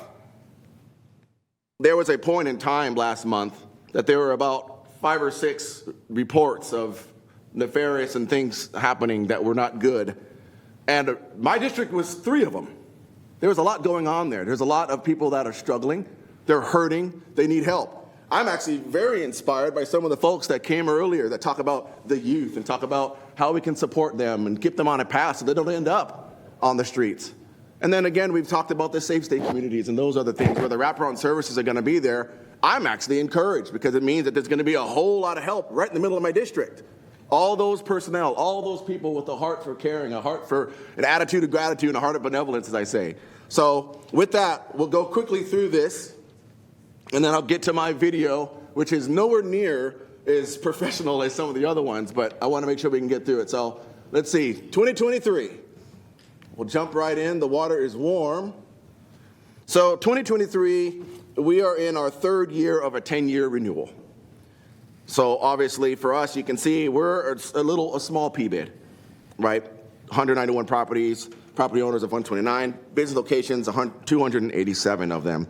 There was a point in time last month that there were about 5 or 6 reports of nefarious and things happening that were not good. And my district was 3 of them. There was a lot going on there. There's a lot of people that are struggling. They're hurting. They need help. I'm actually very inspired by some of the folks that came earlier that talk about the youth and talk about how we can support them and keep them on a path so they don't end up on the streets. And then again, we've talked about the safe state communities and those other things where the wraparound services are going to be there. I'm actually encouraged because it means that there's going to be a whole lot of help right in the middle of my district. All those personnel, all those people with a heart for caring, a heart for an attitude of gratitude, and a heart of benevolence, as I say. So with that, we'll go quickly through this. And then I'll get to my video, which is nowhere near as professional as some of the other ones, but I want to make sure we can get through it. So let's see, 2023. We'll jump right in. The water is warm. So 2023, we are in our third year of a 10-year renewal. So obviously for us, you can see we're a small PBID, right? 191 properties, property owners of 129, business locations, 287 of them.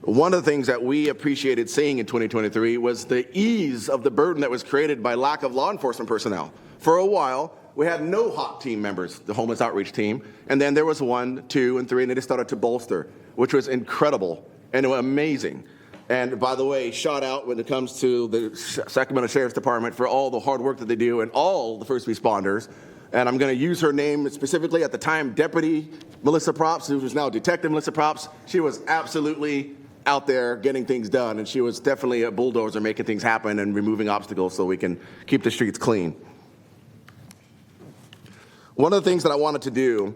One of the things that we appreciated seeing in 2023 was the ease of the burden that was created by lack of law enforcement personnel. For a while, we had no HOT team members, the homeless outreach team, and then there was 1, 2, and 3, and it started to bolster, which was incredible and amazing. And by the way, shout out when it comes to the Sacramento Sheriff's Department for all the hard work that they do and all the first responders. And I'm going to use her name specifically. At the time, Deputy Melissa Props, who is now Detective Melissa Props, she was absolutely out there getting things done, and she was definitely a bulldozer making things happen and removing obstacles so we can keep the streets clean. One of the things that I wanted to do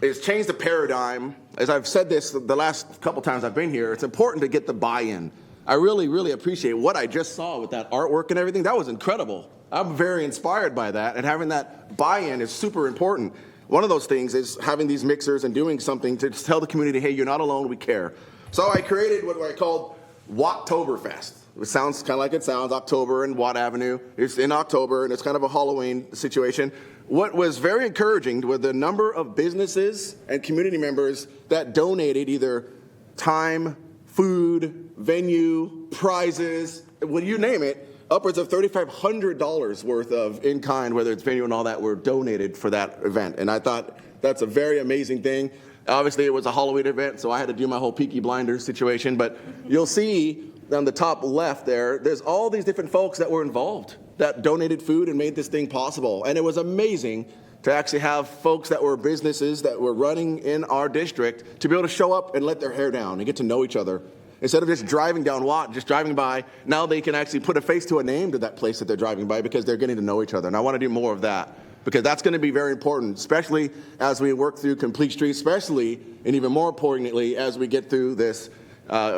is change the paradigm. As I've said this the last couple times I've been here, it's important to get the buy-in. I really, really appreciate what I just saw with that artwork and everything. That was incredible. I'm very inspired by that, and having that buy-in is super important. One of those things is having these mixers and doing something to tell the community, hey, you're not alone, we care. So I created what I called Watttoberfest. It sounds kind of like it sounds, October and Watt Avenue. It's in October, and it's kind of a Halloween situation. What was very encouraging were the number of businesses and community members that donated either time, food, venue, prizes, well, you name it, upwards of $3,500 worth of in-kind, whether it's venue and all that, were donated for that event. And I thought that's a very amazing thing. Obviously, it was a Halloween event, so I had to do my whole Peaky Blinders situation. But you'll see on the top left there, there's all these different folks that were involved that donated food and made this thing possible. And it was amazing to actually have folks that were businesses that were running in our district to be able to show up and let their hair down and get to know each other. Instead of just driving down Watt, just driving by, now they can actually put a face to a name to that place that they're driving by because they're getting to know each other. And I want to do more of that, because that's going to be very important, especially as we work through Complete Streets, especially, and even more importantly, as we get through this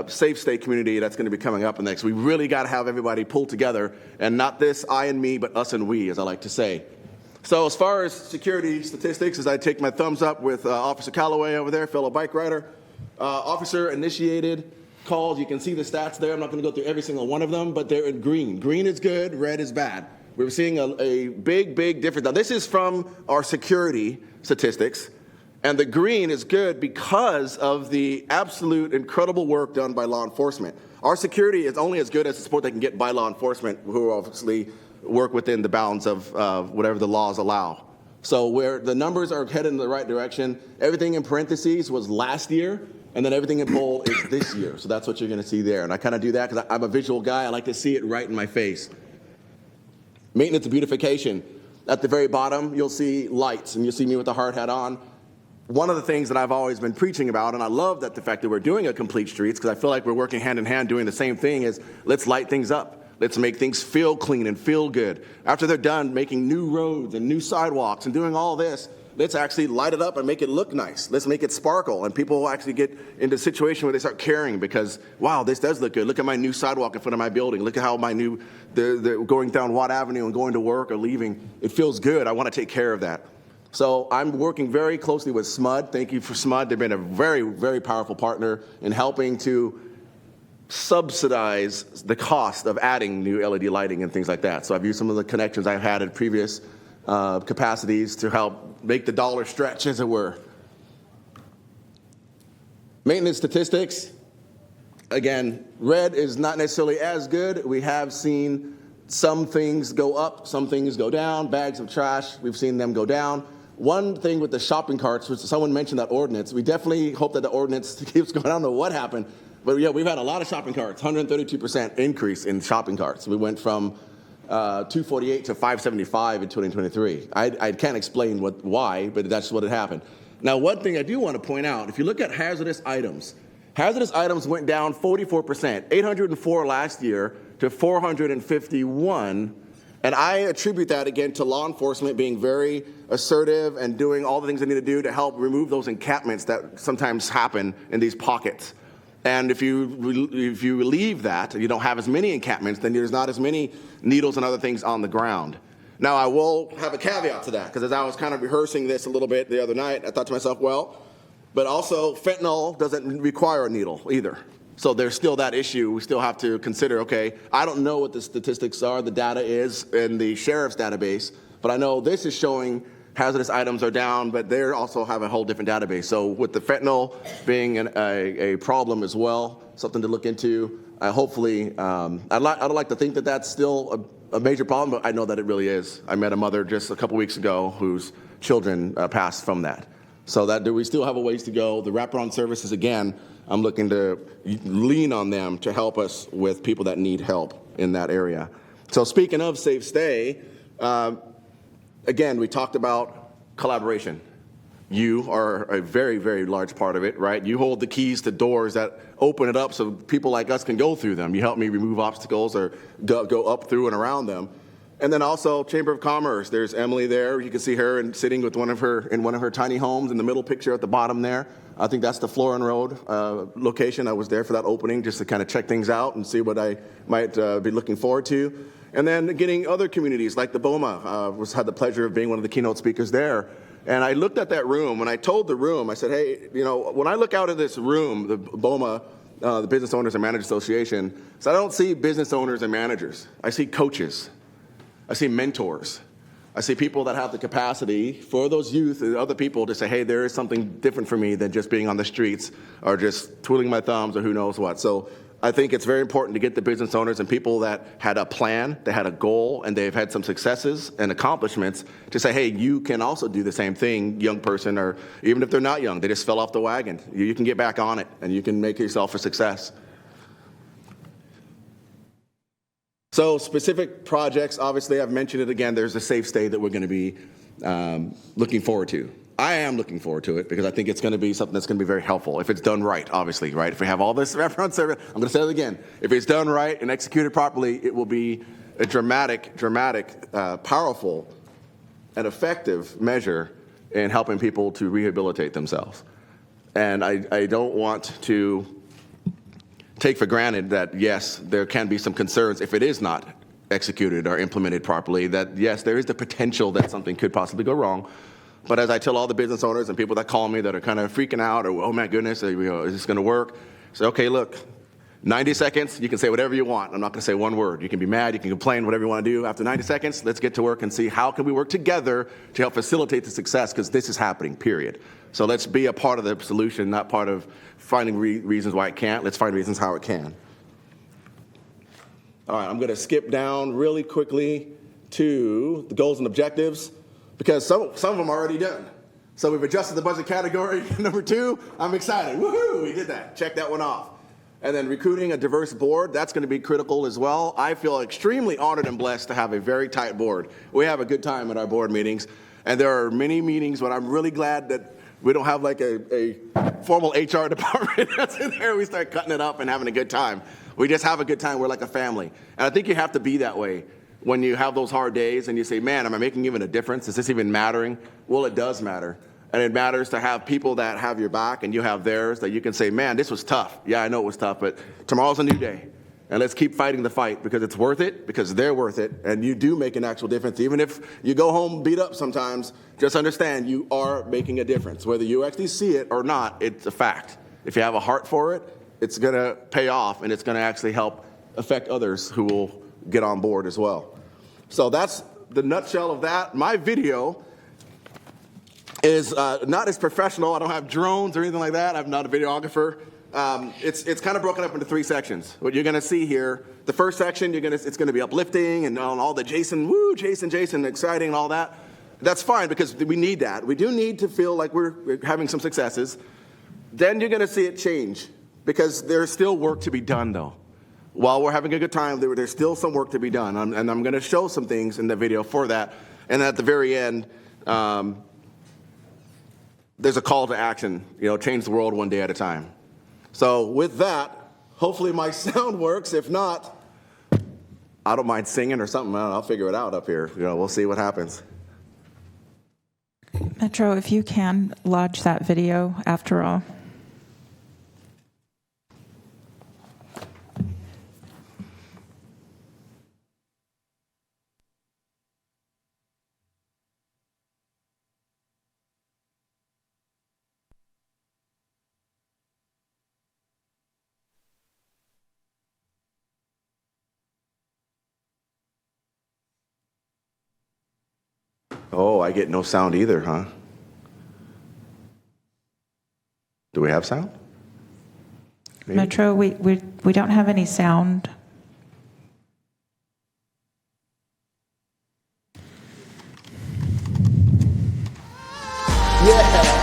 safe state community that's going to be coming up next. We really got to have everybody pull together, and not this I and me, but us and we, as I like to say. So as far as security statistics, as I take my thumbs up with Officer Calloway over there, fellow bike rider, officer-initiated calls. You can see the stats there. I'm not going to go through every single one of them, but they're in green. Green is good, red is bad. We're seeing a big, big difference. Now, this is from our security statistics, and the green is good because of the absolute incredible work done by law enforcement. Our security is only as good as the support they can get by law enforcement, who obviously work within the bounds of whatever the laws allow. So where the numbers are headed in the right direction, everything in parentheses was last year, and then everything in bold is this year. So that's what you're going to see there. And I kind of do that because I'm a visual guy. I like to see it right in my face. Maintenance and beautification. At the very bottom, you'll see lights, and you'll see me with the hard hat on. One of the things that I've always been preaching about, and I love that the fact that we're doing a Complete Streets, because I feel like we're working hand in hand doing the same thing, is let's light things up. Let's make things feel clean and feel good. After they're done making new roads and new sidewalks and doing all this, let's actually light it up and make it look nice. Let's make it sparkle, and people will actually get into a situation where they start caring because, wow, this does look good. Look at my new sidewalk in front of my building. Look at how my new, the going down Watt Avenue and going to work or leaving. It feels good. I want to take care of that. So I'm working very closely with SMUD. Thank you for SMUD. They've been a very, very powerful partner in helping to subsidize the cost of adding new LED lighting and things like that. So I've used some of the connections I've had in previous capacities to help make the dollar stretch, as it were. Maintenance statistics. Again, red is not necessarily as good. We have seen some things go up, some things go down. Bags of trash, we've seen them go down. One thing with the shopping carts, which someone mentioned that ordinance, we definitely hope that the ordinance keeps going. I don't know what happened, But yeah, we've had a lot of shopping carts, 132% increase in shopping carts. We went from 248 to 575 in 2023. I can't explain why, but that's what had happened. Now, one thing I do want to point out, if you look at hazardous items went down 44%, 804 last year to 451. And I attribute that, again, to law enforcement being very assertive and doing all the things they need to do to help remove those encampments that sometimes happen in these pockets. And if you relieve that, and you don't have as many encampments, then there's not as many needles and other things on the ground. Now, I will have a caveat to that, because as I was kind of rehearsing this a little bit the other night, I thought to myself, well, but also fentanyl doesn't require a needle either. So there's still that issue. We still have to consider, okay, I don't know what the statistics are, the data is in the sheriff's database, but I know this is showing hazardous items are down, but they also have a whole different database. So with the fentanyl being a problem as well, something to look into, hopefully, I'd like to think that that's still a major problem, but I know that it really is. I met a mother just a couple weeks ago whose children passed from that. So that we still have a ways to go. The wraparound services, again, I'm looking to lean on them to help us with people that need help in that area. So speaking of Safe Stay, again, we talked about collaboration. You are a very, very large part of it, right? You hold the keys to doors that open it up so people like us can go through them. You help me remove obstacles or go up through and around them. And then also Chamber of Commerce. There's Emily there. You can see her and sitting with one of her tiny homes in the middle picture at the bottom there. I think that's the Florin Road location. I was there for that opening just to kind of check things out and see what I might be looking forward to. And then getting other communities like the BOMA. Had the pleasure of being one of the keynote speakers there. And I looked at that room and I told the room, I said, hey, when I look out of this room, the BOMA, the Business Owners and Managers Association, so I don't see business owners and managers. I see coaches. I see mentors. I see people that have the capacity for those youth and other people to say, hey, there is something different for me than just being on the streets or just twiddling my thumbs or who knows what. So I think it's very important to get the business owners and people that had a plan, they had a goal, and they've had some successes and accomplishments to say, hey, you can also do the same thing, young person, or even if they're not young, they just fell off the wagon. You can get back on it and you can make yourself a success. So specific projects, obviously I've mentioned it again, there's a Safe Stay that we're going to be looking forward to. I am looking forward to it because I think it's going to be something that's going to be very helpful if it's done right, obviously, right? If we have all this wraparound service, I'm going to say it again. If it's done right and executed properly, it will be a dramatic, powerful, and effective measure in helping people to rehabilitate themselves. And I don't want to take for granted that, yes, there can be some concerns if it is not executed or implemented properly, that, yes, there is the potential that something could possibly go wrong. But as I tell all the business owners and people that call me that are kind of freaking out or, oh, my goodness, is this going to work? Say, okay, look, 90 seconds, you can say whatever you want. I'm not going to say one word. You can be mad, you can complain, whatever you want to do. After 90 seconds, let's get to work and see how can we work together to help facilitate the success, because this is happening, period. So let's be a part of the solution, not part of finding reasons why it can't. Let's find reasons how it can. All right, I'm going to skip down really quickly to the goals and objectives, because some of them are already done. So we've adjusted the budget category. Number 2, I'm excited. Woohoo, we did that. Check that one off. And then recruiting a diverse board, that's going to be critical as well. I feel extremely honored and blessed to have a very tight board. We have a good time at our board meetings, and there are many meetings, but I'm really glad that we don't have like a formal HR department that's in there. We start cutting it up and having a good time. We just have a good time. We're like a family. And I think you have to be that way when you have those hard days and you say, man, am I making even a difference? Is this even mattering? Well, it does matter. And it matters to have people that have your back and you have theirs, that you can say, man, this was tough. Yeah, I know it was tough, but tomorrow's a new day. And let's keep fighting the fight, because it's worth it, because they're worth it, and you do make an actual difference. Even if you go home beat up sometimes, just understand you are making a difference. Whether you actually see it or not, it's a fact. If you have a heart for it, it's going to pay off, and it's going to actually help affect others who will get on board as well. So that's the nutshell of that. My video is not as professional. I don't have drones or anything like that. I'm not a videographer. It's kind of broken up into 3 sections. What you're going to see here, the first section, it's going to be uplifting and all the Jason, exciting and all that. That's fine, because we need that. We do need to feel like we're having some successes. Then you're going to see it change. because there's still work to be done, though. While we're having a good time, there's still some work to be done, and I'm going to show some things in the video for that. And at the very end, there's a call to action, change the world one day at a time. So with that, hopefully my sound works. If not, I don't mind singing or something. I'll figure it out up here. We'll see what happens. Metro, if you can, lodge that video after all. Oh, I get no sound either, huh? Do we have sound? Maybe? Metro, we don't have any sound. Yeah.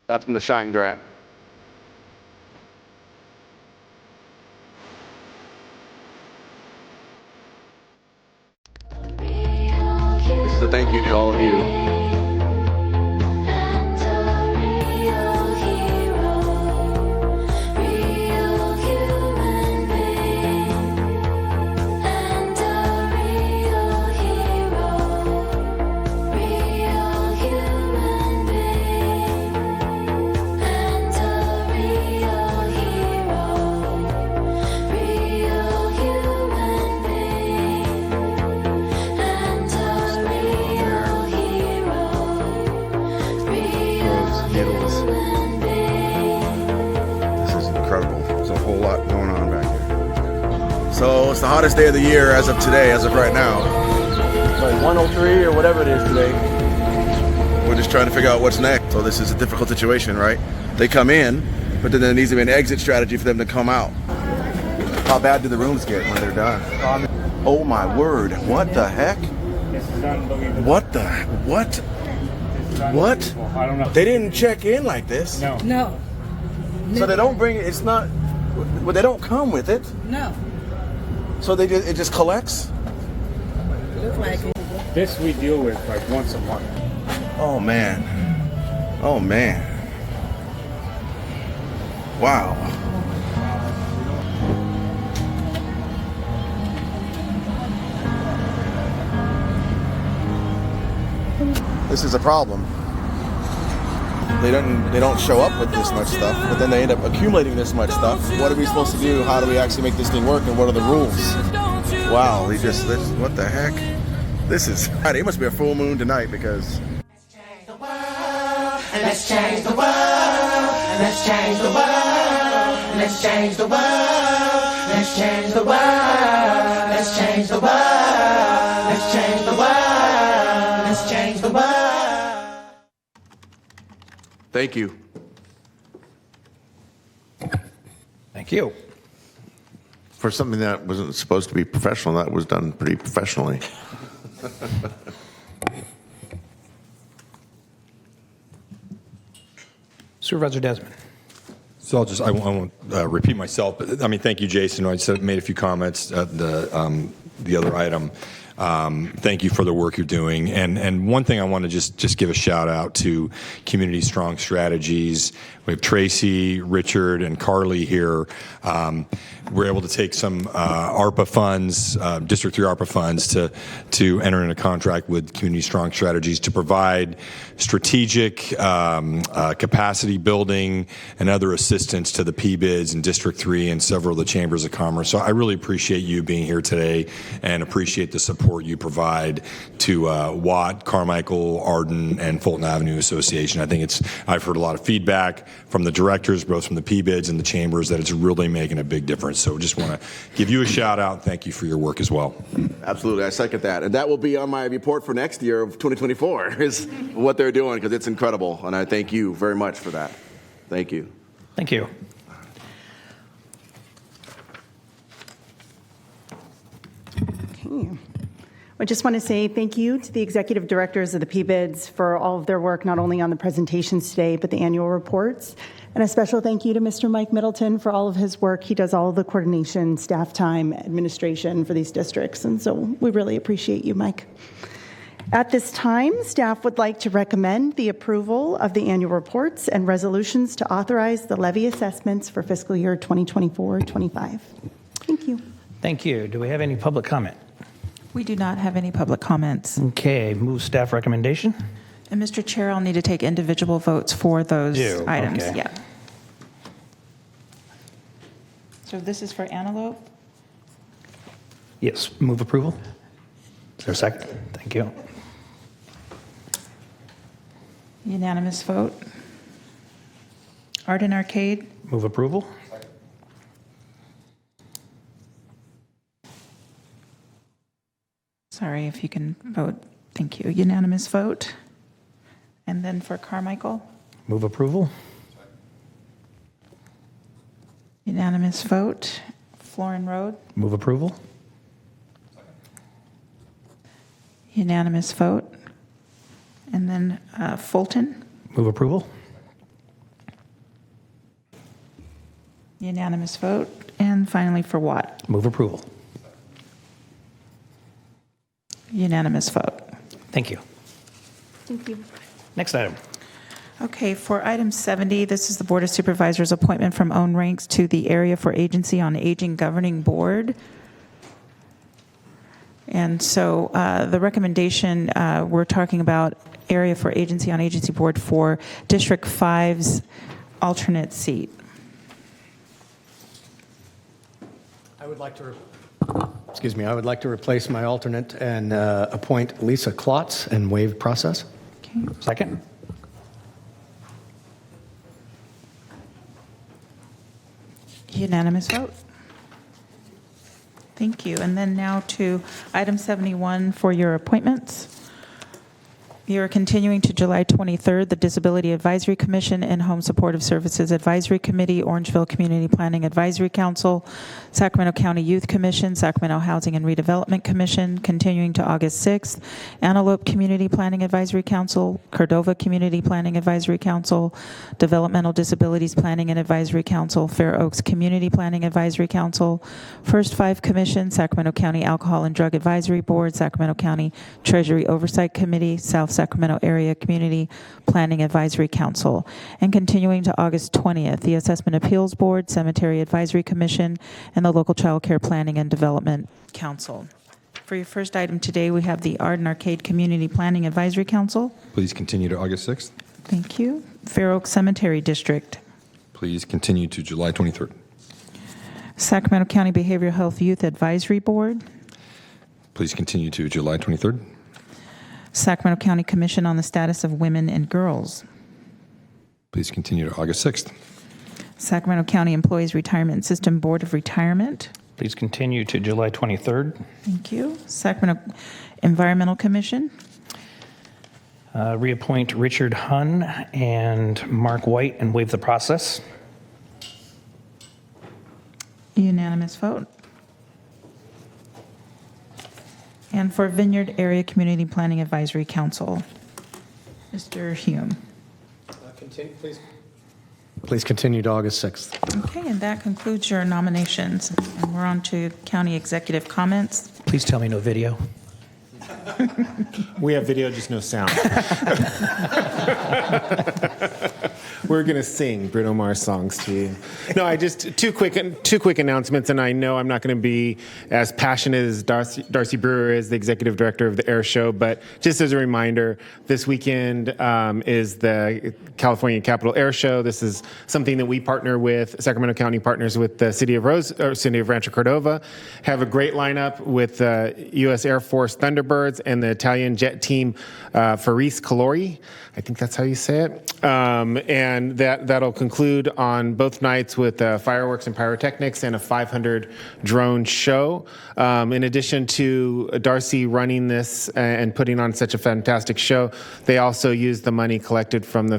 That's from the Shine Grant. This is a thank you to all of you. So it's the hottest day of the year as of today, as of right now. Like 103 or whatever it is today. We're just trying to figure out what's next. So this is a difficult situation, right? They come in, but then there needs to be an exit strategy for them to come out. How bad do the rooms get when they're done? Oh my word, what the heck? What the, what? What? I don't know. They didn't check in like this. No. No. So they don't bring it, it's not, well, they don't come with it. No. So they just, it just collects? Look like it. This we deal with like once a month. Oh man. Oh man. Wow. This is a problem. They don't show up with this much stuff, but then they end up accumulating this much stuff. What are we supposed to do? How do we actually make this thing work? And what are the rules? Wow, what the heck? This is, it must be a full moon tonight because. Let's change the world. Let's change the world. Let's change the world. Let's change the world. Let's change the world. Let's change the world. Let's change the world. Thank you. Thank you. For something that wasn't supposed to be professional, that was done pretty professionally. Supervisor Desmond. So I won't repeat myself, but I mean, thank you, Jason. I just made a few comments at the other item. Thank you for the work you're doing. And one thing I want to just give a shout out to Community Strong Strategies. We have Tracy, Richard, and Carly here. We're able to take some ARPA funds, District 3 ARPA funds, to enter in a contract with Community Strong Strategies to provide strategic capacity building and other assistance to the PBIDs in District 3 and several of the chambers of commerce. So I really appreciate you being here today and appreciate the support support you provide to Watt, Carmichael, Arden, and Fulton Avenue Association. I think I've heard a lot of feedback from the directors, both from the PBIDs and the chambers, that it's really making a big difference. So just want to give you a shout out and thank you for your work as well. Absolutely, I second that. And that will be on my report for next year of 2024, is what they're doing, because it's incredible. And I thank you very much for that. Thank you. Thank you. Okay. I just want to say thank you to the executive directors of the PBIDs for all of their work, not only on the presentations today, but the annual reports. And a special thank you to Mr. Mike Middleton for all of his work. He does all of the coordination, staff time, administration for these districts. And so we really appreciate you, Mike. At this time, staff would like to recommend the approval of the annual reports and resolutions to authorize the levy assessments for fiscal year 2024-25. Thank you. Thank you. Do we have any public comment? We do not have any public comments. Okay, move staff recommendation. And Mr. Chair, I'll need to take individual votes for those items. Okay. Yeah. So this is for Antelope. Yes, move approval. Is there a second? Thank you. Unanimous vote. Arden Arcade. Move approval. Sorry, if you can vote. Thank you. Unanimous vote. And then for Carmichael. Move approval. Unanimous vote. Florin Road. Move approval. Unanimous vote. And then Fulton. Move approval. Unanimous vote. And finally for Watt. Move approval. Unanimous vote. Thank you. Thank you. Next item. Okay, for item 70, this is the Board of Supervisors appointment from own ranks to the Area for Agency on Aging Governing Board. And so the recommendation, we're talking about Area for Agency on Agency Board for District 5's alternate seat. I would like to replace my alternate and appoint Lisa Klotz and waive process. Okay. Second. Unanimous vote. Thank you. And then now to item 71 for your appointments. You're continuing to July 23rd, the Disability Advisory Commission and Home Supportive Services Advisory Committee, Orangeville Community Planning Advisory Council, Sacramento County Youth Commission, Sacramento Housing and Redevelopment Commission, continuing to August 6th, Antelope Community Planning Advisory Council, Cordova Community Planning Advisory Council, Developmental Disabilities Planning and Advisory Council, Fair Oaks Community Planning Advisory Council, First Five Commission, Sacramento County Alcohol and Drug Advisory Board, Sacramento County Treasury Oversight Committee, South Sacramento Area Community Planning Advisory Council. And continuing to August 20th, the Assessment Appeals Board, Cemetery Advisory Commission, and the Local Child Care Planning and Development Council. For your first item today, we have the Arden Arcade Community Planning Advisory Council. Please continue to August 6th. Thank you. Fair Oaks Cemetery District. Please continue to July 23rd. Sacramento County Behavioral Health Youth Advisory Board. Please continue to July 23rd. Sacramento County Commission on the Status of Women and Girls. Please continue to August 6th. Sacramento County Employees Retirement System Board of Retirement. Please continue to July 23rd. Thank you. Sacramento Environmental Commission. Reappoint Richard Hunn and Mark White and waive the process. Unanimous vote. And for Vineyard Area Community Planning Advisory Council, Mr. Hume. Please continue to August 6th. Okay, and that concludes your nominations. And we're on to county executive comments. Please tell me no video. We have video, just no sound. We're gonna sing Bruno Mars songs to you. No, I just two quick announcements, and I know I'm not going to be as passionate as Darcy Brewer is, the executive director of the Air Show. But just as a reminder, this weekend is the California Capitol Air Show. This is something that we partner with. Sacramento County partners with the City of Rancho Cordova. Have a great lineup with the U.S. Air Force Thunderbirds and the Italian jet team Faris Calori. I think that's how you say it. And that'll conclude on both nights with fireworks and pyrotechnics and a 500 drone show. In addition to Darcy running this and putting on such a fantastic show, they also use the money collected from the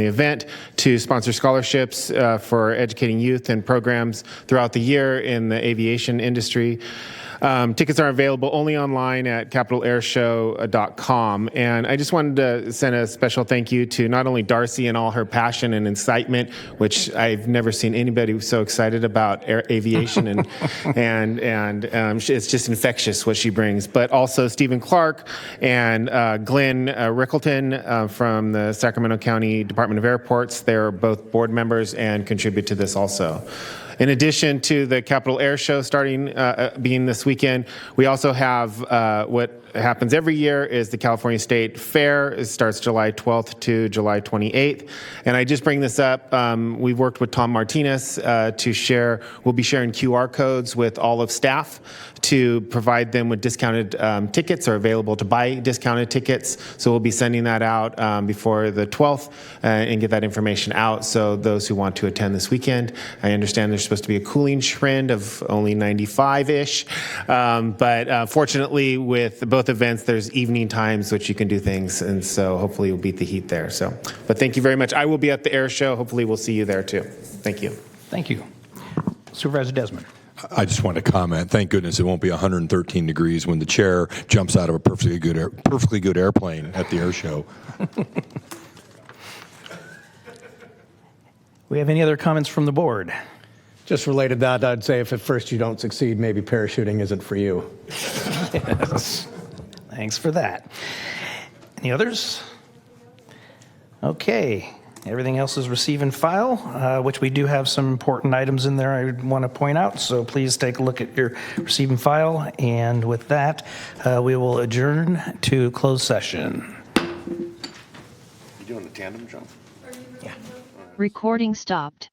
event to sponsor scholarships for educating youth and programs throughout the year in the aviation industry. Tickets are available only online at capitalairshow.com. And I just wanted to send a special thank you to not only Darcy and all her passion and excitement, which I've never seen anybody so excited about aviation, and it's just infectious what she brings. But also Stephen Clark and Glenn Rickleton from the Sacramento County Department of Airports. They're both board members and contribute to this also. In addition to the Capitol Air Show starting being this weekend, we also have what happens every year is the California State Fair. It starts July 12th to July 28th. And I just bring this up. We've worked with Tom Martinez to share. We'll be sharing QR codes with all of staff to provide them with discounted tickets, or available to buy discounted tickets. So we'll be sending that out before the 12th and get that information out. So those who want to attend this weekend, I understand there's supposed to be a cooling trend of only 95-ish. But fortunately, with both events, there's evening times which you can do things. And so hopefully you'll beat the heat there. But thank you very much. I will be at the Air Show. Hopefully we'll see you there too. Thank you. Thank you. Supervisor Desmond. I just want to comment. Thank goodness it won't be 113 degrees when the chair jumps out of a perfectly good airplane at the air show. We have any other comments from the board? Just related to that, I'd say if at first you don't succeed, maybe parachuting isn't for you. Yes. Thanks for that. Any others? Okay. Everything else is receive and file, which we do have some important items in there I want to point out. So please take a look at your receive and file. And with that, we will adjourn to closed session. You doing a tandem jump? Recording stopped.